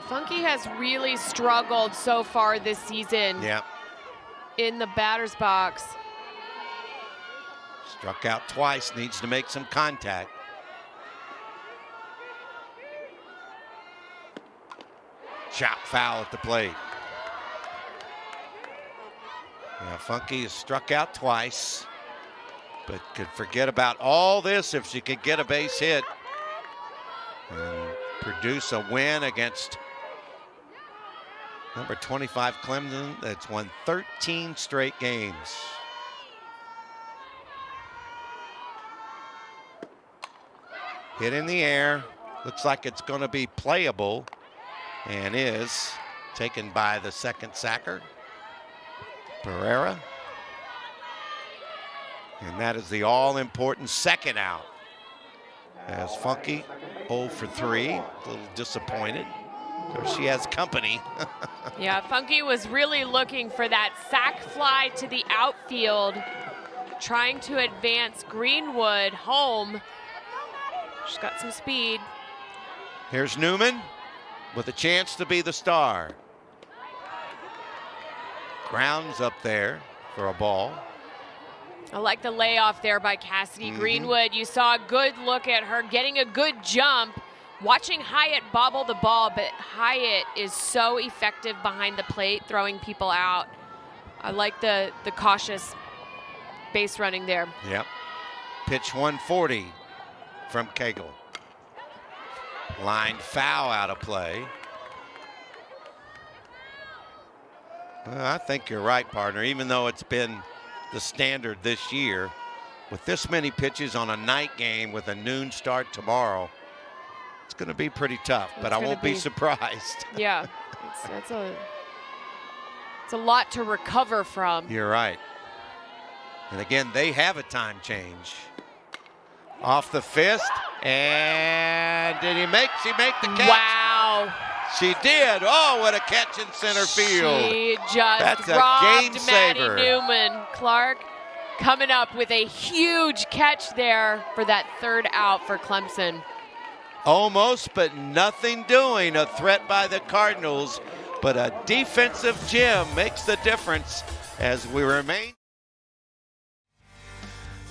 Funky has really struggled so far this season in the batter's box. Struck out twice, needs to make some contact. Chop foul at the plate. Yeah, Funky has struck out twice, but could forget about all this if she could get a base hit and produce a win against number 25 Clemson that's won 13 straight games. Hit in the air. Looks like it's going to be playable and is taken by the second sacker, Pereira. And that is the all-important second out. As Funky 0 for 3, a little disappointed. Of course, she has company. Yeah, Funky was really looking for that sac fly to the outfield, trying to advance Greenwood home. She's got some speed. Here's Newman with a chance to be the star. Grounds up there for a ball. I like the layoff there by Cassidy Greenwood. You saw a good look at her getting a good jump. Watching Hyatt bobble the ball, but Hyatt is so effective behind the plate, throwing people out. I like the cautious base running there. Yep. Pitch 140 from Cagle. Line foul out of play. Well, I think you're right, partner. Even though it's been the standard this year, with this many pitches on a night game with a noon start tomorrow, it's going to be pretty tough, but I won't be surprised. Yeah, it's a lot to recover from. You're right. And again, they have a time change. Off the fist, and did she make the catch? Wow. She did. Oh, what a catch in center field. She just That's a robbed game Maddie saver. Newman. Clark coming up with a huge catch there for that third out for Clemson. Almost, but nothing doing. A threat by the Cardinals, but a defensive gem makes the difference as we remain.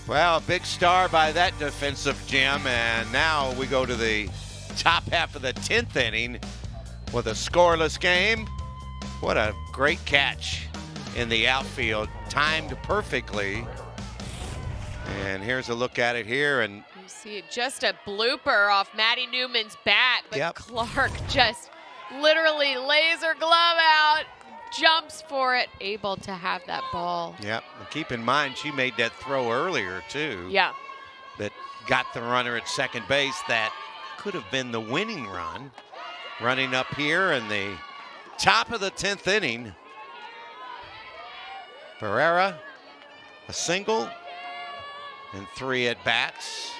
Well, a big star by that defensive gem, and now we go to the top half of the 10th inning with a scoreless game. What a great catch in the outfield, timed perfectly. And here's a look at it here, and you see just a blooper off Maddie Newman's bat, but Clark just literally lays her glove out, jumps for it, able to have that ball. Yep, and keep in mind she made that throw earlier too. Yeah. That got the runner at second base. That could have been the winning run. Running up here in the top of the 10th inning. Pereira, a single and 3 at bats.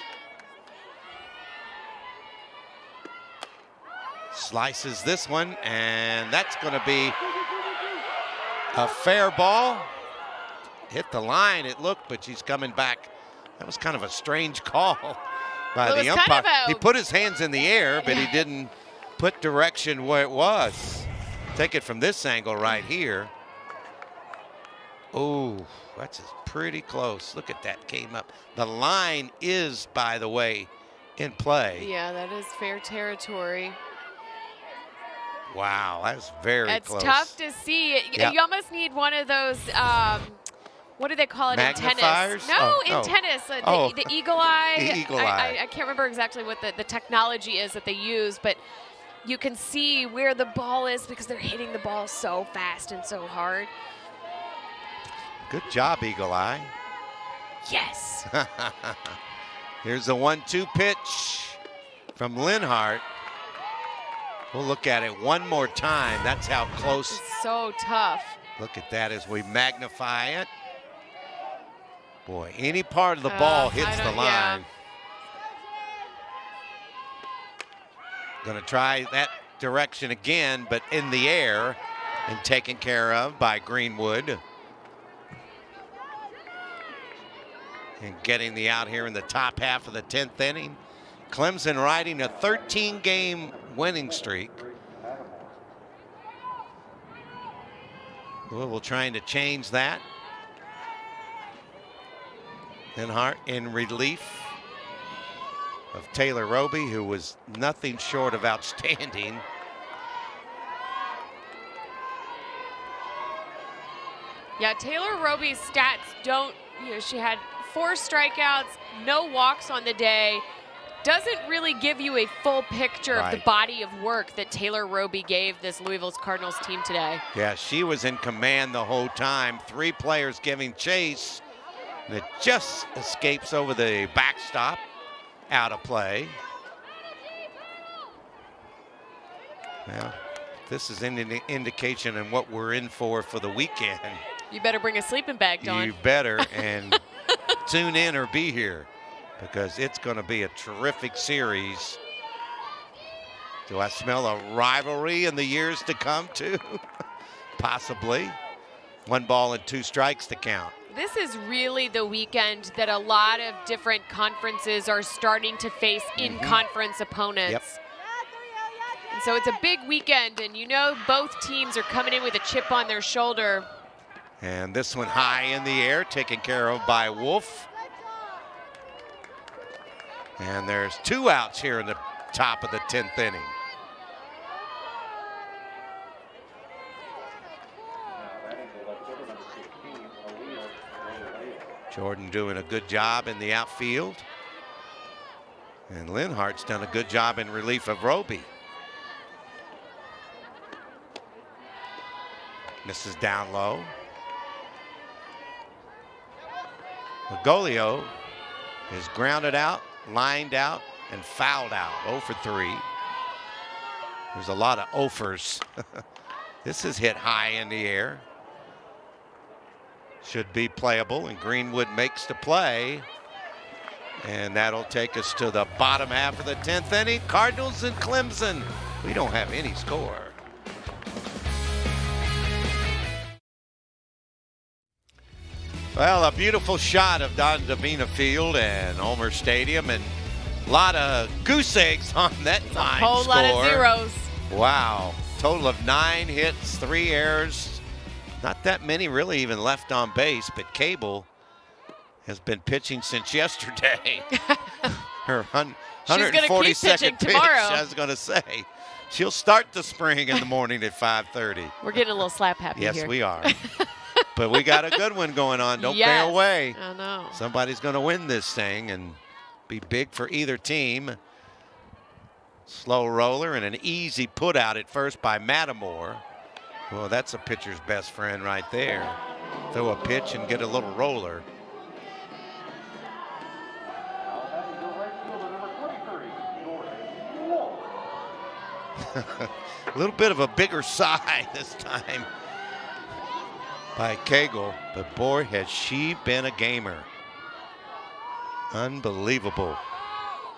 Slices this one, and that's going to be a fair ball. Hit the line, it looked, but she's coming back. That was kind of a strange call by the umpire. He put his hands in the air, but he didn't put direction where it was. Take it from this angle right here. Oh, that's pretty close. Look at that, came up. The line is, by the way, in play. Yeah, that is fair territory. Wow, that's very close. It's tough to see. You almost need one of those, what do they call it in tennis? No, in tennis, the eagle eye. The eagle eye. I can't remember exactly what the technology is that they use, but you can see where the ball is because they're hitting the ball so fast and so hard. Good job, Eagle Eye. Yes. Here's the 1-2 pitch from Linhart. We'll look at it one more time. That's how close. It's so tough. Look at that as we magnify it. Boy, any part of the ball hits the line. Yeah. Going to try that direction again, but in the air and taken care of by Greenwood. And getting the out here in the top half of the 10th inning. Clemson riding a 13-game winning streak. Louisville trying to change that. Linhart in relief of Taylor Roby, who was nothing short of outstanding. Yeah, Taylor Roby's stats don't, she had 4 strikeouts, no walks on the day. Doesn't really give you a full picture of the body of work that Taylor Roby gave this Louisville's Cardinals team today. Yeah, she was in command the whole time. 3 players giving chase. And it just escapes over the backstop, out of play. Well, this is an indication of what we're in for the weekend. You better bring a sleeping bag, Dawn. You better, and tune in or be here, because it's going to be a terrific series. Do I smell a rivalry in the years to come, too? Possibly. 1 ball and 2 strikes to count. This is really the weekend that a lot of different conferences are starting to face in-conference opponents. Yep. And so it's a big weekend, and both teams are coming in with a chip on their shoulder. And this one high in the air, taken care of by Wolf. And there's 2 outs here in the top of the 10th inning. Jordan doing a good job in the outfield. And Linhart's done a good job in relief of Roby. Misses down low. Magolio is grounded out, lined out, and fouled out. 0 for 3. There's a lot of offers. This is hit high in the air. Should be playable, and Greenwood makes the play. And that'll take us to the bottom half of the 10th inning. Cardinals and Clemson We don't have any score. Well, a beautiful shot of Don Davina Field and Ulmer Stadium, and a lot of goose eggs on that fine Whole score. lot of zeros. Wow. Total of 9 hits, 3 errors. Not that many really even left on base, but Cable has been pitching since yesterday. Her 142nd pitch, I was going to say. She'll start the spring in the morning at 5:30. We're getting a little slap happy here. Yes, we are. But we got a good one going on. Don't bail away. I know. Somebody's going to win this thing and be big for either team. Slow roller and an easy put out at first by Matamore. Well, that's a pitcher's best friend right there. Throw a pitch and get a little roller. A little bit of a bigger sigh this time by Cagle, but boy, has she been a gamer. Unbelievable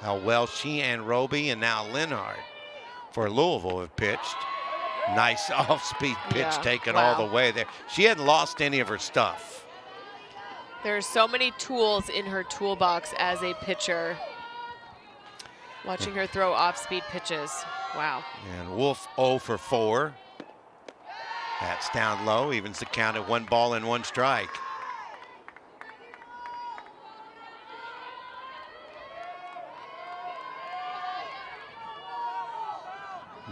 how well she and Roby and now Linhart for Louisville have pitched. Nice off-speed pitch taken all the way there. She hadn't lost any of her stuff. There are so many tools in her toolbox as a pitcher. Watching her throw off-speed pitches. Wow. And Wolf 0 for 4. That's down low, evens the count at 1 ball and 1 strike.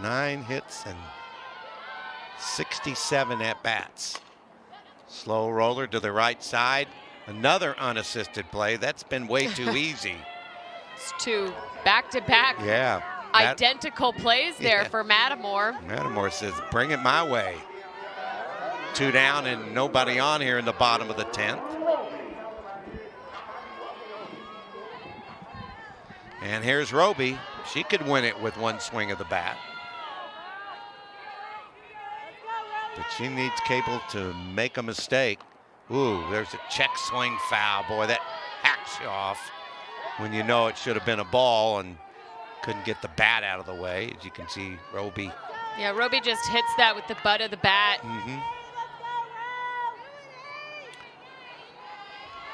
Nine hits and 67 at-bats. Slow roller to the right side. Another unassisted play. That's been way too easy. It's 2 back-to-back identical plays there for Matamore. Matamore says, bring it my way. 2 down and nobody on here in the bottom of the 10th. And here's Roby. She could win it with 1 swing of the bat. But she needs Cable to make a mistake. Ooh, there's a check swing foul. Boy, that hacks you off when you know it should have been a ball and couldn't get the bat out of the way. As you can see, Roby. Yeah, Roby just hits that with the butt of the bat.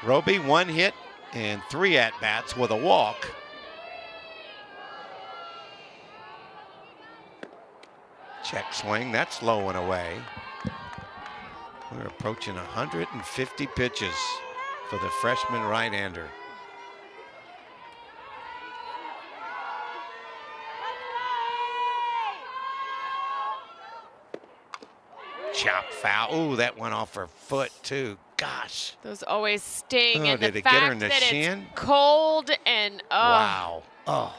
Roby 1 hit and 3 at-bats with a walk. Check swing, that's low and away. We're approaching 150 pitches for the freshman right-hander. Chop foul. Ooh, that went off her foot too. Gosh. Those always sting. And did the it get her fact in the that shin? it's cold and wow. Oh.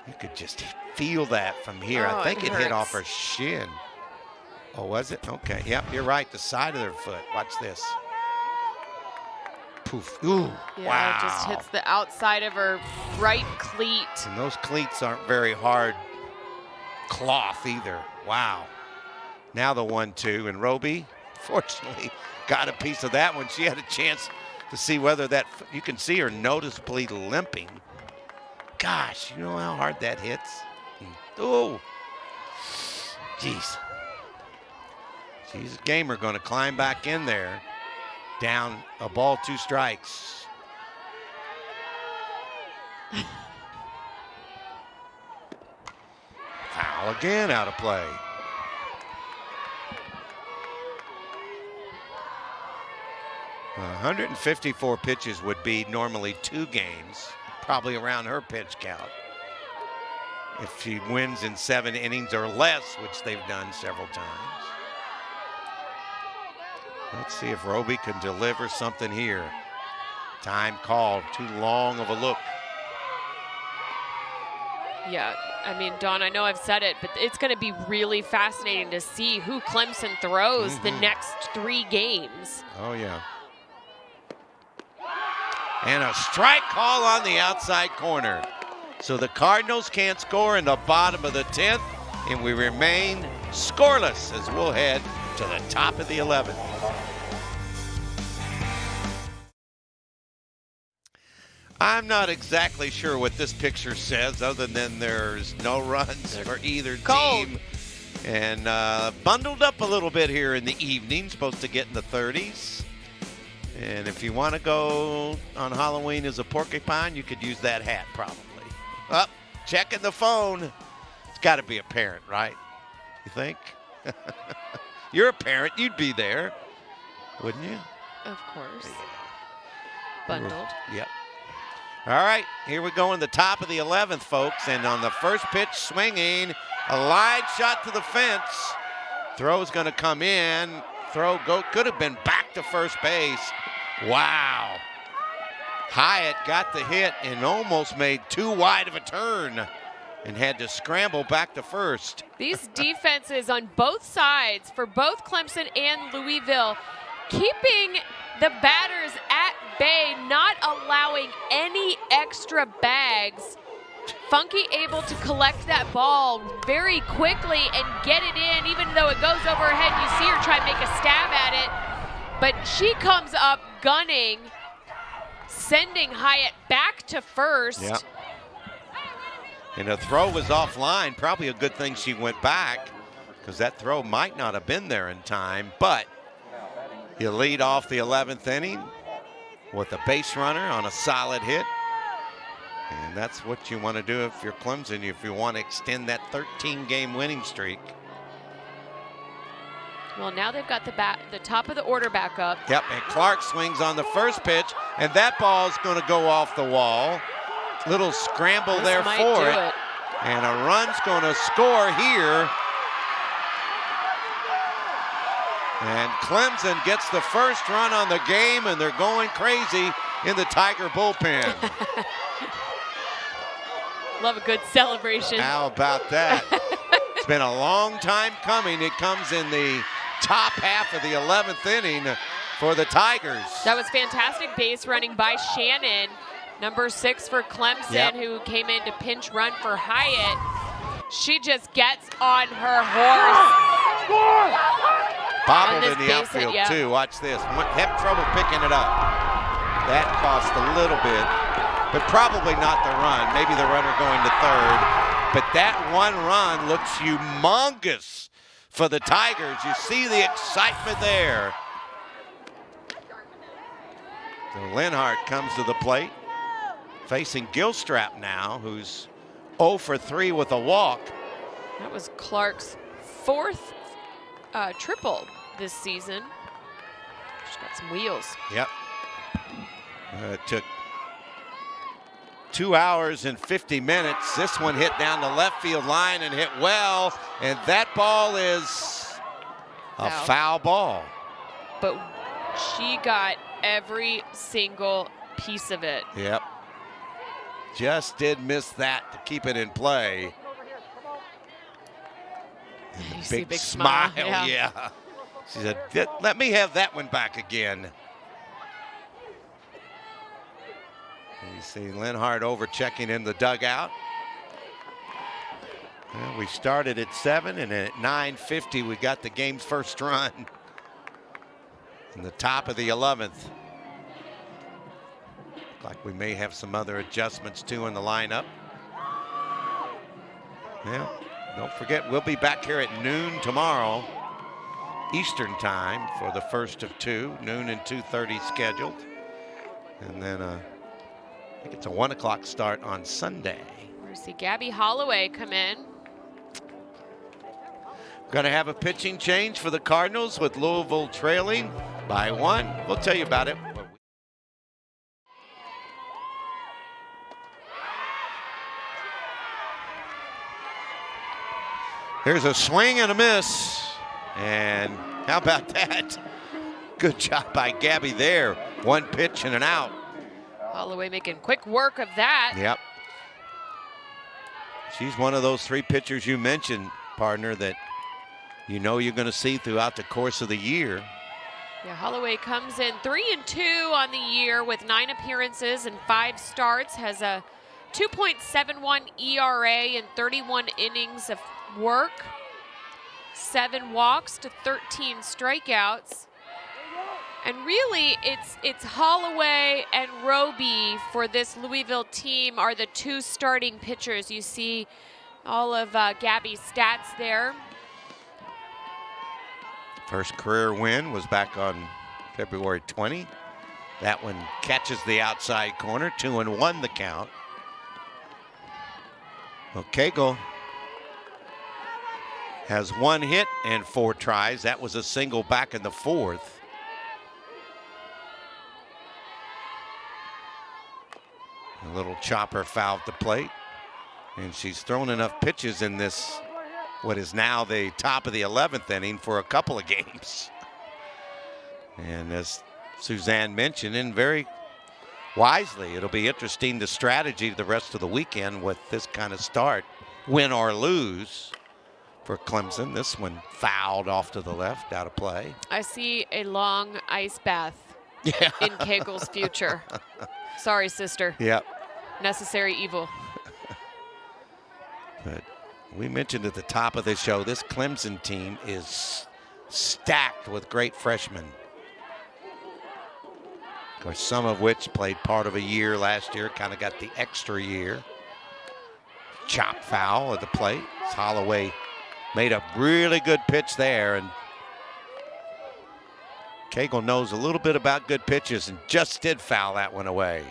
You could just feel that from here. I think it hit off her shin. Oh, was it? Okay. Yep, you're right. The side of their foot. Watch this. Poof. Ooh. Yeah, wow. it just hits the outside of her right cleat. And those cleats aren't very hard cloth either. Wow. Now the 1-2, and Roby, fortunately, got a piece of that one. She had a chance to see whether that, you can see her noticeably limping. Gosh, you know how hard that hits? Oh, jeez. She's a gamer, going to climb back in there. Down a ball, 2 strikes. Foul again, out of play. 154 pitches would be normally 2 games, probably around her pitch count. If she wins in 7 innings or less, which they've done several times. Let's see if Roby can deliver something here. Time called, too long of a look. Yeah, I mean, Dawn, I know I've said it, but it's going to be really fascinating to see who Clemson throws the next 3 games. Oh, yeah. And a strike call on the outside corner. So the Cardinals can't score in the bottom of the 10th, and we remain scoreless as we'll head to the top of the 11th. I'm not exactly sure what this picture says, other than there's no runs for either team. And bundled up a little bit here in the evening, supposed to get in the 30s. And if you want to go on Halloween as a porcupine, you could use that hat probably. Oh, checking the phone. It's got to be a parent, right? You think? You're a parent. You'd be there, wouldn't you? Of course. Bundled. Yep. All right, here we go in the top of the 11th, folks. And on the first pitch, swinging, a line shot to the fence. Throw's going to come in. Could have been back to first base. Wow. Hyatt got the hit and almost made too wide of a turn and had to scramble back to first. These defenses on both sides for both Clemson and Louisville keeping the batters at bay, not allowing any extra bags. Funky able to collect that ball very quickly and get it in, even though it goes over her head. You see her try to make a stab at it, but she comes up gunning, sending Hyatt back to first. Yep. And the throw was offline. Probably a good thing she went back, because that throw might not have been there in time. But you lead off the 11th inning with a base runner on a solid hit. And that's what you want to do if you're Clemson, if you want to extend that 13-game winning streak. Well, now they've got the top of the order back up. Yep, and Clark swings on the first pitch, and that ball's going to go off the wall. Little scramble This there might for do it. And a run's going to score here. And Clemson gets the first run on the game, and they're going crazy in the Tiger bullpen. Love a good celebration. How about that? It's been a long time coming. It comes in the top half of the 11th inning for the Tigers. That was fantastic base running by Shannon, number 6 for Clemson, who came in to pinch run for Hyatt. She just gets on her horse. Bobbled in the outfield, too. Watch this. Had trouble picking it up. That cost a little bit, but probably not the run. Maybe the runner going to third. But that one run looks humongous for the Tigers. You see the excitement there. So Lenhart comes to the plate, facing Gilstrap now, who's 0 for 3 with a walk. That was Clark's 4th triple this season. She's got some wheels. Yep. It took 2 hours and 50 minutes. This one hit down the left field line and hit well, and that ball is a foul ball. But she got every single piece of it. Yep. Just did miss that to keep it in play. And the big smile, yeah. She said, let me have that one back again. You see Lenhart over checking in the dugout. Well, we started at 7, and at 9:50 we got the game's first run. In the top of the 11th. Like we may have some other adjustments too in the lineup. Yeah, don't forget we'll be back here at noon tomorrow, Eastern time, for the first of 2, noon and 2:30 scheduled. And then I think it's a 1 o'clock start on Sunday. We're going to see Gabby Holloway come in. Going to have a pitching change for the Cardinals with Louisville trailing by 1. We'll tell you about it. Here's a swing and a miss. And how about that? Good job by Gabby there. 1 pitch and an out. Holloway making quick work of that. Yep. She's one of those 3 pitchers you mentioned, partner, that you know you're going to see throughout the course of the year. Yeah, Holloway comes in 3-2 on the year with 9 appearances and 5 starts. Has a 2.71 ERA and 31 innings of work. 7 walks to 13 strikeouts. And really, it's Holloway and Roby for this Louisville team are the two starting pitchers. You see all of Gabby's stats there. First career win was back on February 20. That one catches the outside corner, 2-1 the count. Well, Cagle has 1 hit and 4 tries. That was a single back in the 4th. A little chopper foul at the plate. And she's thrown enough pitches in this, what is now the top of the 11th inning, for a couple of games. And as Suzanne mentioned, and very wisely, it'll be interesting the strategy the rest of the weekend with this kind of start, win or lose for Clemson. This one fouled off to the left, out of play. I see a long ice bath in Cagle's future. Sorry, sister. Yep. Necessary evil. But we mentioned at the top of the show, this Clemson team is stacked with great freshmen. Of course, some of which played part of a year last year, kind of got the extra year. Chop foul at the plate. Holloway made a really good pitch there, and Cagle knows a little bit about good pitches and just did foul that one away.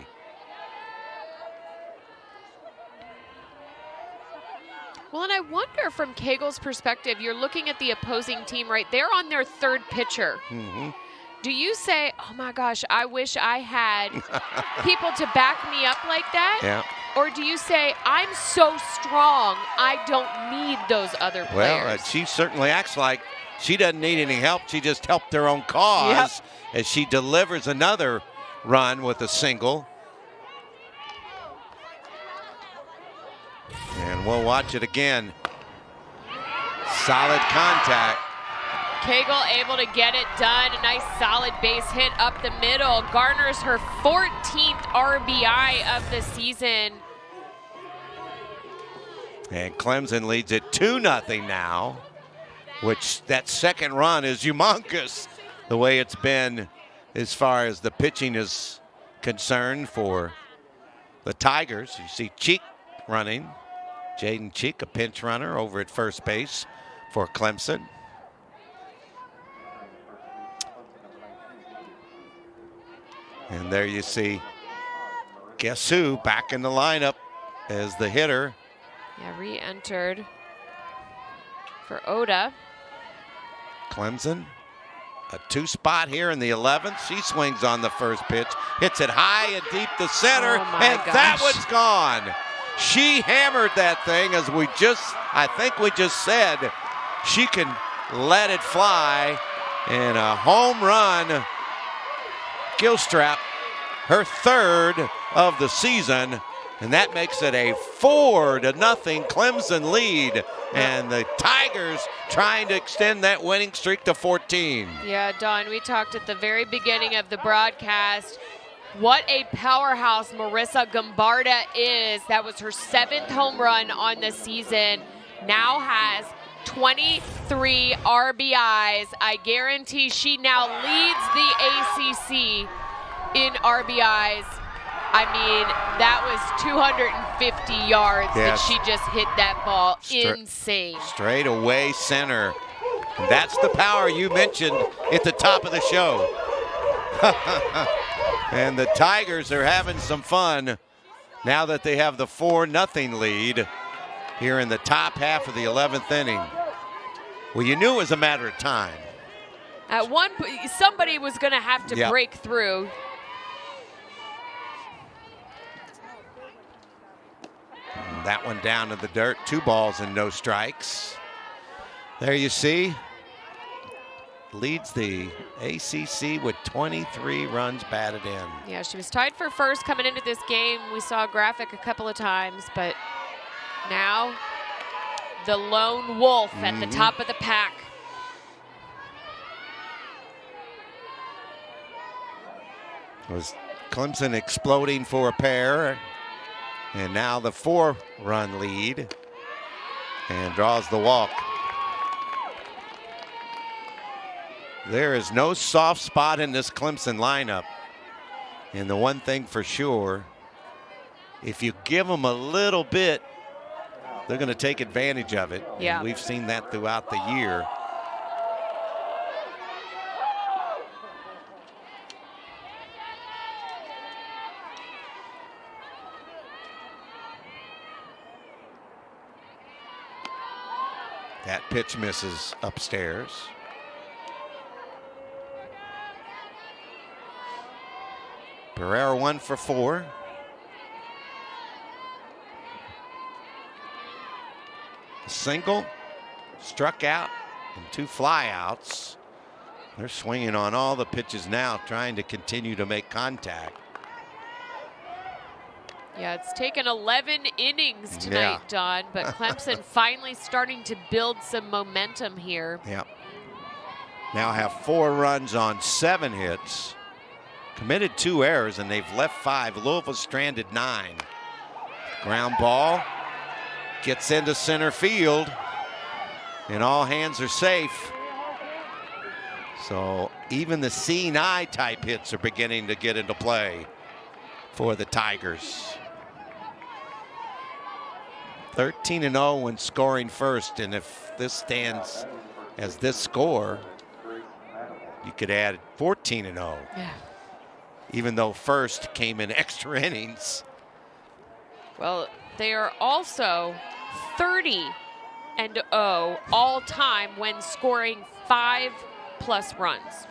Well, and I wonder from Cagle's perspective, you're looking at the opposing team, right? They're on their 3rd pitcher. Mm-hmm. Do you say, oh my gosh, I wish I had people to back me up like that? Yeah. Or do you say, I'm so strong, I don't need those other players? Well, she certainly acts like she doesn't need any help. She just helped her own cause as she delivers another run with a single. And we'll watch it again. Solid contact. Cagle able to get it done. A nice solid base hit up the middle. Garners her 14th RBI of the season. And Clemson leads it 2-0 now, which that second run is humongous the way it's been as far as the pitching is concerned for the Tigers. You see Cheek running. Jaden Cheek, a pinch runner over at first base for Clemson. And there you see, guess who back in the lineup as the hitter. Yeah, re-entered for Oda. Clemson, a 2-spot here in the 11th. She swings on the first pitch, hits it high and deep to center, and that one's gone. She hammered that thing, as I think we just said, she can let it fly, and a home run. Gilstrap, her 3rd of the season, and that makes it a 4-0 Clemson lead, and the Tigers trying to extend that winning streak to 14. Yeah, Don, we talked at the very beginning of the broadcast what a powerhouse Marissa Gombarda is. That was her 7th home run on the season. Now has 23 RBIs. I guarantee she now leads the ACC in RBIs. I mean, that was 250 yards that she just hit that ball. Insane. Straight away center. And that's the power you mentioned at the top of the show. And the Tigers are having some fun now that they have the 4-0 lead here in the top half of the 11th inning. Well, you knew it was a matter of time. At one point, somebody was going to have to break through. And that one down to the dirt. 2 balls and no strikes. There you see. Leads the ACC with 23 runs batted in. Yeah, she was tied for first coming into this game. We saw a graphic a couple of times, but now the lone wolf at the top of the pack. Was Clemson exploding for a pair, and now the 4-run lead, and draws the walk. There is no soft spot in this Clemson lineup. And the one thing for sure, if you give them a little bit, they're going to take advantage of it. Yeah. And we've seen that throughout the year. That pitch misses upstairs. Pereira 1 for 4. A single, struck out, and 2 flyouts. They're swinging on all the pitches now, trying to continue to make contact. Yeah, it's taken 11 innings tonight, Don, but Clemson finally starting to build some momentum here. Yeah. Now have 4 runs on 7 hits. Committed 2 errors, and they've left 5. Louisville stranded 9. Ground ball gets into center field, and all hands are safe. So even the seeing eye type hits are beginning to get into play for the Tigers. 13-0 when scoring first, and if this stands as this score, you could add 14-0. Yeah. Even though first came in extra innings. Well, they are also 30-0 all time when scoring 5+ runs.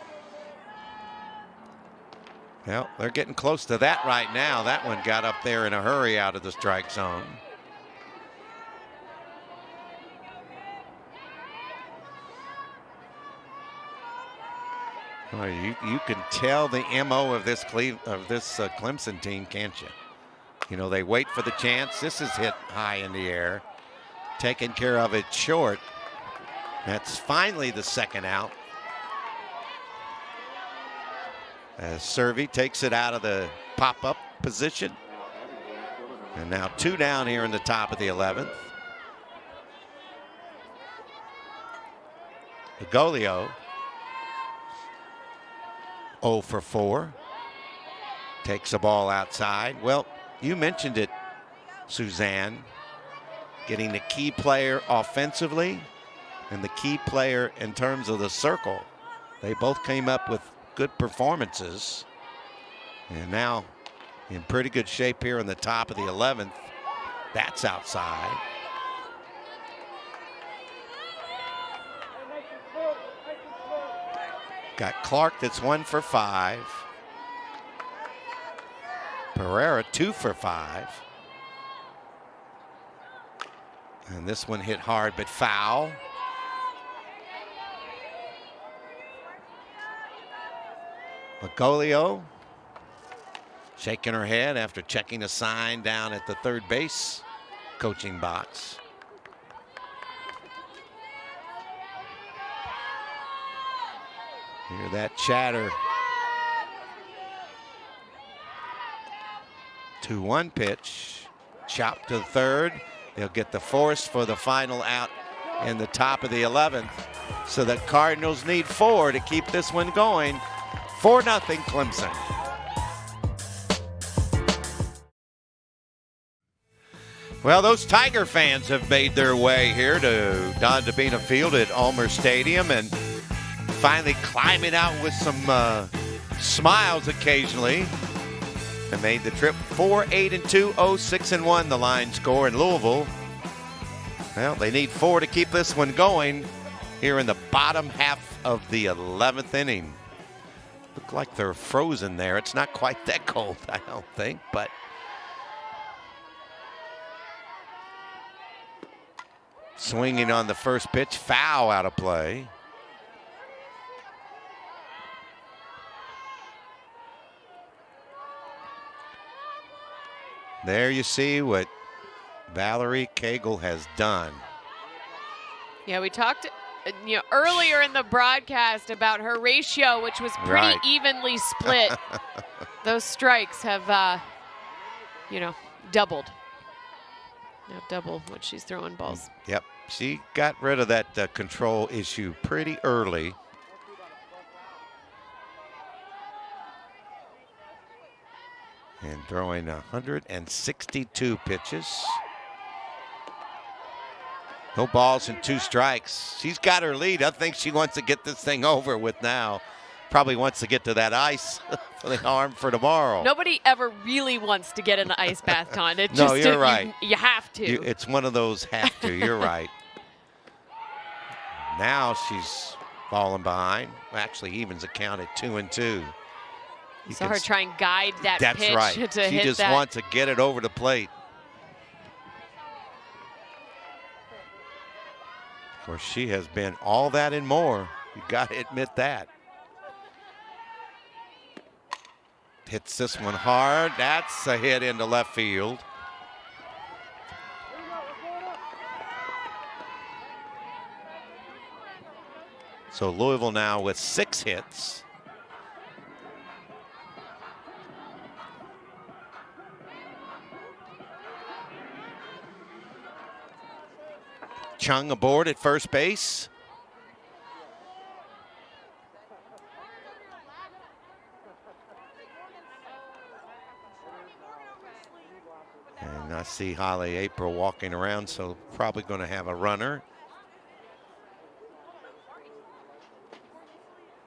Well, they're getting close to that right now. That one got up there in a hurry out of the strike zone. Well, you can tell the MO of this Clemson team, can't you? You know, they wait for the chance. This is hit high in the air. Taking care of it short. That's finally the second out. As Servey takes it out of the pop-up position. And now 2 down here in the top of the 11th. Golio 0 for 4. Takes the ball outside. Well, you mentioned it, Suzanne. Getting the key player offensively and the key player in terms of the circle. They both came up with good performances. And now in pretty good shape here in the top of the 11th. That's outside. Got Clark that's 1 for 5. Pereira 2 for 5. And this one hit hard but foul. Magolio shaking her head after checking a sign down at the third base coaching box. Hear that chatter. 2-1 pitch. Chop to the third. They'll get the force for the final out in the top of the 11th. So the Cardinals need 4 to keep this one going. 4-0 Clemson. Well, those Tiger fans have made their way here to Don Dabena Field at Ulmer Stadium and finally climbing out with some smiles occasionally. They made the trip 4-8-2, 0-6-1 the line score in Louisville. Well, they need 4 to keep this one going here in the bottom half of the 11th inning. Look like they're frozen there. It's not quite that cold, I don't think, but swinging on the first pitch, foul out of play. There you see what Valerie Cagle has done. Yeah, we talked earlier in the broadcast about her ratio, which was pretty evenly split. Those strikes have, doubled. Now double what she's throwing balls. Yep, she got rid of that control issue pretty early. And throwing 162 pitches. No balls and 2 strikes. She's got her lead. I think she wants to get this thing over with now. Probably wants to get to that ice for the arm for tomorrow. Nobody ever really wants to get an ice bath, Don. It No, just, you're right. You have to. It's one of those have to. You're right. Now she's falling behind. Actually, evens the count at 2-2. You saw her try and guide that That's pitch right. to hit She just that. wants to get it over the plate. Of course, she has been all that and more. You got to admit that. Hits this one hard. That's a hit into left field. So Louisville now with 6 hits. Chung aboard at first base. And I see Holly April walking around, so probably going to have a runner.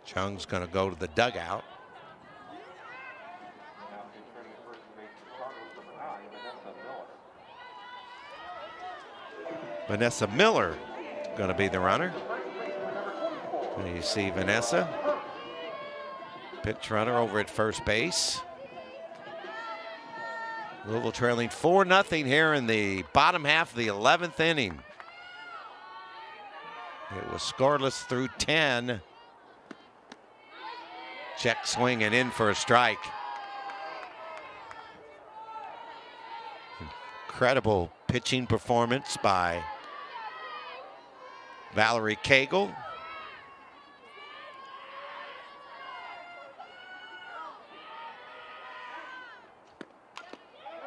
Chung's going to go to the dugout. Vanessa Miller going to be the runner. And you see Vanessa, pitch runner over at first base. Louisville trailing 4-0 here in the bottom half of the 11th inning. It was scoreless through 10. Check swing and in for a strike. Incredible pitching performance by Valerie Cagle.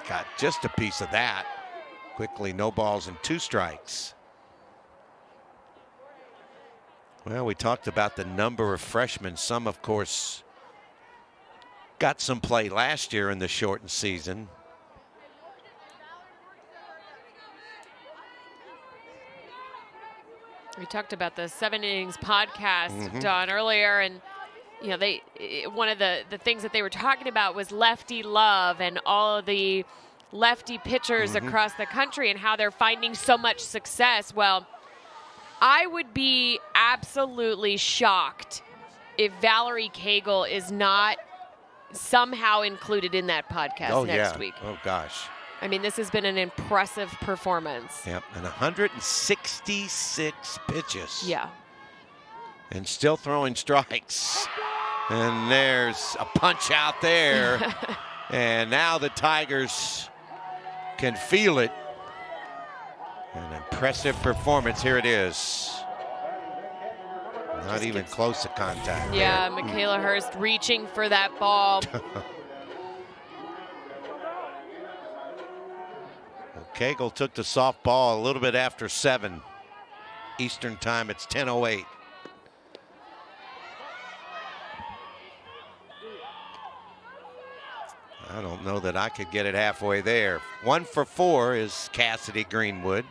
Got just a piece of that. Quickly, no balls and 2 strikes. Well, we talked about the number of freshmen. Some, of course, got some play last year in the shortened season. We talked about the 7 Innings podcast, Don, earlier, and you know, one of the things that they were talking about was lefty love and all of the lefty pitchers across the country and how they're finding so much success. Well, I would be absolutely shocked if Valerie Cagle is not somehow included in that podcast next week. Oh, gosh. I mean, this has been an impressive performance. Yep, and 166 pitches. Yeah. And still throwing strikes. And there's a punch out there. And now the Tigers can feel it. An impressive performance. Here it is. Not even close to contact. Yeah, Michaela Hurst reaching for that ball. Cagle took the softball a little bit after 7 Eastern time. It's 10:08. I don't know that I could get it halfway there. 1 for 4 is Cassidy Greenwood.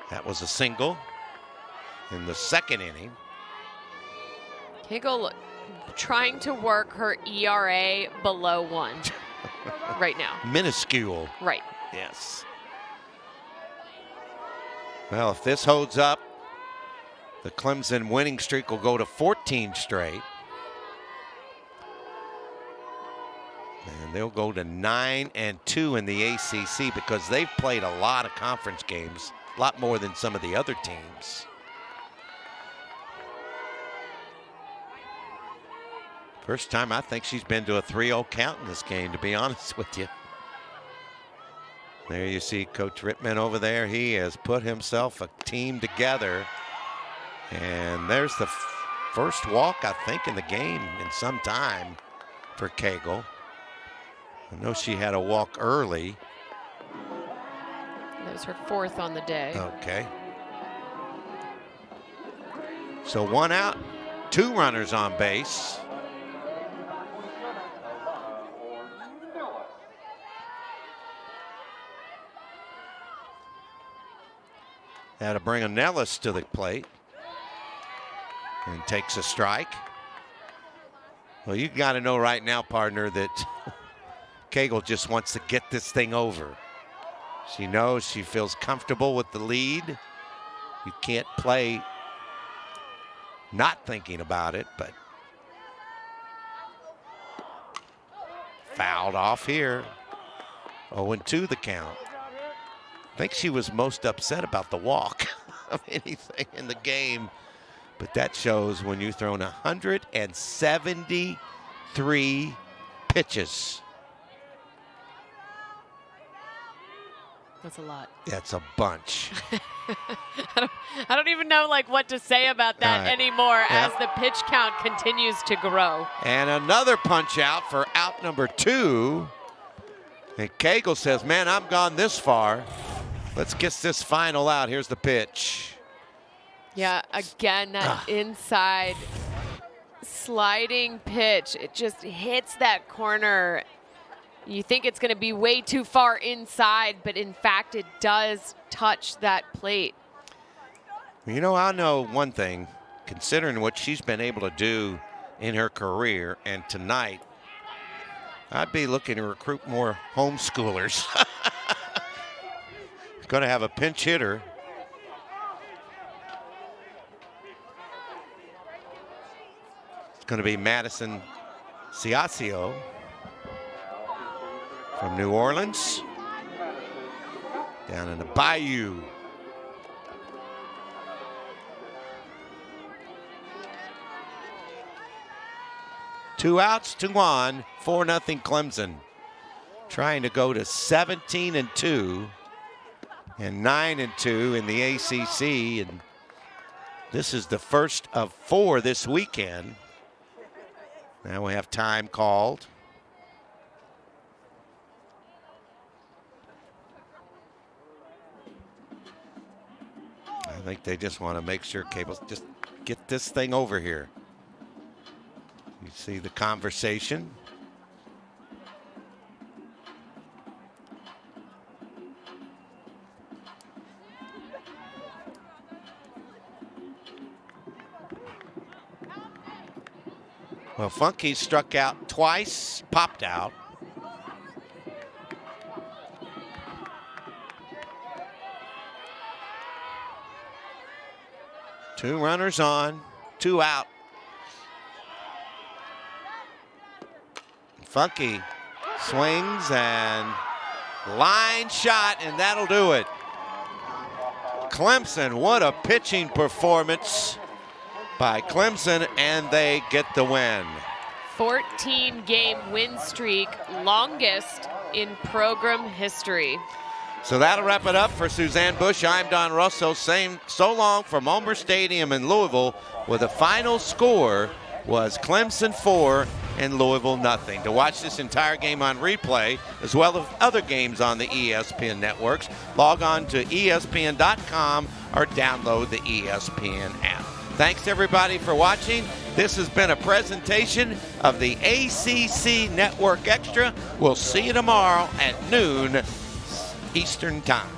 That was a single in the 2nd inning. Cagle trying to work her ERA below 1 right now. Minuscule. Right. Yes. Well, if this holds up, the Clemson winning streak will go to 14 straight. And they'll go to 9-2 in the ACC because they've played a lot of conference games, a lot more than some of the other teams. First time I think she's been to a 3-0 count in this game, to be honest with you. There you see Coach Rittman over there. He has put himself a team together. And there's the first walk, I think, in the game in some time for Cagle. I know she had a walk early. That was her 4th on the day. Okay. So 1 out, 2 runners on base. Had to bring a Nellis to the plate. And takes a strike. Well, you got to know right now, partner, that Cagle just wants to get this thing over. She knows, she feels comfortable with the lead. You can't play not thinking about it, but fouled off here. 0-2 the count. I think she was most upset about the walk of anything in the game. But that shows when you've thrown 173 pitches. That's a lot. That's a bunch. I don't even know what to say about that anymore as the pitch count continues to grow. And another punch out for out number 2. And Cagle says, man, I'm gone this far. Let's get this final out. Here's the pitch. Yeah, again, that inside sliding pitch. It just hits that corner. You think it's going to be way too far inside, but in fact, it does touch that plate. You know, I know one thing, considering what she's been able to do in her career, and tonight, I'd be looking to recruit more homeschoolers. Going to have a pinch hitter. It's going to be Madison Ciascio from New Orleans, down in the Bayou. Two outs, 2 on, 4-0 Clemson. Trying to go to 17-2 and 9-2 in the ACC, and this is the first of 4 this weekend. Now we have time called. I think they just want to make sure Cable's just get this thing over here. You see the conversation. Well, Funky struck out twice, popped out. Two runners on, 2 out. Funky swings and line shot, and that'll do it. Clemson, what a pitching performance by Clemson, and they get the win. 14-game win streak, longest in program history. So that'll wrap it up for Suzanne Bush. I'm Don Russo, saying so long from Ulmer Stadium in Louisville, where the final score was Clemson 4 and Louisville 0. To watch this entire game on replay, as well as other games on the ESPN networks, log on to ESPN.com or download the ESPN app. Thanks everybody for watching. This has been a presentation of the ACC Network Extra. We'll see you tomorrow at noon Eastern Time.